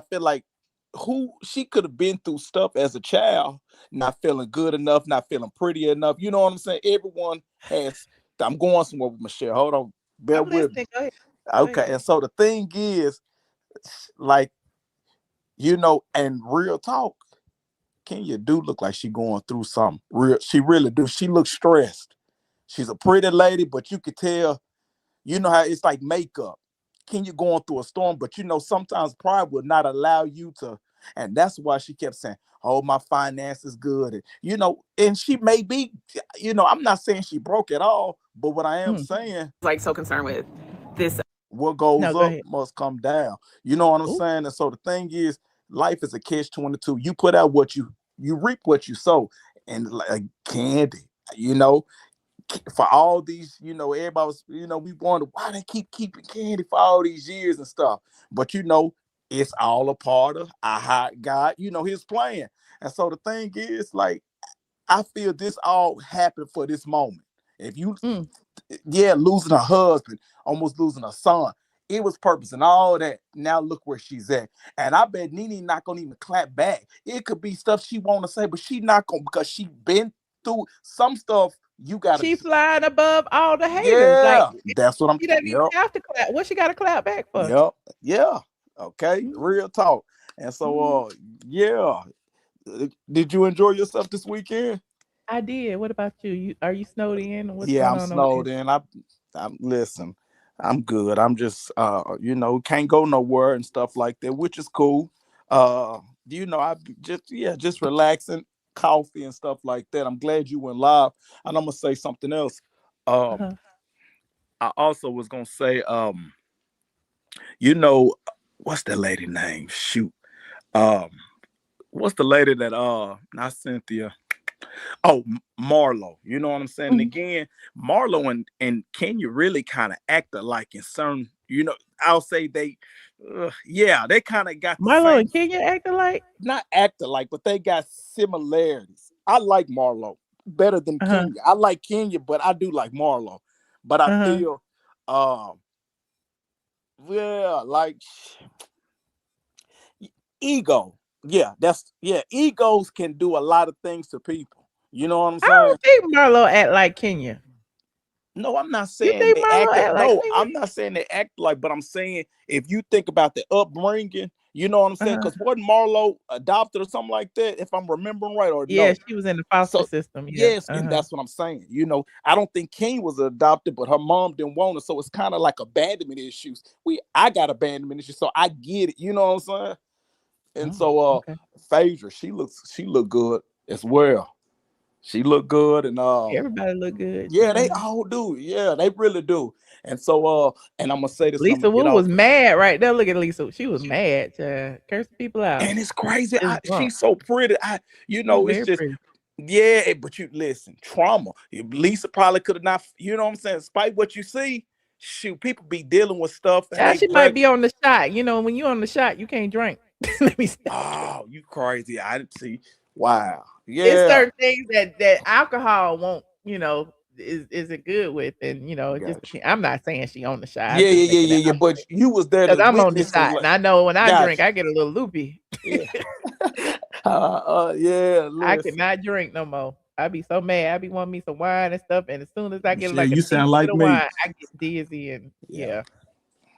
feel like who she could have been through stuff as a child, not feeling good enough, not feeling pretty enough. You know what I'm saying? Everyone has. I'm going somewhere with Michelle. Hold on, bear I'm with me. listening. Go ahead. Okay, and so the thing is, like, and real talk, Kenya do look like she going through something. She really do. She looks stressed. She's a pretty lady, but you could tell. You know how it's like makeup. Kenya going through a storm, but sometimes pride will not allow you to, and that's why she kept saying, "Oh, my finances good," and she may be, I'm not saying she broke at all, but what I am saying, like so concerned with this. What goes No, go up ahead. must come down. You know what I'm Ooh. saying? And so the thing is, life is a catch-22. You put out what you reap what you sow, and like Kandi, for all these, everybody was, we wonder why they keeping Kandi for all these years and stuff. But it's all a part of God, his plan. And so the thing is, like, I feel this all happened for this moment. If you, losing her husband, almost losing her son, it was purpose and all that. Now look where she's at. And I bet Nene not gonna even clap back. It could be stuff she want to say, but she not gonna, because she been through some stuff. You gotta, She flying above all the haters. Like, yeah, that's what I'm. she doesn't even Yep, have to clap. What she got to clap back for? yep, yeah. Okay, real talk. And so, yeah. Did you enjoy yourself this weekend? I did. What about you? Are you snowed in? What's Yeah, going I'm on over there? snowed in. I'm listen. I'm good. I'm just can't go nowhere and stuff like that, which is cool. I just relaxing, coffee and stuff like that. I'm glad you went live. And I'm gonna say something else. Uh-huh. I also was gonna say, what's that lady name? Shoot. What's the lady that not Cynthia? Oh, Marlo. You know what I'm saying? And again, Marlo and Kenya really kind of act alike in certain, I'll say they kind of got the Marlo same, and Kenya acting like? not act alike, but they got similarities. I like Marlo better than Uh-huh. Kenya. I like Kenya, but I do like Marlo. But I Uh-huh. feel like ego. Egos can do a lot of things to people. You know what I'm I saying? don't think Marlo act like Kenya. No, I'm not You saying think they Marlo act. act like No, Kenya? I'm not saying they act like. But I'm saying if you think about the upbringing, you know what I'm saying? Because wasn't Marlo adopted or something like that? If I'm remembering right, or Yeah, no? she was in the foster So system. Yeah. yes, and that's what I'm saying. I don't think King was adopted, but her mom didn't want her, so it's kind of like abandonment issues. I got abandonment issues, so I get it. You know what I'm saying? And so, okay. Phaedra, she looked good as well. She looked good, and Everybody look good. yeah, they all do. Yeah, they really do. And so, and I'm gonna say this, and I'm Lisa gonna get Wu off. was mad right there. Look at Lisa. She was mad. Cursing people out. And it's crazy. Just drunk. She's so pretty. She's It's very just, pretty. yeah. But you listen, trauma. Lisa probably could have not. You know what I'm saying? Despite what you see, shoot, people be dealing with stuff, and Yeah, they she might drag. be on the shot. When you're on the shot, you can't drink. Let me stop. Oh, you crazy? I didn't see. Wow. It's Yeah. certain things that alcohol won't, isn't good with. And it just Gotcha. depends. I'm not saying she on the shot. I'm Yeah, just yeah, yeah, making yeah, that yeah. But you was there because to I'm on the witness it. shot. And I know when I drink, Gotcha. I get a little loopy. Yeah. Yeah. I Listen. cannot drink no more. I be so mad. I be wanting me some wine and stuff. And as soon as I get Michelle, like a you teaspoon sound like of me. wine, I get dizzy and yeah.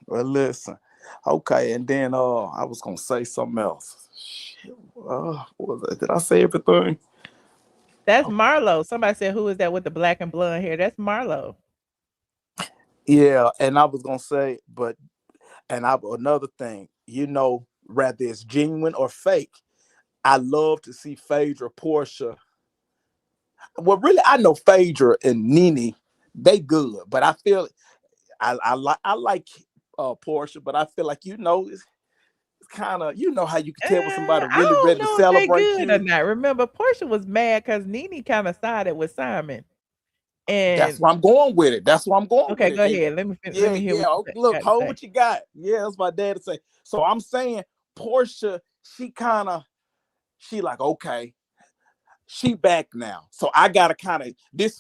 Well, listen. Okay, and then I was gonna say something else. Shit, what was it? Did I say everything? That's Marlo. Somebody said, "Who is that with the black and blonde hair?" That's Marlo. Yeah, and I was gonna say, another thing, whether it's genuine or fake, I love to see Phaedra, Porsha. Well, really, I know Phaedra and Nene, they good, but I feel I like Porsha, but I feel like it's kind of how you can tell when somebody I really don't ready to know if they celebrate good or you. not. Remember, Porsha was mad because Nene kind of sided with Simon. That's And where I'm going with it. That's where I'm going okay, with go it. ahead. Let me Yeah, hear yeah. what you Look, got to hold say. what you got. Yeah, that's my dad to say. So I'm saying Porsha, she like, okay, she back now. So I gotta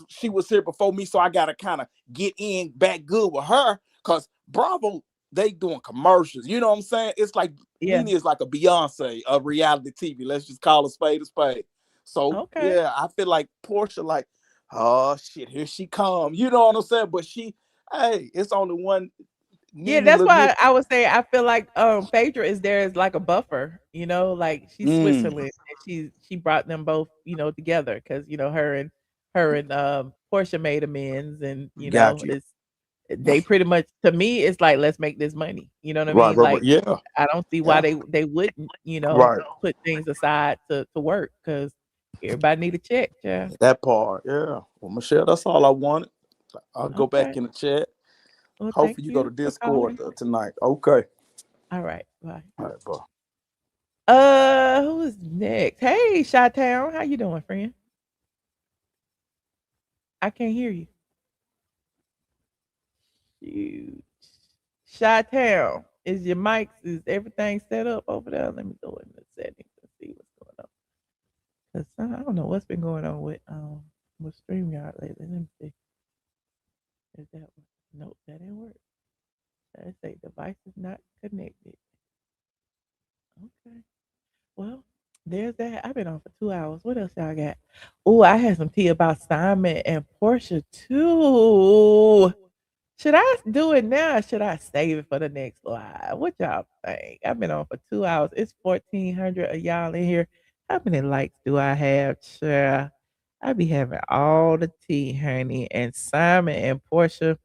she was here before me, so I gotta kind of get in back good with her. Cause Bravo, they doing commercials. You know what I'm saying? It's like Nene is like a Beyonce of reality TV. Let's just call a spade a spade. So yeah, I feel like Porsha, like, oh shit, here she come. You know what I'm saying? But it's only one. Yeah, that's why I would say I feel like Phaedra is there as like a buffer, you know, like she's Switzerland, and she brought them both, you know, together because you know her and Porsha made amends, and you know they pretty much, to me, it's like, let's make this money. You know what I mean? Like, I don't see why they wouldn't, you know, put things aside to work, because everybody need a check. Yeah, that part. Yeah. Well, Michelle, that's all I wanted. I'll go back in the chat. Well, hopefully you go to Discord tonight. Okay. All right. Bye. All right, bye. Who is next? Hey, Chi-Town, how you doing, friend? I can't hear you. Shoot. Chi-Town, is your mics, is everything set up over there? Let me go in the settings and see what's going on. Cause I don't know what's been going on with StreamYard lately. Let me see. Is that one? Nope, that didn't work. That say device is not connected. Okay. Well, there's that. I've been on for 2 hours. What else y'all got? Oh, I had some tea about Simon and Porsha too. Should I do it now, or should I save it for the next live? What y'all think? I've been on for 2 hours. It's 1,400 of y'all in here. How many likes do I have? Sure. I be having all the tea, honey. And Simon and Porsha,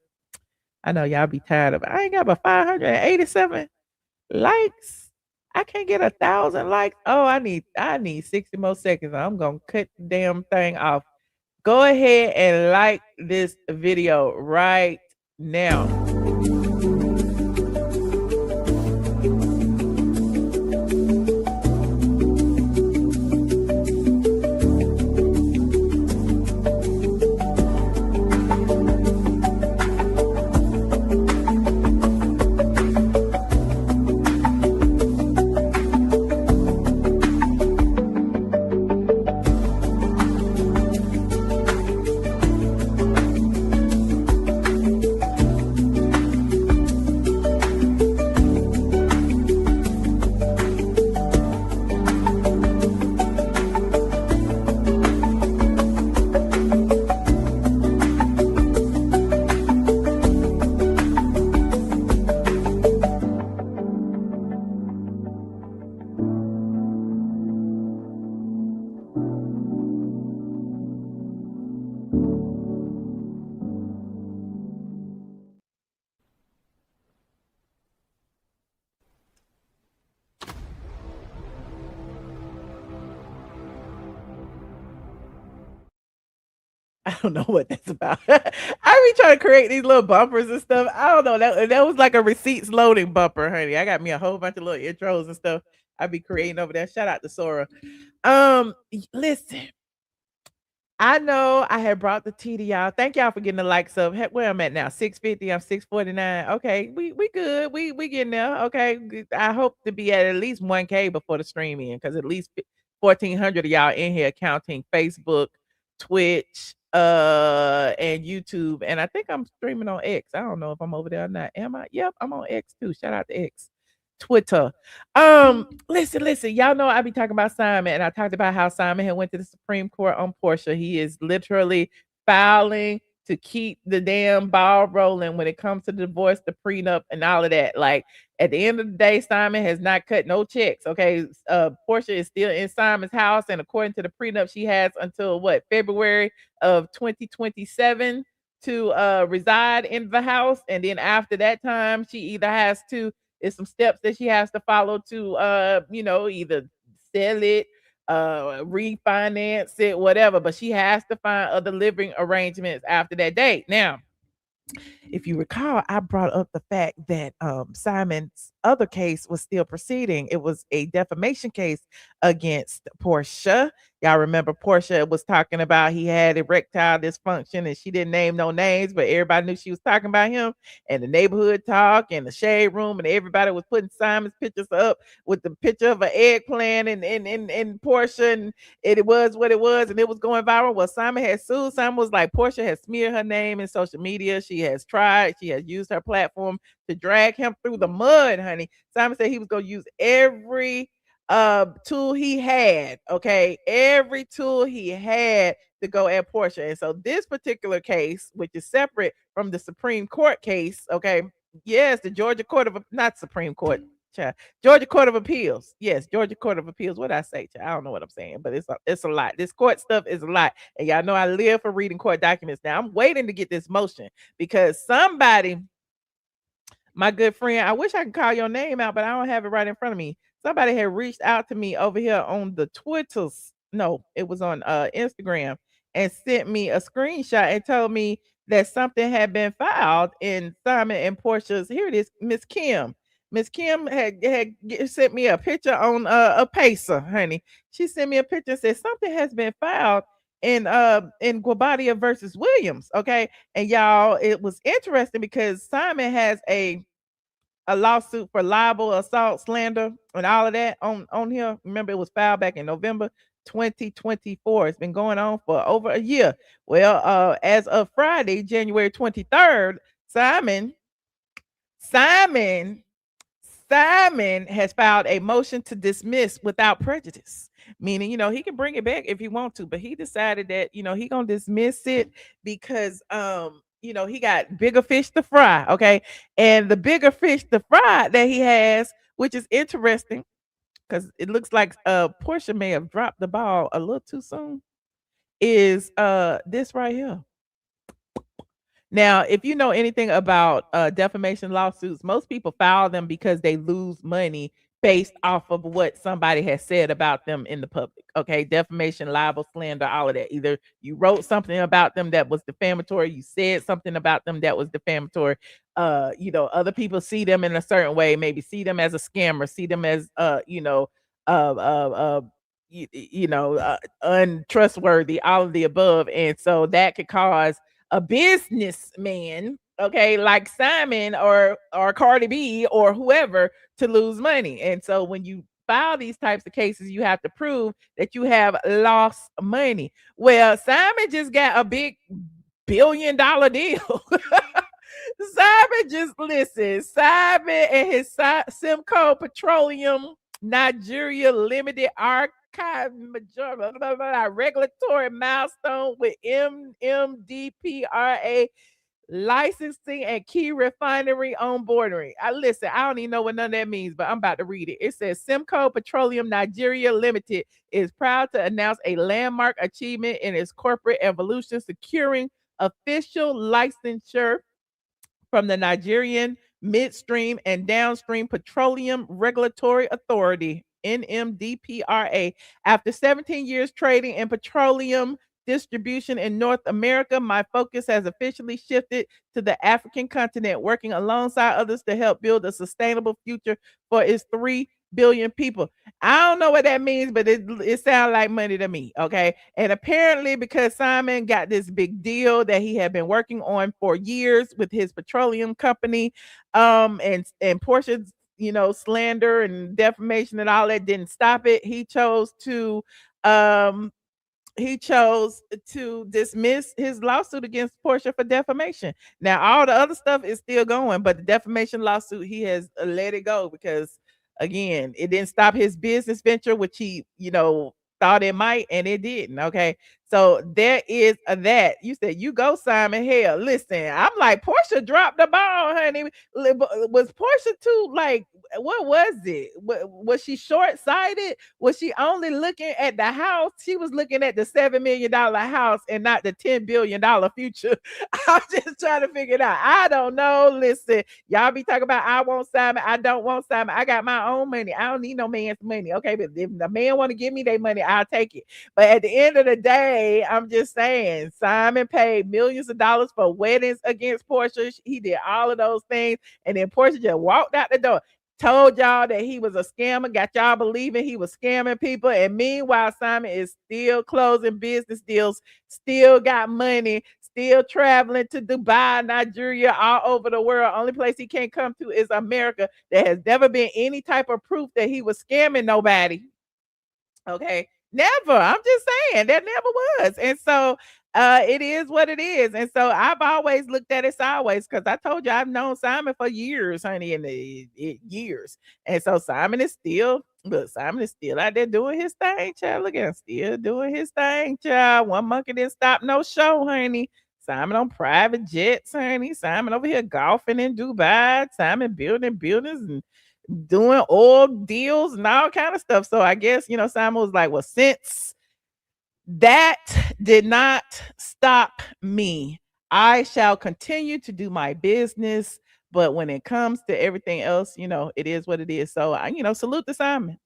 I know y'all be tired of it. I ain't got but 587 likes. I can't get 1,000 likes. Oh, I need 60 more seconds. I'm gonna cut the damn thing off. Go ahead and like this video right now. I don't know what that's about. I be trying to create these little bumpers and stuff. I don't know. That was like a receipts loading bumper, honey. I got me a whole bunch of little intros and stuff I be creating over there. Shout out to Sora. Listen. I know I had brought the tea to y'all. Thank y'all for getting the likes up. Where I'm at now, 650. I'm 649. Okay, we good. We getting there. Okay, I hope to be at least 1K before the stream in, because at least 1,400 of y'all in here counting Facebook, Twitch, and YouTube. And I think I'm streaming on X. I don't know if I'm over there or not. Am I? Yep, I'm on X too. Shout out to X. Twitter. Listen, y'all know I be talking about Simon, and I talked about how Simon had went to the Supreme Court on Porsha. He is literally filing to keep the damn ball rolling when it comes to the divorce, the prenup, and all of that. Like, at the end of the day, Simon has not cut no checks. Okay, Porsha is still in Simon's house, and according to the prenup, she has until February of 2027 to reside in the house, and then after that time, she either has to, it's some steps that she has to follow to either sell it, refinance it, whatever, but she has to find other living arrangements after that date. Now, if you recall, I brought up the fact that Simon's other case was still proceeding. It was a defamation case against Porsha, Y'all remember Porsha was talking about he had erectile dysfunction and she didn't name no names, but everybody knew she was talking about him. And the neighborhood talk and the shade room, and everybody was putting Simon's pictures up with the picture of an eggplant and Porsha, and it was what it was, and it was going viral. Well, Simon had sued. Simon was like, Porsha has smeared her name in social media. She has used her platform to drag him through the mud, honey. Simon said he was gonna use every tool he had, okay, every tool he had to go at Porsha. And so this particular case, which is separate from the Supreme Court case, okay, yes, the Georgia Court of, not Supreme Court, Georgia Court of Appeals. Yes, Georgia Court of Appeals. What I say? I don't know what I'm saying, but it's a lot. This court stuff is a lot, and y'all know I live for reading court documents. Now I'm waiting to get this motion because somebody, my good friend, I wish I could call your name out, but I don't have it right in front of me. Somebody had reached out to me over here on the Twitters. No, it was on Instagram, and sent me a screenshot and told me that something had been filed in Simon and Porsha's. Here it is, Miss Kim. Miss Kim had sent me a picture on a pacer, honey. She sent me a picture and said something has been filed in Guobadia versus Williams. Okay. And y'all, it was interesting because Simon has a lawsuit for libel, assault, slander, and all of that on here. Remember, it was filed back in November 2024. It's been going on for over a year. Well, as of Friday, January 23rd, Simon has filed a motion to dismiss without prejudice, meaning, he can bring it back if he wants to, but he decided that, he gonna dismiss it because, he got bigger fish to fry. Okay. And the bigger fish to fry that he has, which is interesting because it looks like Porsha may have dropped the ball a little too soon, is this right here. Now, if you know anything about defamation lawsuits, most people file them because they lose money based off of what somebody has said about them in the public. Okay, defamation, libel, slander, all of that. Either you wrote something about them that was defamatory, you said something about them that was defamatory. Other people see them in a certain way, maybe see them as a scammer, see them as untrustworthy, all of the above, and so that could cause a businessman, okay, like Simon or Cardi B or whoever, to lose money. And so when you file these types of cases, you have to prove that you have lost money. Well, Simon just got a big $1 billion deal. Simon and his Simcoe Petroleum Nigeria Limited regulatory milestone with MMDPRA licensing and key refinery onboarding. I don't even know what none of that means, but I'm about to read it. It says Simcoe Petroleum Nigeria Limited is proud to announce a landmark achievement in its corporate evolution, securing official licensure from the Nigerian Midstream and Downstream Petroleum Regulatory Authority, NMDPRA. After 17 years trading in petroleum distribution in North America, my focus has officially shifted to the African continent, working alongside others to help build a sustainable future for its 3 billion people. I don't know what that means, but it sounds like money to me. Okay. And apparently, because Simon got this big deal that he had been working on for years with his petroleum company, and Porsha's, slander and defamation and all that didn't stop it. He chose to dismiss his lawsuit against Porsha for defamation. Now, all the other stuff is still going, but the defamation lawsuit, he has let it go because, again, it didn't stop his business venture, which he, thought it might, and it didn't. Okay. So there is that. You said, you go, Simon. Hell, listen, I'm like, Porsha dropped the ball, honey. Was Porsha too, like, what was it? Was she short-sighted? Was she only looking at the house? She was looking at the $7 million house and not the $10 billion future. I'm just trying to figure it out. I don't know. Listen, y'all be talking about I want Simon. I don't want Simon. I got my own money. I don't need no man's money. Okay, but if the man want to give me their money, I'll take it. But at the end of the day, I'm just saying, Simon paid millions of dollars for weddings against Porsha. He did all of those things, and then Porsha just walked out the door. told y'all that he was a scammer, got y'all believing he was scamming people. And meanwhile, Simon is still closing business deals, still got money, still traveling to Dubai, Nigeria, all over the world. Only place he can't come to is America. There has never been any type of proof that he was scamming nobody. Okay. Never. I'm just saying that never was. And so it is what it is. And so I've always looked at it sideways because I told you I've known Simon for years, honey, in the years. And so Simon is still out there doing his thing, child. Look at him still doing his thing, child. One monkey didn't stop no show, honey. Simon on private jets, honey. Simon over here golfing in Dubai. Simon building buildings and doing oil deals and all kind of stuff. So I guess, Simon was like, well, since that did not stop me, I shall continue to do my business. But when it comes to everything else, it is what it is. So I, salute to Simon.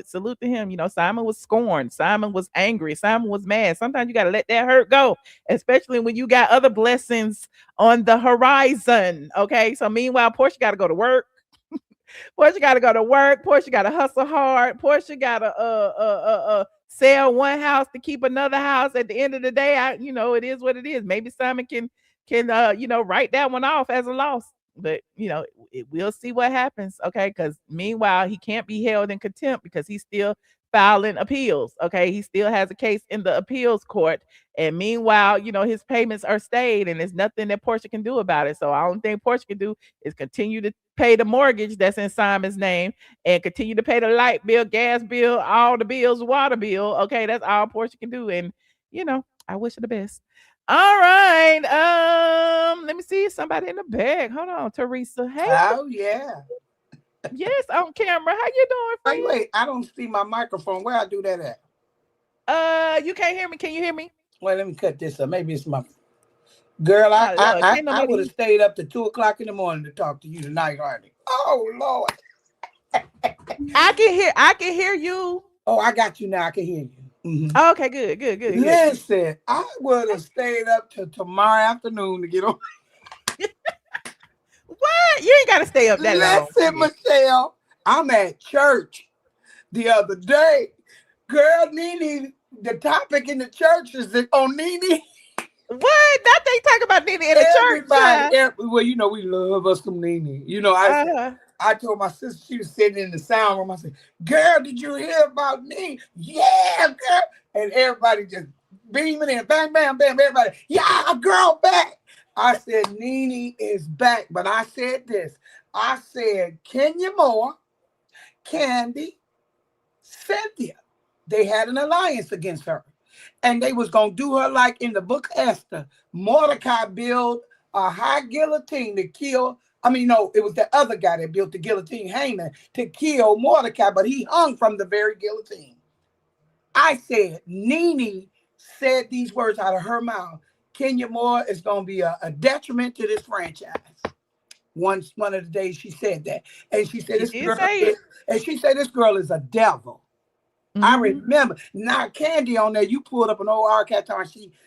Salute to him. Simon was scorned. Simon was angry. Simon was mad. Sometimes you got to let that hurt go, especially when you got other blessings on the horizon. Okay. So meanwhile, Porsha got to go to work. Porsha got to go to work. Porsha got to hustle hard. Porsha got to sell one house to keep another house. At the end of the day, it is what it is. Maybe Simon can write that one off as a loss. But we'll see what happens. Okay, because meanwhile he can't be held in contempt because he's still filing appeals. Okay, he still has a case in the appeals court. And meanwhile, his payments are stayed, and there's nothing that Porsha can do about it. So the only thing Porsha can do is continue to pay the mortgage that's in Simon's name and continue to pay the light bill, gas bill, all the bills, water bill. Okay, that's all Porsha can do. And I wish her the best. All right. Let me see somebody in the back. Hold on, Teresa. Hey. Oh yeah. Yes, on camera. How you doing, friend? Wait, I don't see my microphone. Where I do that at? You can't hear me. Can you hear me? Well, let me cut this up. Maybe it's my girl. I would have stayed up to 2:00 in the morning to talk to you tonight, Hardy. Oh Lord. I can hear you. Oh, I got you now. I can hear you. Mm-hmm. Okay, good. Listen, I would have stayed up till tomorrow afternoon to get on. What? You ain't got to stay up that long. Listen, Michelle, I'm at church the other day. Girl, Nene, the topic in the church is on Nene. What? That they talk about Nene in the church. Well, we love us some Nene. I told my sister, she was sitting in the sound room. I said, girl, did you hear about Nene? Yeah, girl. And everybody just beaming in. Bang, bam, bam, everybody. Yeah, girl, back. I said, Nene is back. But I said this. I said, Kenya Moore, Kandi, Cynthia. They had an alliance against her. And they was going to do her like in the book of Esther. Mordecai built a high guillotine to kill. It was the other guy that built the guillotine, Haman, to kill Mordecai, but he hung from the very guillotine. I said, Nene said these words out of her mouth. Kenya Moore is going to be a detriment to this franchise. One of the days she said that. And she said, this girl is a devil. Mm-hmm. I remember. Now, Kandi on there, you pulled up an old archive on.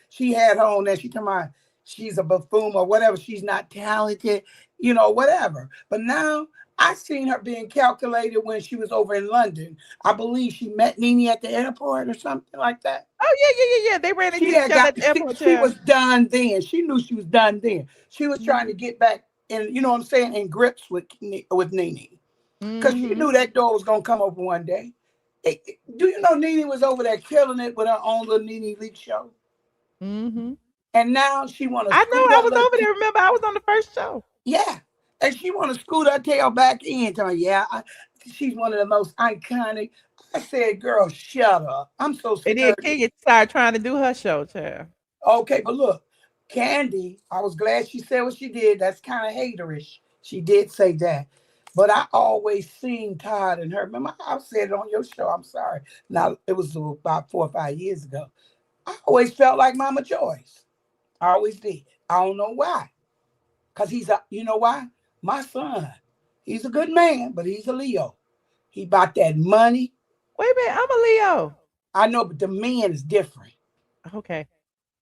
She had her on there. She told me she's a buffoon or whatever. She's not talented, whatever. But now I seen her being calculated when she was over in London. I believe she met Nene at the airport or something like that. Oh, yeah. They ran into each other at the airport. She was done then. She knew she was done then. She was trying to get back in, in grips with Nene. Because she knew that door was going to come open one day. Do you know Nene was over there killing it with her own little Nene Leak show? Mm-hmm. And now she want to. I know. I was over there. Remember, I was on the first show. Yeah, and she want to scoot her tail back in. She's one of the most iconic. I said, "Girl, shut up." I'm so scared. And then Kenya started trying to do her show, child. Okay, but look, Kandi. I was glad she said what she did. That's kind of haterish. She did say that. But I always seen Todd and her. Remember, I said it on your show. I'm sorry. Now, it was about 4 or 5 years ago. I always felt like Mama Joyce. I always did. I don't know why. Because you know why? My son, he's a good man, but he's a Leo. He bought that money. Wait a minute, I'm a Leo. I know, but the man is different. Okay.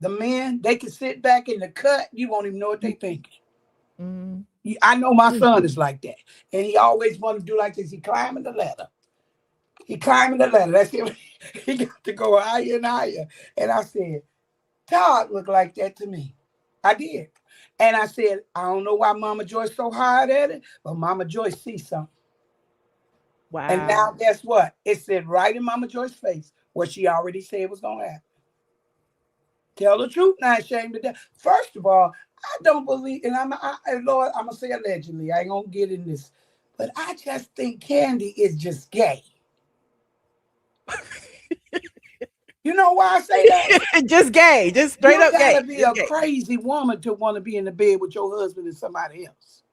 The men, they can sit back in the cut. You won't even know what they're thinking. Mm-hmm. I know my son is like that. And he always want to do like this. He climbing the ladder. That's him. He got to go higher and higher. And I said, Todd looked like that to me. I did. And I said, I don't know why Mama Joyce so hard at it, but Mama Joyce sees something. Wow. And now guess what? It said right in Mama Joyce's face what she already said was going to happen. Tell the truth, not ashamed of that. First of all, I don't believe, and Lord, I'm going to say allegedly. I ain't going to get in this. But I just think Kandi is just gay. You know why I say that? Just gay. Just straight up gay. You gotta be a crazy woman to want to be in the bed with your husband and somebody else.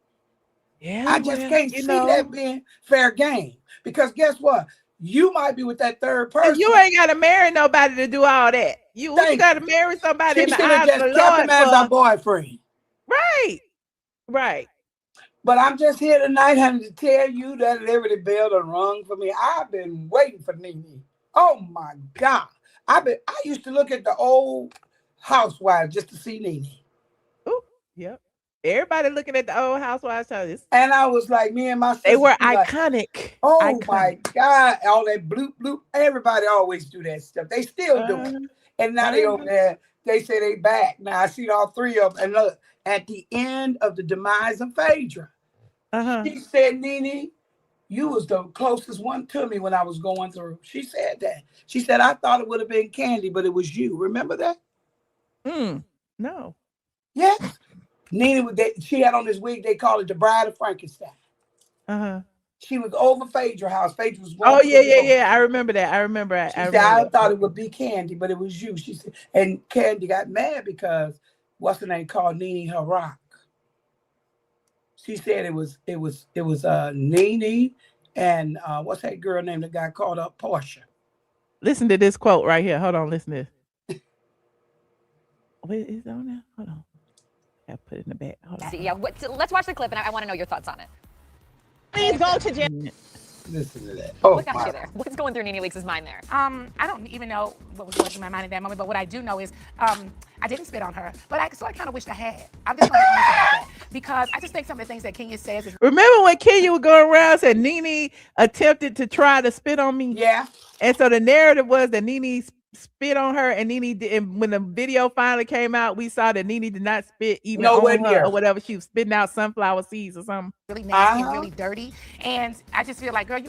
Yeah, I just can't see that being fair game. Because guess what? You might be with that third person. You ain't got to marry nobody to do all that. You got to marry somebody in the eyes of the Lord him as our boyfriend. Right. Right. But I'm just here tonight, honey, to tell you that Liberty Bell done rung for me. I've been waiting for Nene. Oh my God. I used to look at the old Housewives just to see Nene. Oh, yep. Everybody looking at the old Housewives shows. And I was like, me and my sister. They were iconic. Oh my God. All that bloop, bloop. Everybody always do that stuff. They still do it. And now they over there, they say they back. Now I see all three of them. And look, at the end of the demise of Phaedra, she said, Nene, you was the closest one to me when I was going through. She said that. She said, I thought it would have been Kandi, but it was you. Remember that? No. Yes. Nene, she had on this wig, they call it the Bride of Frankenstein. She was over Phaedra house. Phaedra was yeah. I remember that. I thought it would be Kandi, but it was you. She said, and Kandi got mad because what's her name called Nene her rock. She said it was Nene and what's that girl name that got called up? Porsha. Listen to this quote right here. Hold on, listen to this. Wait, is it on there? Hold on. I put it in the back. Hold on. Yeah, let's watch the clip, and I want to know your thoughts on it. Please go to jail. Listen to that. What got you there? What's going through Nene Leakes' mind there? I don't even know what was going through my mind at that moment, but what I do know is I didn't spit on her, but I kind of wished I had. I'm just going to be honest about that because I just think some of the things that Kenya says is. Remember when Kenya was going around and said Nene attempted to try to spit on me? Yeah. And so the narrative was that Nene spit on her, and Nene did, and when the video finally came out, we saw that Nene did not spit even on her or whatever. She was spitting out sunflower seeds or something. Really nasty and really dirty. And I just feel like, girl, you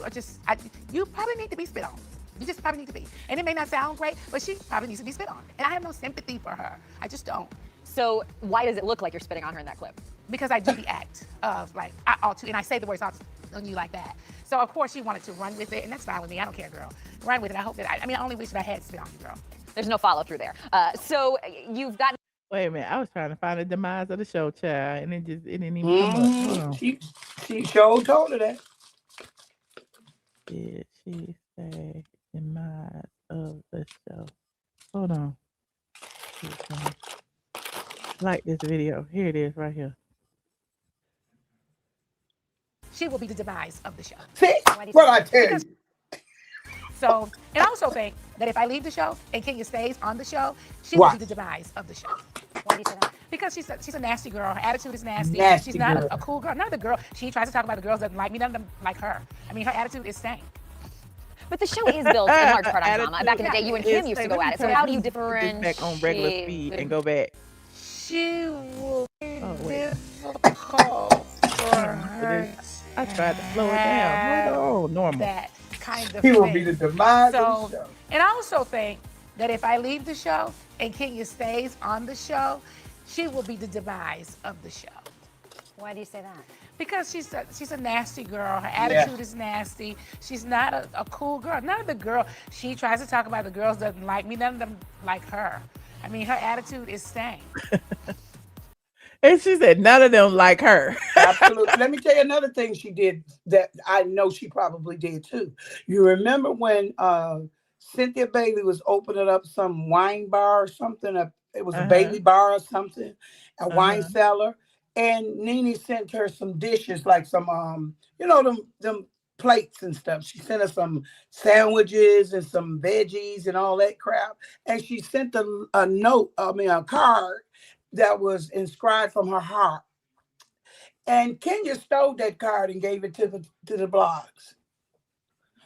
probably need to be spit on. You just probably need to be. And it may not sound great, but she probably needs to be spit on. And I have no sympathy for her. I just don't. So why does it look like you're spitting on her in that clip? Because I do the act of like, I ought to, and I say the words ought to on you like that. So of course she wanted to run with it, and that's fine with me. I don't care, girl. Run with it. I hope that, I only wish that I had spit on you, girl. There's no follow through there. So you've got. Wait a minute. I was trying to find the demise of the show, child, and it didn't even come up. Hold on. She sure told her that. Did she say demise of the show? Hold on. Like this video. Here it is, right here. She will be the demise of the show. See what I tell you. So, and I also think that if I leave the show and Kenya stays on the show, she will be the demise of the show. Why do you say that? Because she's a nasty girl. Her attitude is nasty. Nasty she's not girl. a cool girl. None of the girl. She tries to talk about the girls that like me. None of them like her. I mean, her attitude is stank. But the show is built in large part on drama. Back in the day, you and Kim used to go at it. So how do you differentiate? Back on regular speed and go back. She will be difficult for her. I tried to slow it down. Hold on, normal. That kind of He will thing. be the demise of the show. And I also think that if I leave the show and Kenya stays on the show, she will be the demise of the show. Why do you say that? Because she's a nasty girl. Her attitude is nasty. She's not a cool girl. None of the girl, she tries to talk about the girls that like me. None of them like her. I mean, her attitude is stank. And she said none of them like her. Absolutely. Let me tell you another thing she did that I know she probably did too. You remember when Cynthia Bailey was opening up some wine bar or something? It was a Bailey bar or something, a wine cellar. And Nene sent her some dishes, like some, them plates and stuff. She sent her some sandwiches and some veggies and all that crap. And she sent a card that was inscribed from her heart. And Kenya stole that card and gave it to the blogs.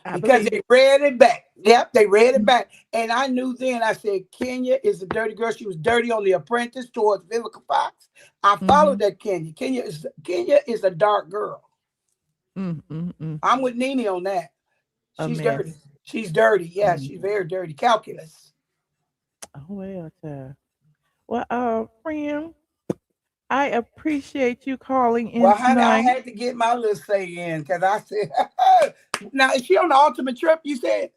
Because believe they read it back. Yep, they read it back. And I knew then, I said, Kenya is a dirty girl. She was dirty on The Apprentice towards Vivica Fox. I followed that Kenya. Kenya is a dark girl. I'm with Nene on that. She's dirty. She's dirty. Yeah, she's very dirty. Calculus. Oh, well, child. Well, friend, I appreciate you calling in Well, honey, tonight. I had to get my little say in because I said, now, is she on the ultimate trip, you said?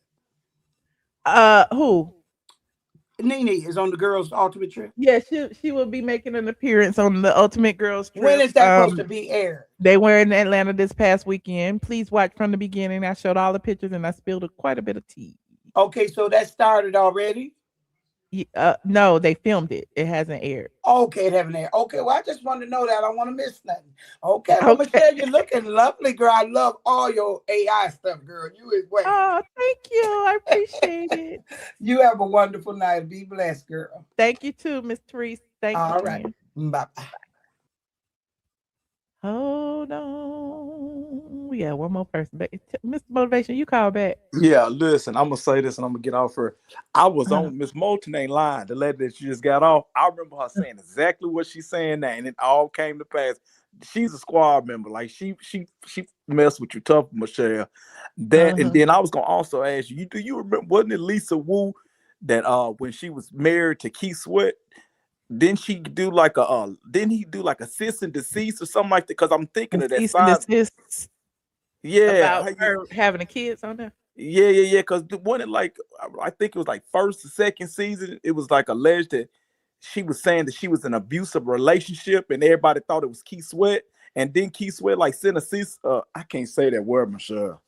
Who? Nene is on the girls' ultimate trip. Yeah, she will be making an appearance on the Ultimate Girls Trip. When is that supposed to be aired? They were in Atlanta this past weekend. Please watch from the beginning. I showed all the pictures and I spilled quite a bit of tea. Okay, so that started already? No, they filmed it. It hasn't aired. Okay, it haven't aired. Okay, well, I just want to know that. I don't want to miss nothing. Okay, well, Michelle, you're looking lovely, girl. I love all your AI stuff, girl. You is well. Oh, thank you. I appreciate it. You have a wonderful night. Be blessed, girl. Thank you too, Miss Therese. Thank you. All right. Bye-bye. Hold on. We got one more person. Mr. Motivation, you call back. Yeah, listen, I'm gonna say this and I'm gonna get off her. I was on Miss Moulton ain't lying, the lady that she just got off. I remember her saying exactly what she's saying now, and it all came to pass. She's a squad member. Like she messed with you tough, Michelle. That and then I was gonna also ask you, do you remember, wasn't it Lisa Wu that when she was married to Keith Sweat? Didn't he do like a cease and desist or something like that? Because I'm thinking of that Cease sign. and desist. Yeah, About her having the kids on there. Yeah. Because one it like I think it was like first or second season. It was like alleged that she was saying that she was in an abusive relationship, and everybody thought it was Keith Sweat. And then Keith Sweat like sent a cease. I can't say that word, Michelle.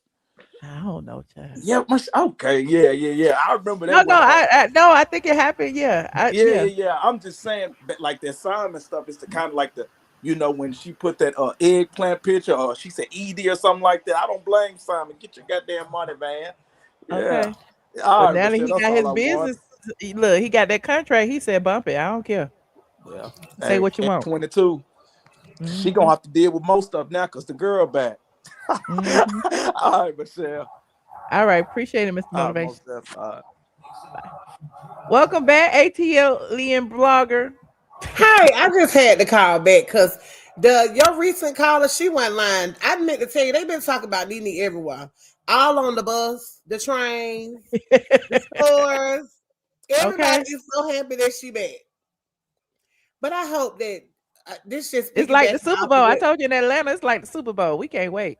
I don't know, child. Yeah, okay, yeah. I remember that. I think it happened. Yeah, I'm just saying that like the assignment stuff is the kind of like the, you know, when she put that eggplant picture, or she said Edie or something like that. I don't blame Simon. Get your goddamn money, man. Yeah. Okay. All right, now that Michelle, he got his business, look, he got that contract. He said, "Bump it. I don't care." Yeah. Say what you want. 22. She gonna have to deal with most stuff now because the girl back. All right, Michelle. All right, appreciate it, Mr. Motivation. Bye. Welcome back, ATLien blogger. Hey, I just had to call back because your recent caller, she wasn't lying. I meant to tell you, they've been talking about Nene everywhere. All on the bus, the trains, the stores. Everybody is so happy that she back. But I hope that this just it's like the Super Bowl. I told you in Atlanta, it's like the Super Bowl. We can't wait.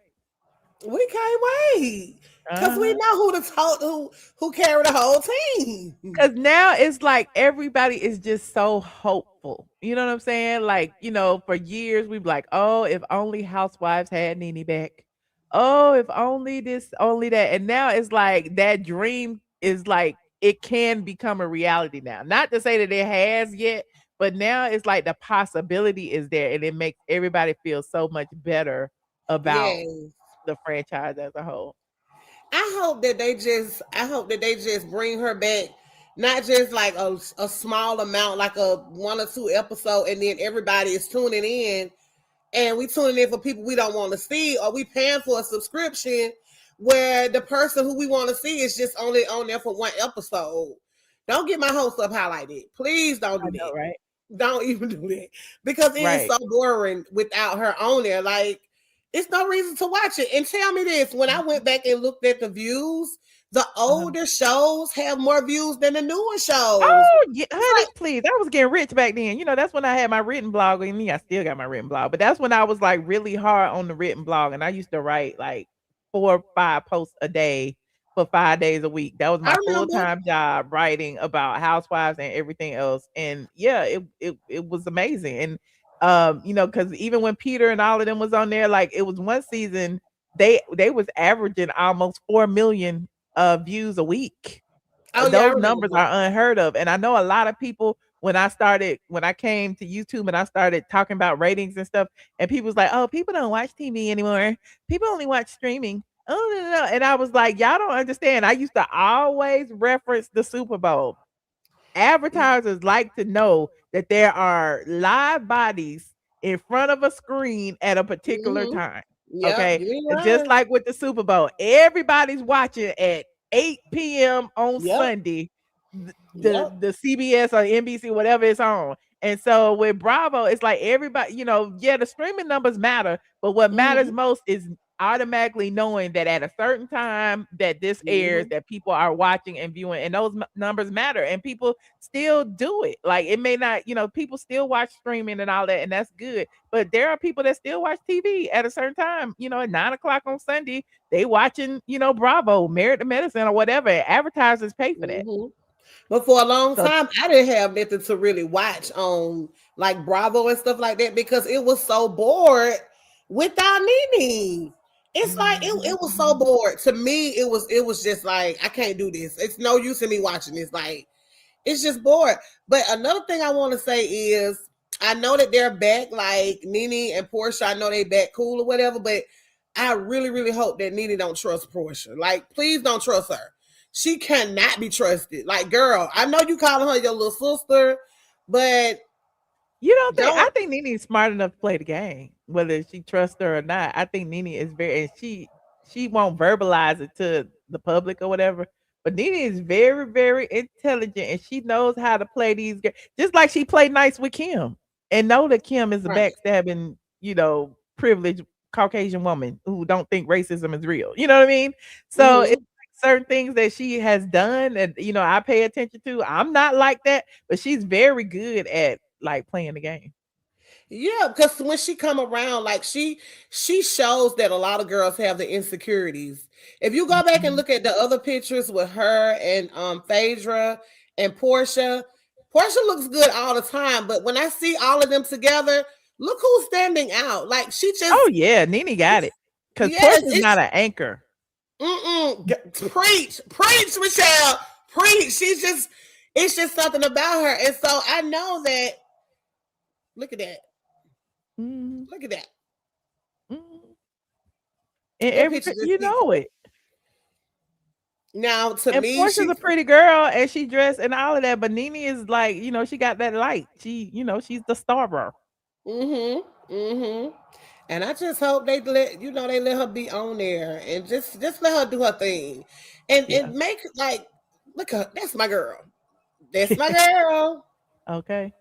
We can't wait. Because we know who carried the whole team. Because now it's like everybody is just so hopeful. You know what I'm saying? Like, you know, for years we've like, oh, if only Housewives had Nene back. Oh, if only this, only that. And now it's like that dream is like it can become a reality now. Not to say that it has yet, but now it's like the possibility is there, and it makes everybody feel so much better about the franchise as a whole. I hope that they just bring her back, not just like a small amount, like a 1 or 2 episode, and then everybody is tuning in, and we tuning in for people we don't want to see, or we paying for a subscription where the person who we want to see is just only on there for 1 episode. Don't get my hopes up high like that. Please don't do that. Right? Don't even do that, because it is so boring without her on there. Like, it's no reason to watch it. And tell me this, when I went back and looked at the views, the older shows have more views than the newer shows. Oh, yeah, honey, please. I was getting rich back then. You know, that's when I had my written blog. I mean, I still got my written blog, but that's when I was like really hard on the written blog. And I used to write like 4 or 5 posts a day for 5 days a week. That was my full-time job, writing about Housewives and everything else. And yeah, it was amazing. And you know, because even when Peter and all of them was on there, like it was one season, they was averaging almost 4 million views a week. Those numbers are unheard of. And I know a lot of people, when I came to YouTube and I started talking about ratings and stuff, and people was like, oh, people don't watch TV anymore. People only watch streaming. Oh, no. And I was like, y'all don't understand. I used to always reference the Super Bowl. Advertisers like to know that there are live bodies in front of a screen at a particular time. Yep, Okay. you ain't And just lying. like with the Super Bowl, everybody's watching at 8 p.m. on Yep. Sunday, Yep. the CBS or NBC, whatever it's on. And so with Bravo, it's like everybody, you know, yeah, the streaming numbers matter, but what matters most is automatically knowing that at a certain time that this airs, that people are watching and viewing, and those numbers matter, and people still do it. Like it may not, you know, people still watch streaming and all that, and that's good. But there are people that still watch TV at a certain time. You know, at 9 o'clock on Sunday, they watching, you know, Bravo, Married to Medicine, or whatever. Advertisers pay for that. But for a long So- time, I didn't have nothing to really watch on like Bravo and stuff like that because it was so bored without Nene. It's like it was so bored. To me, it was just like I can't do this. It's no use in me watching this. Like it's just bored. But another thing I want to say is I know that they're back, like Nene and Porsha. I know they back cool or whatever, but I really, really hope that Nene don't trust Porsha. Like, please don't trust her. She cannot be trusted. Like, girl, I know you calling her your little sister, but you don't think? I think Nene is smart enough to play the game, whether she trusts her or not. I think Nene is very, and she won't verbalize it to the public or whatever. But Nene is very, very intelligent, and she knows how to play these games. Just like she played nice with Kim, and know that Kim is a backstabbing, you know, privileged Caucasian woman who don't think racism is real. You know what I mean? So it's like certain things that she has done, and you know, I pay attention to. I'm not like that, but she's very good at like playing the game. Yeah, because when she come around, like she shows that a lot of girls have the insecurities. If you go back and look at the other pictures with her and Phaedra and Porsha looks good all the time. But when I see all of them together, look who's standing out. Like she just Oh yeah, Nene got it. Because Porsha's not an anchor. Preach, Michelle. Preach. It's just something about her. And so I know that. Look at that. Look at that. And you know it. Now, to and me, Porsha's a pretty girl, and she dressed and all of that. But Nene is like, you know, she got that light. She, you know, she's the star bro. And I just hope they let her be on there and just let her do her thing, and make like, look, that's my girl. That's my girl. Okay.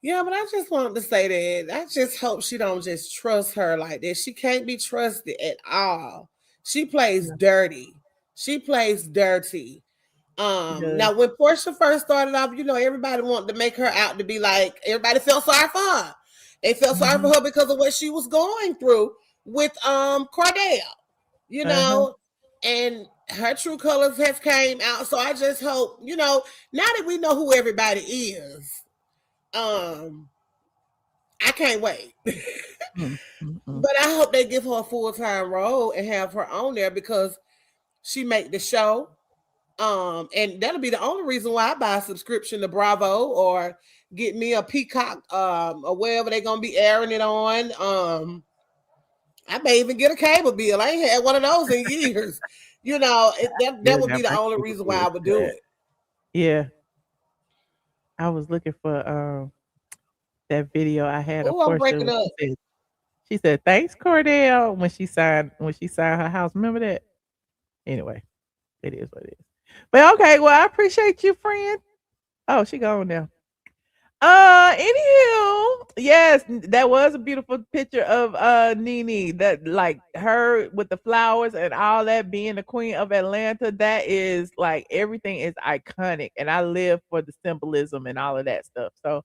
Yeah, but I just wanted to say that I just hope she don't just trust her like this. She can't be trusted at all. She plays dirty. She plays dirty. Now when Porsha first started off, you know, everybody wanted to make her out to be like, everybody felt sorry for her. They felt sorry for her because of what she was going through with Cordell, you know, and her true colors has came out. So I just hope, you know, now that we know who everybody is, I can't wait. But I hope they give her a full-time role and have her on there because she make the show. And that'll be the only reason why I buy a subscription to Bravo or get me a Peacock or wherever they're gonna be airing it on. I may even get a cable bill. I ain't had one of those in years. You know, that would be the only reason why I would do it. Yeah. I was looking for that video I had of I'm breaking Porsha. up. She said, "Thanks, Cordell," when she signed her house. Remember that? Anyway, it is what it is. But okay, well, I appreciate you, friend. Oh, she gone now. Anywho, yes, that was a beautiful picture of Nene, that like her with the flowers and all that, being the queen of Atlanta. That is like, everything is iconic, and I live for the symbolism and all of that stuff. So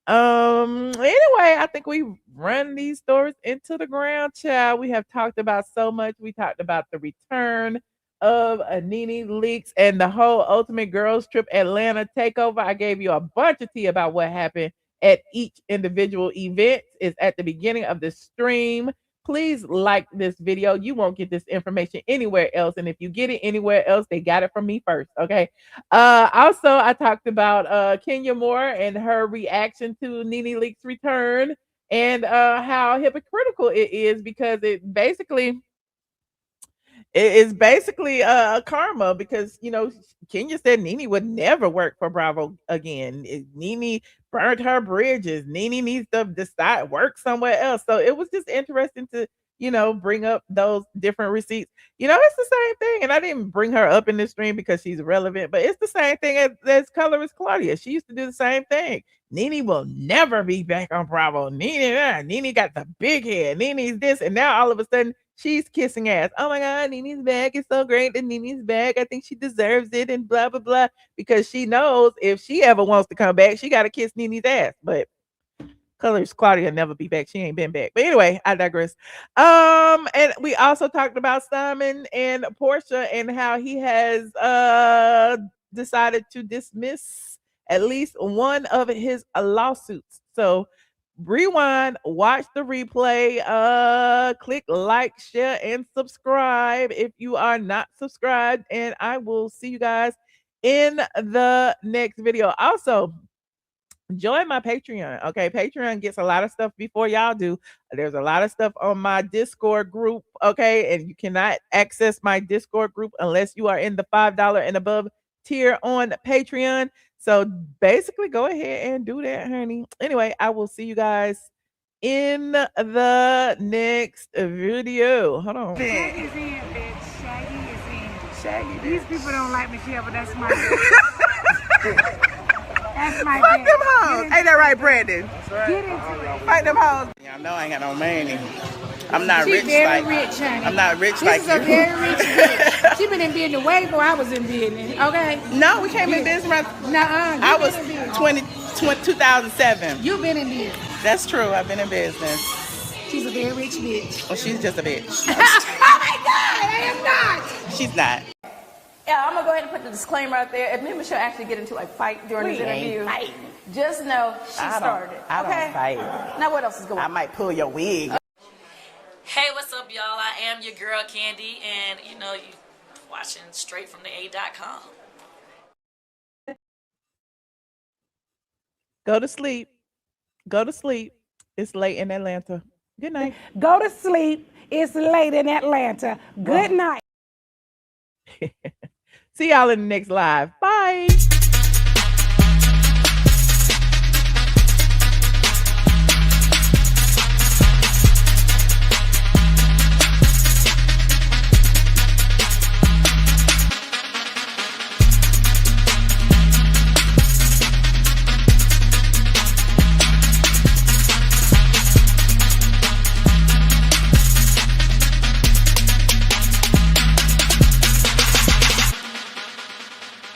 anyway, I think we run these stories into the ground, child. We have talked about so much. We talked about the return of Nene Leakes and the whole Ultimate Girls Trip Atlanta takeover. I gave you a bunch of tea about what happened at each individual event. It's at the beginning of the stream. Please like this video. You won't get this information anywhere else. And if you get it anywhere else, they got it from me first. Okay. Also, I talked about Kenya Moore and her reaction to Nene Leakes' return, and how hypocritical it is, because it basically it's basically a karma because Kenya said Nene would never work for Bravo again. Nene burned her bridges. Nene needs to decide work somewhere else. So it was just interesting to bring up those different receipts. It's the same thing, and I didn't bring her up in this stream because she's relevant, but it's the same thing as Colorist Claudia. She used to do the same thing. Nene will never be back on Bravo. Nene got the big head. Nene's this, and now all of a sudden she's kissing ass. Oh my God, Nene's back. It's so great that Nene's back. I think she deserves it, and blah blah blah. Because she knows if she ever wants to come back, she got to kiss Nene's ass. But Colorist Claudia never be back. She ain't been back. But anyway, I digress. And we also talked about Simon and Porsha and how he has decided to dismiss at least one of his lawsuits. So rewind, watch the replay, click like, share, and subscribe if you are not subscribed. And I will see you guys in the next video. Also, join my Patreon. Okay, Patreon gets a lot of stuff before y'all do. There's a lot of stuff on my Discord group. Okay, and you cannot access my Discord group unless you are in the $5 and above tier on Patreon. So basically, go ahead and do that, honey. Anyway, I will see you guys in the next video. Hold on. Shaggy's in, bitch. Shaggy is in. Shaggy. These people don't like Michelle, but that's my That's my Fuck bitch. them hoes. Ain't that right, Brandon? That's right. Get into it. Fuck them hoes. Y'all know I ain't got no money. I'm not She rich very like rich, honey. I'm not rich This like is you. a very rich bitch. She been in business way before I was in business. Okay. No, we came in business right. I was 2007. You've been in business. That's true. I've been in business. She's a very rich bitch. Well, she's just a bitch. Oh my God, I am not. She's not. Yeah, I'm gonna go ahead and put the disclaimer out there. If me and Michelle actually get into a fight during this interview, just know she started it. I Okay. don't fight. Now what else is going on? I might pull your wig. Hey, what's up, y'all? I am your girl, Kandi, and you watching straight from the A.com. Go to sleep. Go to sleep. It's late in Atlanta. Good night. Go to sleep. It's late in Atlanta. Good night. See y'all in the next live. Bye.